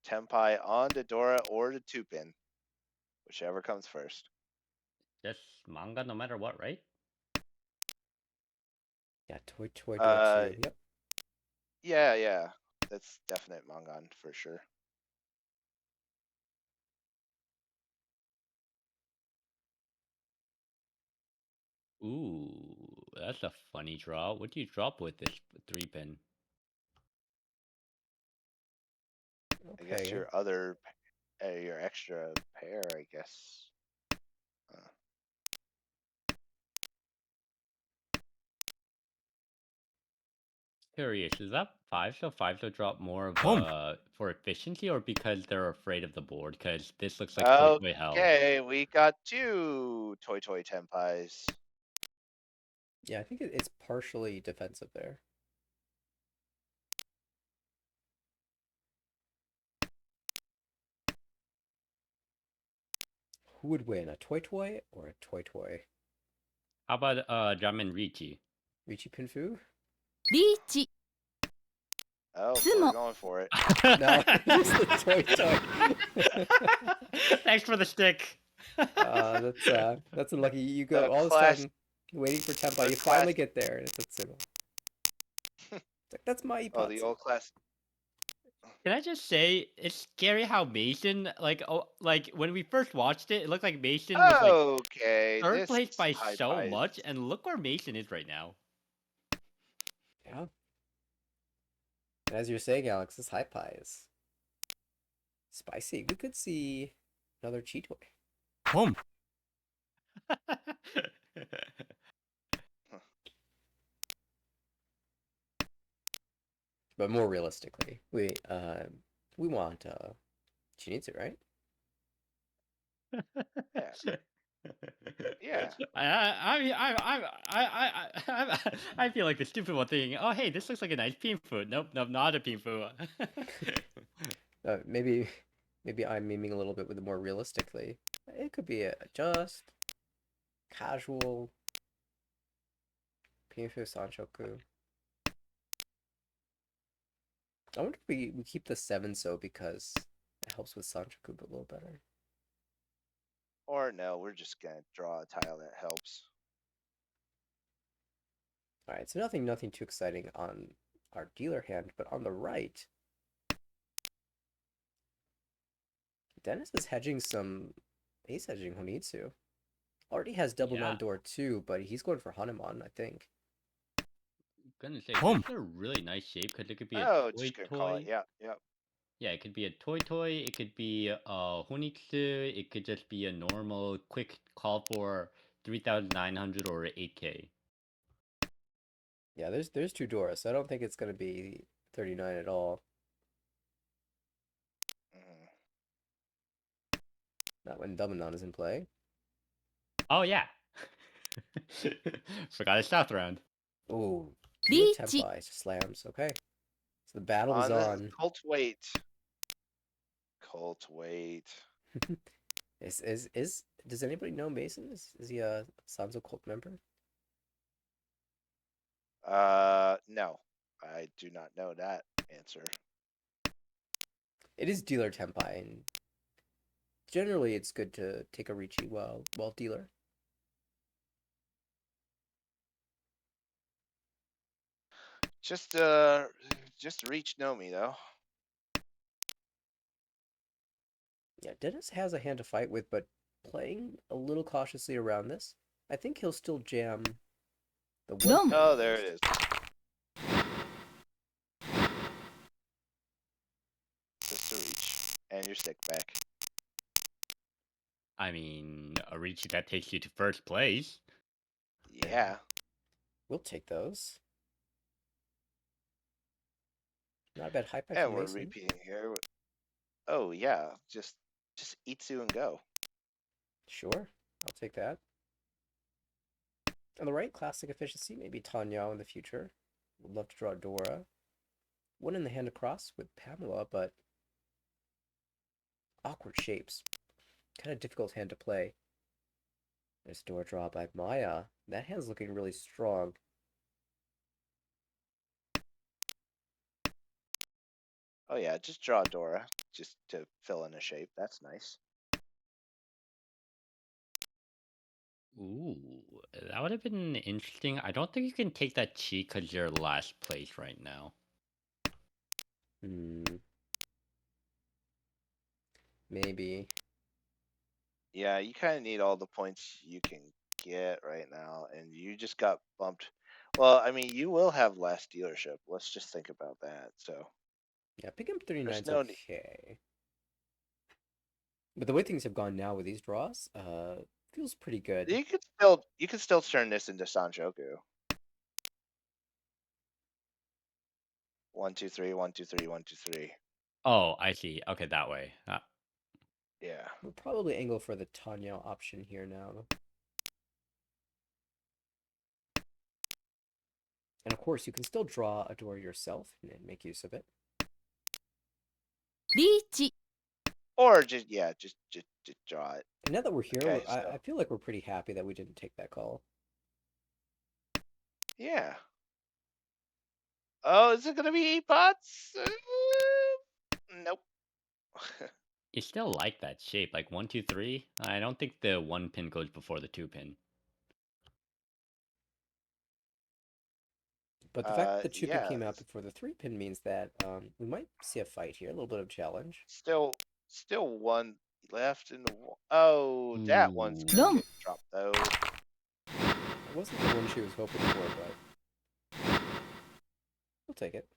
Speaker 2: Tenpai on to Dora or to two pin, whichever comes first.
Speaker 5: Just manga no matter what, right?
Speaker 1: Yeah, Toy Door
Speaker 2: Uh,
Speaker 1: 2. Yep.
Speaker 2: yeah, that's definite Mangan for sure.
Speaker 5: Ooh, that's a funny draw. What do you drop with this 3-pin?
Speaker 2: I guess
Speaker 1: Okay.
Speaker 2: your extra pair, I guess. Uh,
Speaker 5: Curious, is that 5 so 5 so drop more of
Speaker 4: Home.
Speaker 5: for efficiency or because they're afraid of the board? Because this looks like toy hell.
Speaker 2: okay, we got two Toy Tenpais.
Speaker 1: Yeah, I think it's partially defensive there. Who would win, a Toy or a Toy?
Speaker 5: How about Jamin Ricci?
Speaker 1: Richie Pinfu?
Speaker 3: リーチ
Speaker 2: Oh, we're
Speaker 3: つも
Speaker 2: going for it.
Speaker 1: No, it's the Toy.
Speaker 5: Thanks for the stick.
Speaker 1: That's unlucky. You go
Speaker 2: The
Speaker 1: all this
Speaker 2: class,
Speaker 1: time waiting for Tempa.
Speaker 2: the
Speaker 1: You
Speaker 2: class.
Speaker 1: finally get there, and it's a Tsumo. It's like, that's my
Speaker 2: Oh, the
Speaker 1: Ipatsu.
Speaker 2: old class.
Speaker 5: Can I just say it's scary how Mason like when we first watched it, it looked like Mason was like
Speaker 2: Okay,
Speaker 5: third
Speaker 2: this
Speaker 5: place by
Speaker 2: high
Speaker 5: so
Speaker 2: pies.
Speaker 5: much, and look where Mason is right now.
Speaker 1: Yeah. As you're saying, Alex, this high pie is spicy. We could see another Cheetoy.
Speaker 4: Home.
Speaker 1: But more realistically, we want Chinitsu, right?
Speaker 2: Yeah, yeah.
Speaker 5: I feel like the stupid one thinking, oh hey, this looks like a nice pinfu. Nope, not a pinfu.
Speaker 1: Maybe I'm memeing a little bit with it more realistically. It could be a just casual Pinfu Sanchoku. I wonder if we keep the 7 because it helps with Sanchoku a little better.
Speaker 2: Or no, we're just gonna draw a tile that helps.
Speaker 1: Alright, so nothing too exciting on our dealer hand, but on the right, Dennis is hedging some ace hedging Honitsu. Already has double
Speaker 5: Yeah,
Speaker 1: non door too, but he's going for Hanuman, I think.
Speaker 5: gonna say
Speaker 4: Boom.
Speaker 5: this is a really nice shape because it could be a
Speaker 2: Oh,
Speaker 5: toy
Speaker 2: just gonna call it.
Speaker 5: toy.
Speaker 2: Yeah, yeah.
Speaker 5: Yeah, it could be a toy. It could be a Honitsu. It could just be a normal quick call for 3,900 or 8K.
Speaker 1: Yeah, there's two Doras, so I don't think it's gonna be 39 at all.
Speaker 2: Mhm.
Speaker 1: Not when Dominon is in play.
Speaker 5: Oh yeah. Forgot a south round.
Speaker 1: Oh, dealer
Speaker 3: リーチ
Speaker 1: Tempai slams. Okay, so the battle is
Speaker 2: On the
Speaker 1: on.
Speaker 2: cult weight. Cult weight.
Speaker 1: Is does anybody know Mason? Is he a Sanzo cult member?
Speaker 2: No, I do not know that answer.
Speaker 1: It is dealer Tempai, and generally it's good to take a Ricci while dealer.
Speaker 2: Just reach Nomi though.
Speaker 1: Yeah, Dennis has a hand to fight with, but playing a little cautiously around this. I think he'll still jam the one
Speaker 3: Dom.
Speaker 1: pin
Speaker 2: Oh,
Speaker 1: at
Speaker 2: there it
Speaker 1: least.
Speaker 2: is. Just a reach. And your stick back.
Speaker 5: I mean, a reach that takes you to first place.
Speaker 2: Yeah.
Speaker 1: We'll take those. Not a bad high pipe
Speaker 2: And
Speaker 1: from
Speaker 2: we're
Speaker 1: Mason.
Speaker 2: repeating here. Oh yeah. Just Itsu and go.
Speaker 1: Sure, I'll take that. On the right, classic efficiency, maybe Tanya in the future. Would love to draw Dora. One in the hand across with Pamela, but awkward shapes. Kind of difficult hand to play. There's Dora draw by Maya. That hand's looking really strong.
Speaker 2: Oh yeah, just draw Dora. Just to fill in a shape. That's nice.
Speaker 5: Ooh, that would have been interesting. I don't think you can take that cheat because you're last place right now.
Speaker 1: Hmm. Maybe.
Speaker 2: Yeah, you kind of need all the points you can get right now, and you just got bumped. Well, I mean, you will have last dealership. Let's just think about that. So
Speaker 1: Yeah, pick him 39
Speaker 2: there's
Speaker 1: is
Speaker 2: no need.
Speaker 1: okay. But the way things have gone now with these draws, feels pretty good.
Speaker 2: You could still turn this into Sanjoku. 1, 2, 3, 1, 2, 3, 1, 2, 3.
Speaker 5: Oh, I see. Okay, that way.
Speaker 2: Yeah.
Speaker 1: We'll probably angle for the Tanya option here now. And of course, you can still draw a door yourself and make use of it.
Speaker 3: リーチ
Speaker 2: Or just just draw it.
Speaker 1: And now that we're here,
Speaker 2: Okay,
Speaker 1: I
Speaker 2: so
Speaker 1: feel like we're pretty happy that we didn't take that call.
Speaker 2: yeah. Oh, is it gonna be 8 pots? Nope.
Speaker 5: You still like that shape, like 1, 2, 3. I don't think the 1 pin goes before the 2 pin.
Speaker 1: But the fact that the 2 pin
Speaker 2: Yeah.
Speaker 1: came out before the 3 pin means that we might see a fight here, a little bit of challenge.
Speaker 2: Still one left in the. Oh, that one's gonna
Speaker 3: Dom.
Speaker 2: get dropped though.
Speaker 1: It wasn't the one she was hoping for, but we'll take it.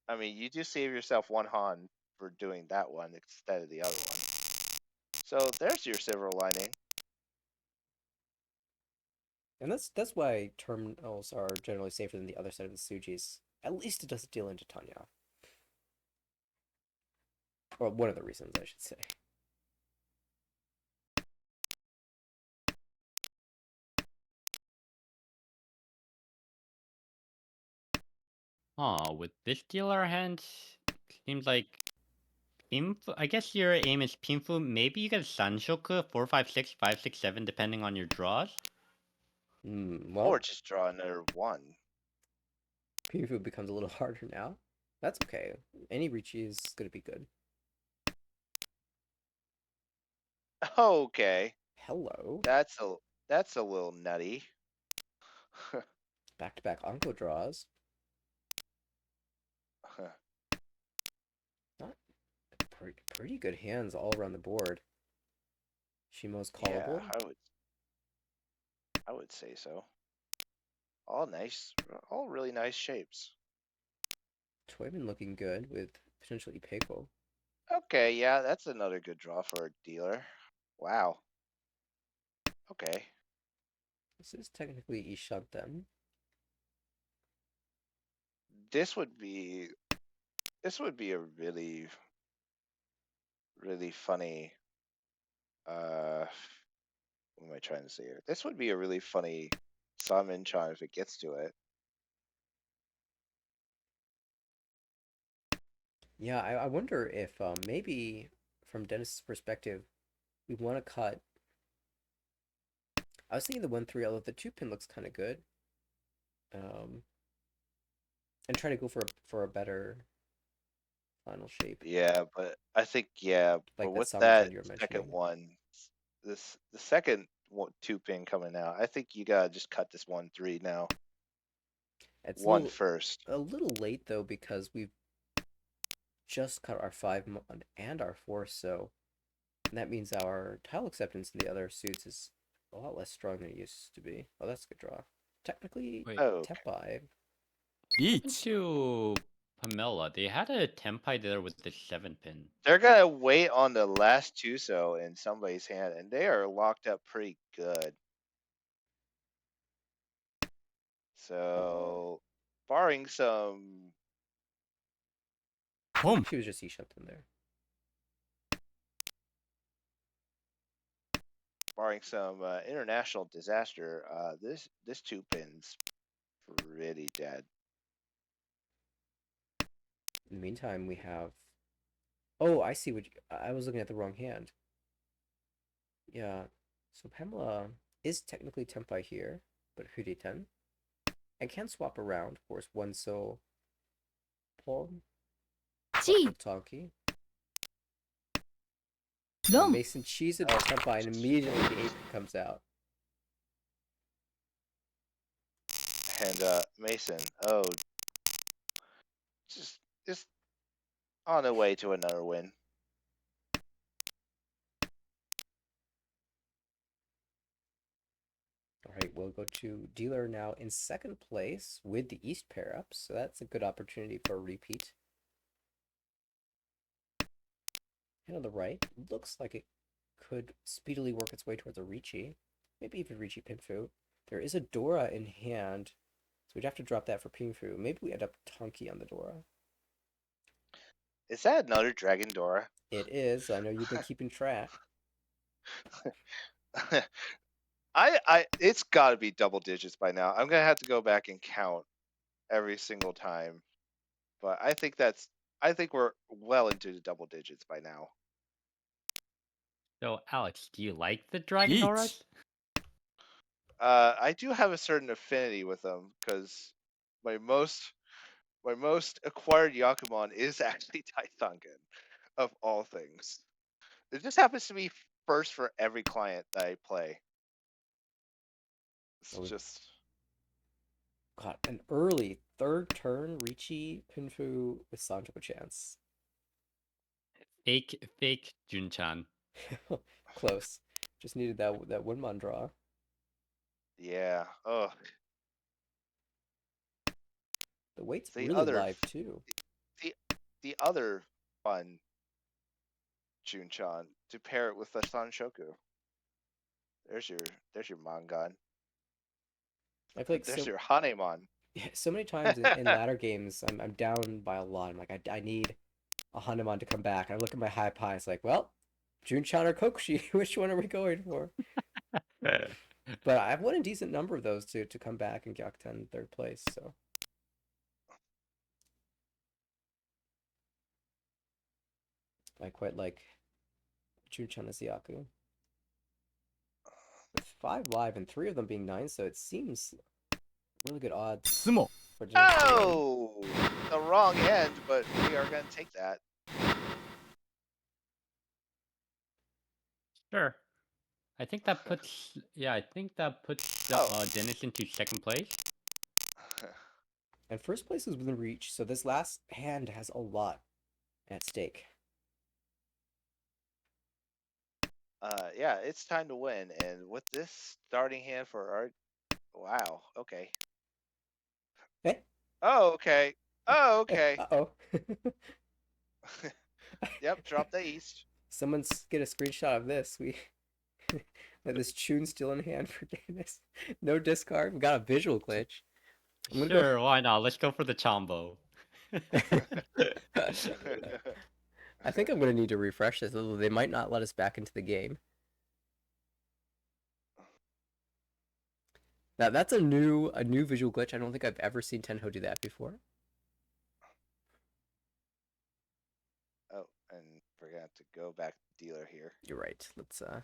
Speaker 2: I mean, you do save yourself one Han for doing that one instead of the other one. So there's your silver lining.
Speaker 1: And that's why terminals are generally safer than the other side of the Sujis. At least it doesn't deal into Tanya. Or one of the reasons, I should say.
Speaker 5: With this dealer hand, seems like I guess your aim is Pinfu. Maybe you get Sanshoku 4, 5, 6, 5, 6, 7, depending on your draws.
Speaker 1: Well,
Speaker 2: Or just draw another one.
Speaker 1: Pifu becomes a little harder now. That's okay. Any Ricci is gonna be good.
Speaker 2: Okay.
Speaker 1: Hello.
Speaker 2: That's a little nutty.
Speaker 1: Back-to-back Anko draws. Not pretty good hands all around the board. Shimo's
Speaker 2: Yeah,
Speaker 1: callable.
Speaker 2: I would say so. All nice, all really nice shapes.
Speaker 1: Toyman looking good with potentially Pickle.
Speaker 2: Okay, yeah, that's another good draw for a dealer. Wow. Okay.
Speaker 1: This is technically Ishant then.
Speaker 2: This would be this would be a really really funny what am I trying to say here? This would be a really funny summon charm if it gets to it.
Speaker 1: Yeah, I wonder if maybe from Dennis's perspective, we want to cut. I was thinking the 1-3, although the 2 pin looks kind of good. Um, and try to go for a better final shape,
Speaker 2: Yeah, but I think yeah, but
Speaker 1: like that
Speaker 2: with
Speaker 1: Summerton
Speaker 2: that
Speaker 1: you were
Speaker 2: second
Speaker 1: mentioning.
Speaker 2: one, the second 2 pin coming out, I think you gotta just cut this 1-3 now.
Speaker 1: It's
Speaker 2: One first.
Speaker 1: a little late though because we've just cut our 5 and our 4, so that means our tile acceptance in the other suits is a lot less strong than it used to be. Oh, that's a good draw. Technically,
Speaker 5: Wait,
Speaker 2: Oh,
Speaker 1: Tepai.
Speaker 5: happened
Speaker 4: リーチ
Speaker 5: to Pamela? They had a Tempai there with the 7 pin.
Speaker 2: they're gonna wait on the last Tuso in somebody's hand, and they are locked up pretty good. So, barring some,
Speaker 1: I
Speaker 4: ポン
Speaker 1: think she was just Ishant in there.
Speaker 2: international disaster, this 2 pin's pretty dead.
Speaker 1: In the meantime, we have. Oh, I see what I was looking at the wrong hand. Yeah, so Pamela is technically Tempai here, but Huriten. And can swap around, of course, one so Paul,
Speaker 3: Chi.
Speaker 1: Tonki.
Speaker 3: Rom.
Speaker 1: Mason cheese at the
Speaker 2: Oh,
Speaker 1: Tempai, and immediately the 8 comes out.
Speaker 2: and Mason, oh, just on the way to another win.
Speaker 1: All right, we'll go to dealer now in second place with the East pair up, so that's a good opportunity for a repeat. And on the right, looks like it could speedily work its way towards a Ricci, maybe even Ricci Pinfu. There is a Dora in hand, so we'd have to drop that for Pinfu. Maybe we end up Tonki on the Dora.
Speaker 2: Is that another Dragon Dora?
Speaker 1: It is. I know you've been keeping track.
Speaker 2: It's got to be double digits by now. I'm gonna have to go back and count every single time, but I think we're well into the double digits by now.
Speaker 5: So, Alex, do you like the Dragon
Speaker 4: リー
Speaker 5: Doras?
Speaker 4: チ
Speaker 2: I do have a certain affinity with them because my most my most acquired Yakuman is actually Tythunken, of all things. It just happens to be first for every client that I play. It's
Speaker 1: Oh, we've
Speaker 2: just
Speaker 1: got an early third turn Ricci Pinfu with Sancho chance.
Speaker 5: Fake Junchan.
Speaker 1: Close. Just needed that Windmon draw.
Speaker 2: yeah. Oh,
Speaker 1: The weight's
Speaker 2: the
Speaker 1: really
Speaker 2: other
Speaker 1: live too.
Speaker 2: the the other fun Junchan to pair it with the Sanshoku. There's your Mangan.
Speaker 1: I feel like
Speaker 2: There's
Speaker 1: so
Speaker 2: your Hanemon.
Speaker 1: so many times in latter games I'm down by a lot. I'm like I need a Hanuman to come back. I look at my high pie. It's like, well, Junchan or Kokushi, which one are we going for? But I've won a decent number of those to come back in Gyakuten third place. So I quite like Junchan Asiaku with 5 live and 3 of them being 9. So it seems really good odds
Speaker 4: ツモ
Speaker 1: for Dennis to win.
Speaker 2: Oh, the wrong end, but we are gonna take that.
Speaker 5: Sure. I think that puts
Speaker 2: Oh.
Speaker 5: Dennis into second place.
Speaker 1: And first place is within reach. So this last hand has a lot at stake.
Speaker 2: Yeah, it's time to win. And with this starting hand for our, wow, okay.
Speaker 1: Hey,
Speaker 2: Oh, okay. Oh,
Speaker 1: hey,
Speaker 2: okay.
Speaker 1: uh-oh.
Speaker 2: Yep, drop the east.
Speaker 1: Someone's get a screenshot of this. We let this tune still in hand for goodness. No discard. We got a visual glitch. I'm gonna
Speaker 5: Sure, why not? Let's go for the Chombo.
Speaker 1: go. I think I'm gonna need to refresh this, although they might not let us back into the game. Now that's a new visual glitch. I don't think I've ever seen Tenho do that before.
Speaker 2: Oh, and forgot to go back to dealer here.
Speaker 1: You're right. Let's there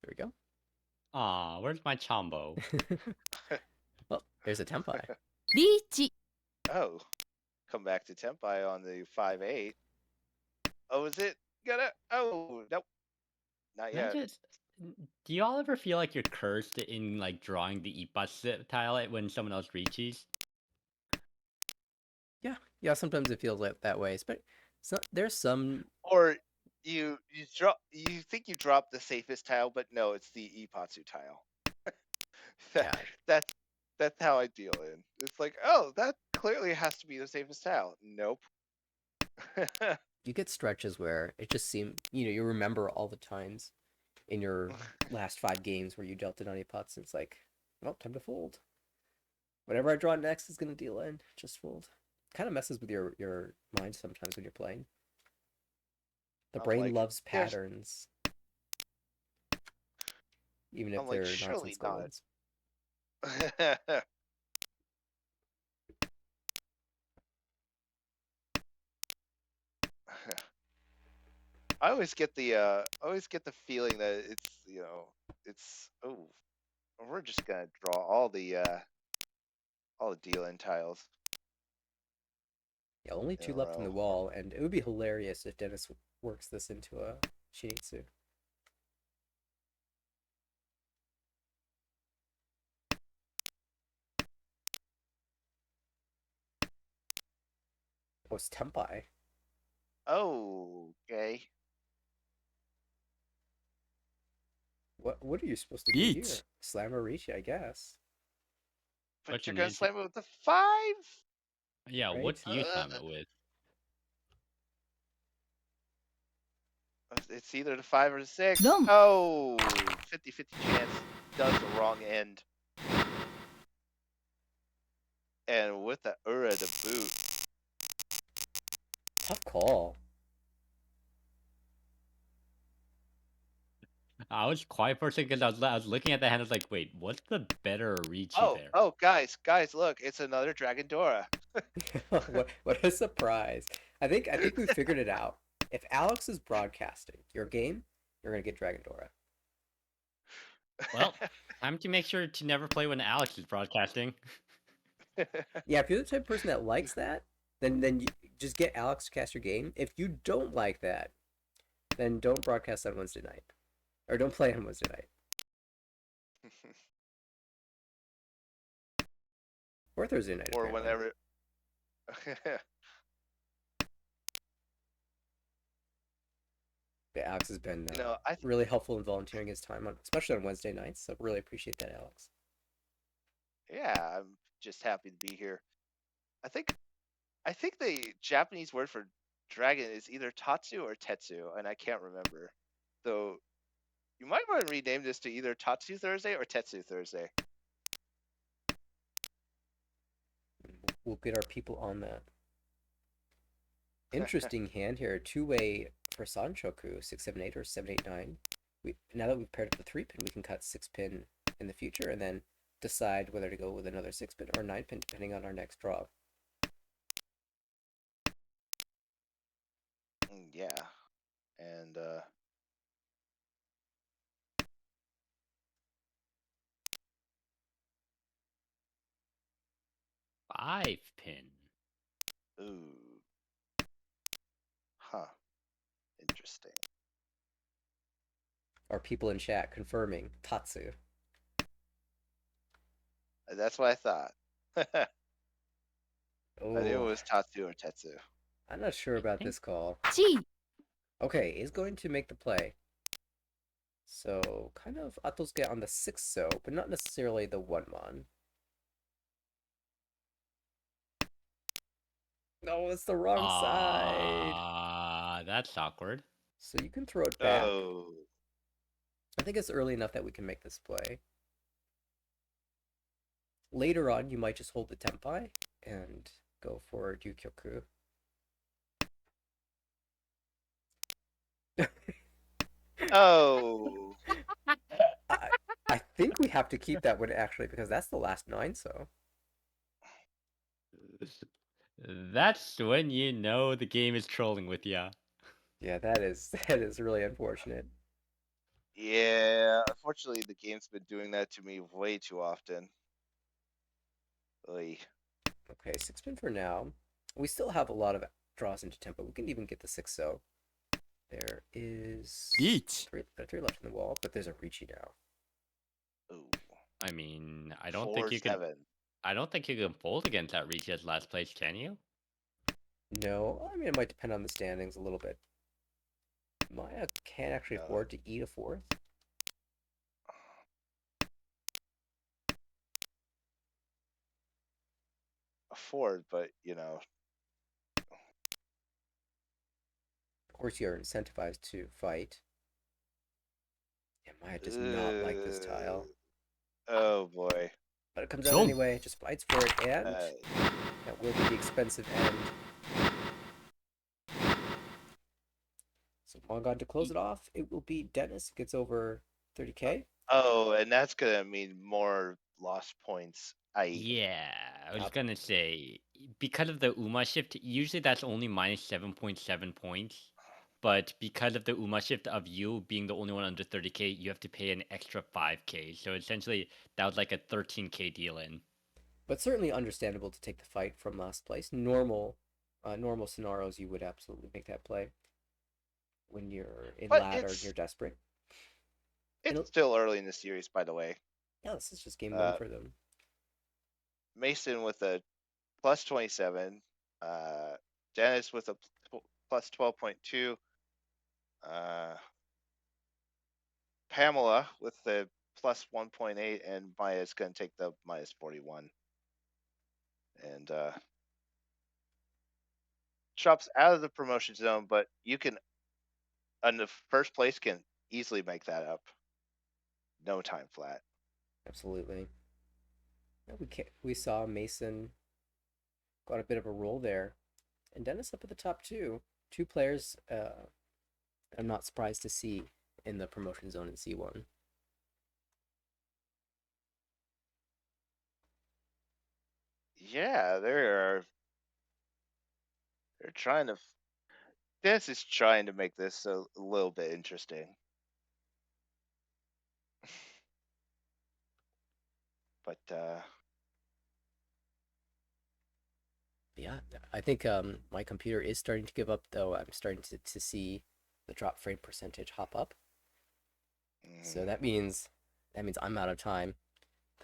Speaker 1: we go.
Speaker 5: Aw, where's my Chombo?
Speaker 1: Well, there's a Tempai.
Speaker 3: リーチ
Speaker 2: Oh, come back to Tempai on the 5-8. Oh, is it gonna? Oh, nope, not
Speaker 5: Can I
Speaker 2: yet.
Speaker 5: just do y'all ever feel like you're cursed in like drawing the Ippas tile when someone else reaches?
Speaker 1: Yeah. Sometimes it feels like that way. But there's some.
Speaker 2: Or you think you dropped the safest tile, but no, it's the Ipatsu tile.
Speaker 1: Yeah,
Speaker 2: that's that's how I deal in. It's like, oh, that clearly has to be the safest tile. Nope.
Speaker 1: you get stretches where it just seems you remember all the times in your last 5 games where you dealt it on a pots. It's like, well, time to fold. Whatever I draw next is gonna deal in. Just fold. Kind of messes with your mind sometimes when you're playing. The
Speaker 2: I'm
Speaker 1: brain
Speaker 2: like,
Speaker 1: loves
Speaker 2: there's.
Speaker 1: patterns, even if
Speaker 2: I'm like,
Speaker 1: they're
Speaker 2: surely
Speaker 1: nonsensical
Speaker 2: not.
Speaker 1: ones.
Speaker 2: I always get the feeling that it's we're just gonna draw all the deal in tiles
Speaker 1: Yeah, only
Speaker 2: in
Speaker 1: 2
Speaker 2: a
Speaker 1: left in the
Speaker 2: row.
Speaker 1: wall, and it would be hilarious if Dennis works this into a Shinitsu. Oh, it's Tempai.
Speaker 2: Oh, okay.
Speaker 1: What are you supposed to do
Speaker 4: Eat.
Speaker 1: here? Slam or reach, I guess.
Speaker 2: But you're
Speaker 5: Question
Speaker 2: gonna
Speaker 5: is,
Speaker 2: slam it with the 5?
Speaker 5: yeah,
Speaker 1: Right?
Speaker 5: what do you slam it with?
Speaker 2: It's either the 5 or the 6.
Speaker 3: ドン
Speaker 2: Oh, 50-50 chance does the wrong end. And with the Ura to boot.
Speaker 1: Tough call.
Speaker 5: I was quiet for a second because I was looking at the hand. I was like, wait, what's the better Ricci
Speaker 2: Oh,
Speaker 5: there?
Speaker 2: oh, guys, look, it's another Dragon Dora.
Speaker 1: What a surprise. I think we figured it out. If Alex is broadcasting your game, you're gonna get Dragon Dora.
Speaker 5: Well, time to make sure to never play when Alex is broadcasting.
Speaker 1: Yeah, if you're the type of person that likes that, then you just get Alex to cast your game. If you don't like that, then don't broadcast on Wednesday night. Or don't play on Wednesday night. Or Thursday night,
Speaker 2: Or
Speaker 1: apparently.
Speaker 2: whenever.
Speaker 1: Yeah, Alex has been
Speaker 2: I
Speaker 1: really helpful in volunteering his time, especially on Wednesday nights. So really appreciate that, Alex.
Speaker 2: yeah, I'm just happy to be here. I think I think the Japanese word for dragon is either Tatsu or Tetsu, and I can't remember. So you might want to rename this to either Tatsu Thursday or Tetsu Thursday.
Speaker 1: We'll get our people on that. Interesting hand here. Two-way for Sanchoku, 678 or 789. Now that we've paired up the 3-pin, we can cut 6-pin in the future and then decide whether to go with another 6-pin or 9-pin depending on our next draw.
Speaker 2: Yeah, and
Speaker 5: 5-pin.
Speaker 2: ooh, huh, interesting.
Speaker 1: Our people in chat confirming Tatsu.
Speaker 2: That's what I thought. I knew it
Speaker 1: Oh,
Speaker 2: was Tatsu or Tetsu.
Speaker 1: I'm not sure
Speaker 5: I
Speaker 1: about
Speaker 5: think
Speaker 1: this call.
Speaker 3: チー
Speaker 1: Okay, is going to make the play. So kind of Atsuke on the 6 so, but not necessarily the 1 mon. No, it's the wrong side.
Speaker 5: That's awkward.
Speaker 1: So you can throw it back.
Speaker 2: Oh.
Speaker 1: I think it's early enough that we can make this play. Later on, you might just hold the Tempai and go for Ryukyoku.
Speaker 2: Oh.
Speaker 1: I, I think we have to keep that one actually because that's the last 9 so.
Speaker 5: That's when you know the game is trolling with ya.
Speaker 1: Yeah, that is that is really unfortunate.
Speaker 2: Yeah, unfortunately, the game's been doing that to me way too often. Oy.
Speaker 1: Okay, 6 pin for now. We still have a lot of draws into tempo. We can even get the 6 so. There is
Speaker 4: Each.
Speaker 1: three left in the wall, but there's a Ricci now.
Speaker 2: Ooh.
Speaker 5: I mean, I don't think
Speaker 2: Four
Speaker 5: you can.
Speaker 2: seven.
Speaker 5: I don't think you can fold against that Ricci as last place, can you?
Speaker 1: No, I mean, it might depend on the standings a little bit. Maya can't actually
Speaker 2: No,
Speaker 1: afford to eat a 4th.
Speaker 2: afford, but you know,
Speaker 1: Of course, you're incentivized to fight. And Maya does not like this
Speaker 2: uh,
Speaker 1: tile.
Speaker 2: oh boy.
Speaker 1: But it comes out
Speaker 4: Boom.
Speaker 1: anyway, just fights for it, and
Speaker 2: Uh,
Speaker 1: that will be the expensive end. So Mongon to close
Speaker 5: Y-
Speaker 1: it off, it will be Dennis gets over 30k.
Speaker 2: oh, and that's gonna mean more lost points. I
Speaker 5: Yeah, I was
Speaker 1: Yep.
Speaker 5: gonna say because of the UMA shift, usually that's only minus 7.7 points. But because of the UMA shift of you being the only one under 30k, you have to pay an extra 5k. So essentially, that was like a 13k deal in.
Speaker 1: But certainly understandable to take the fight from last place. Normal scenarios, you would absolutely make that play when you're in
Speaker 2: but
Speaker 1: ladder and you're desperate.
Speaker 2: it's
Speaker 1: And
Speaker 2: still early in the series, by the way.
Speaker 1: yeah, this is just game 1
Speaker 2: Uh,
Speaker 1: for them.
Speaker 2: Mason with a plus 27, uh, Dennis with a plus 12.2, uh, Pamela with the plus 1.8, and Maya's gonna take the minus 41, and drops out of the promotion zone, but you can, on the first place, can easily make that up. No time flat.
Speaker 1: Absolutely. We saw Mason got a bit of a roll there, and Dennis up at the top too. Two players I'm not surprised to see in the promotion zone in C1.
Speaker 2: Yeah, they're trying to. This is trying to make this a little bit interesting, but
Speaker 1: Yeah, I think my computer is starting to give up though. I'm starting to see the drop frame percentage hop up. So
Speaker 2: mm,
Speaker 1: that means I'm out of time.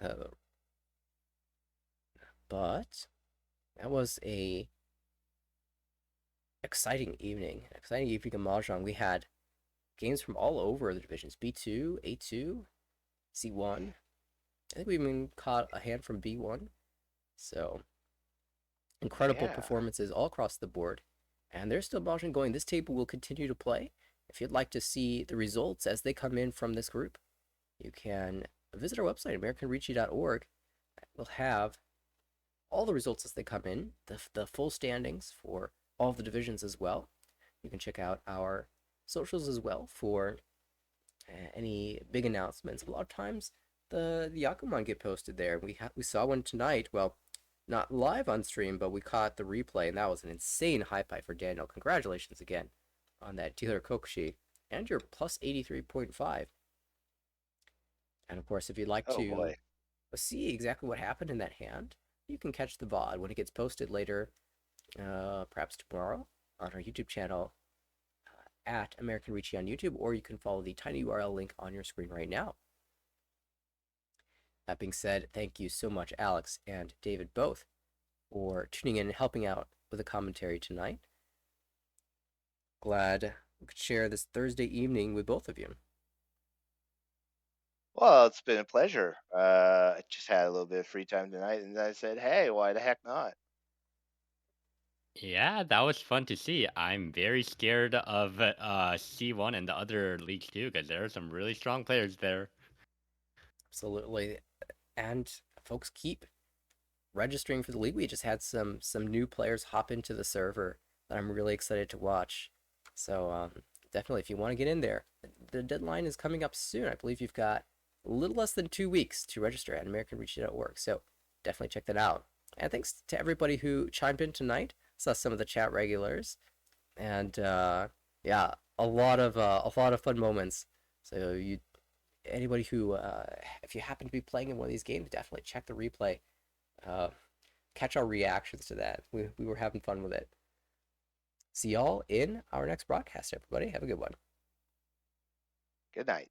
Speaker 1: Uh, but that was a exciting evening of Mahjong. We had games from all over the divisions: B2, A2, C1. I think we even caught a hand from B1. So incredible
Speaker 2: yeah.
Speaker 1: performances all across the board. And there's still Mahjong going. This table will continue to play. If you'd like to see the results as they come in from this group, you can visit our website, AmericanRicci.org. We'll have all the results as they come in, the full standings for all of the divisions as well. You can check out our socials as well for any big announcements. A lot of times the Yakuman get posted there. We saw one tonight. Well, not live on stream, but we caught the replay, and that was an insane high pipe for Daniel. Congratulations again on that dealer Kokushi and your plus 83.5. And of course, if you'd like
Speaker 2: Oh
Speaker 1: to
Speaker 2: boy.
Speaker 1: see exactly what happened in that hand, you can catch the VOD when it gets posted later, perhaps tomorrow, on our YouTube channel at American Ricci on YouTube, or you can follow the tiny URL link on your screen right now. That being said, thank you so much, Alex and David, both, for tuning in and helping out with the commentary tonight. Glad we could share this Thursday evening with both of you.
Speaker 2: Well, it's been a pleasure. I just had a little bit of free time tonight, and I said, "Hey, why the heck not?"
Speaker 5: Yeah, that was fun to see. I'm very scared of C1 and the other leagues too, because there are some really strong players there.
Speaker 1: Absolutely. And folks, keep registering for the league. We just had some new players hop into the server that I'm really excited to watch. So definitely, if you want to get in there, the deadline is coming up soon. I believe you've got a little less than 2 weeks to register at AmericanReach.org. So definitely check that out. And thanks to everybody who chimed in tonight. Saw some of the chat regulars, and yeah, a lot of fun moments. So you anybody who if you happen to be playing in one of these games, definitely check the replay. Uh, Catch our reactions to that. We were having fun with it. See y'all in our next broadcast, everybody. Have a good one.
Speaker 2: Good night.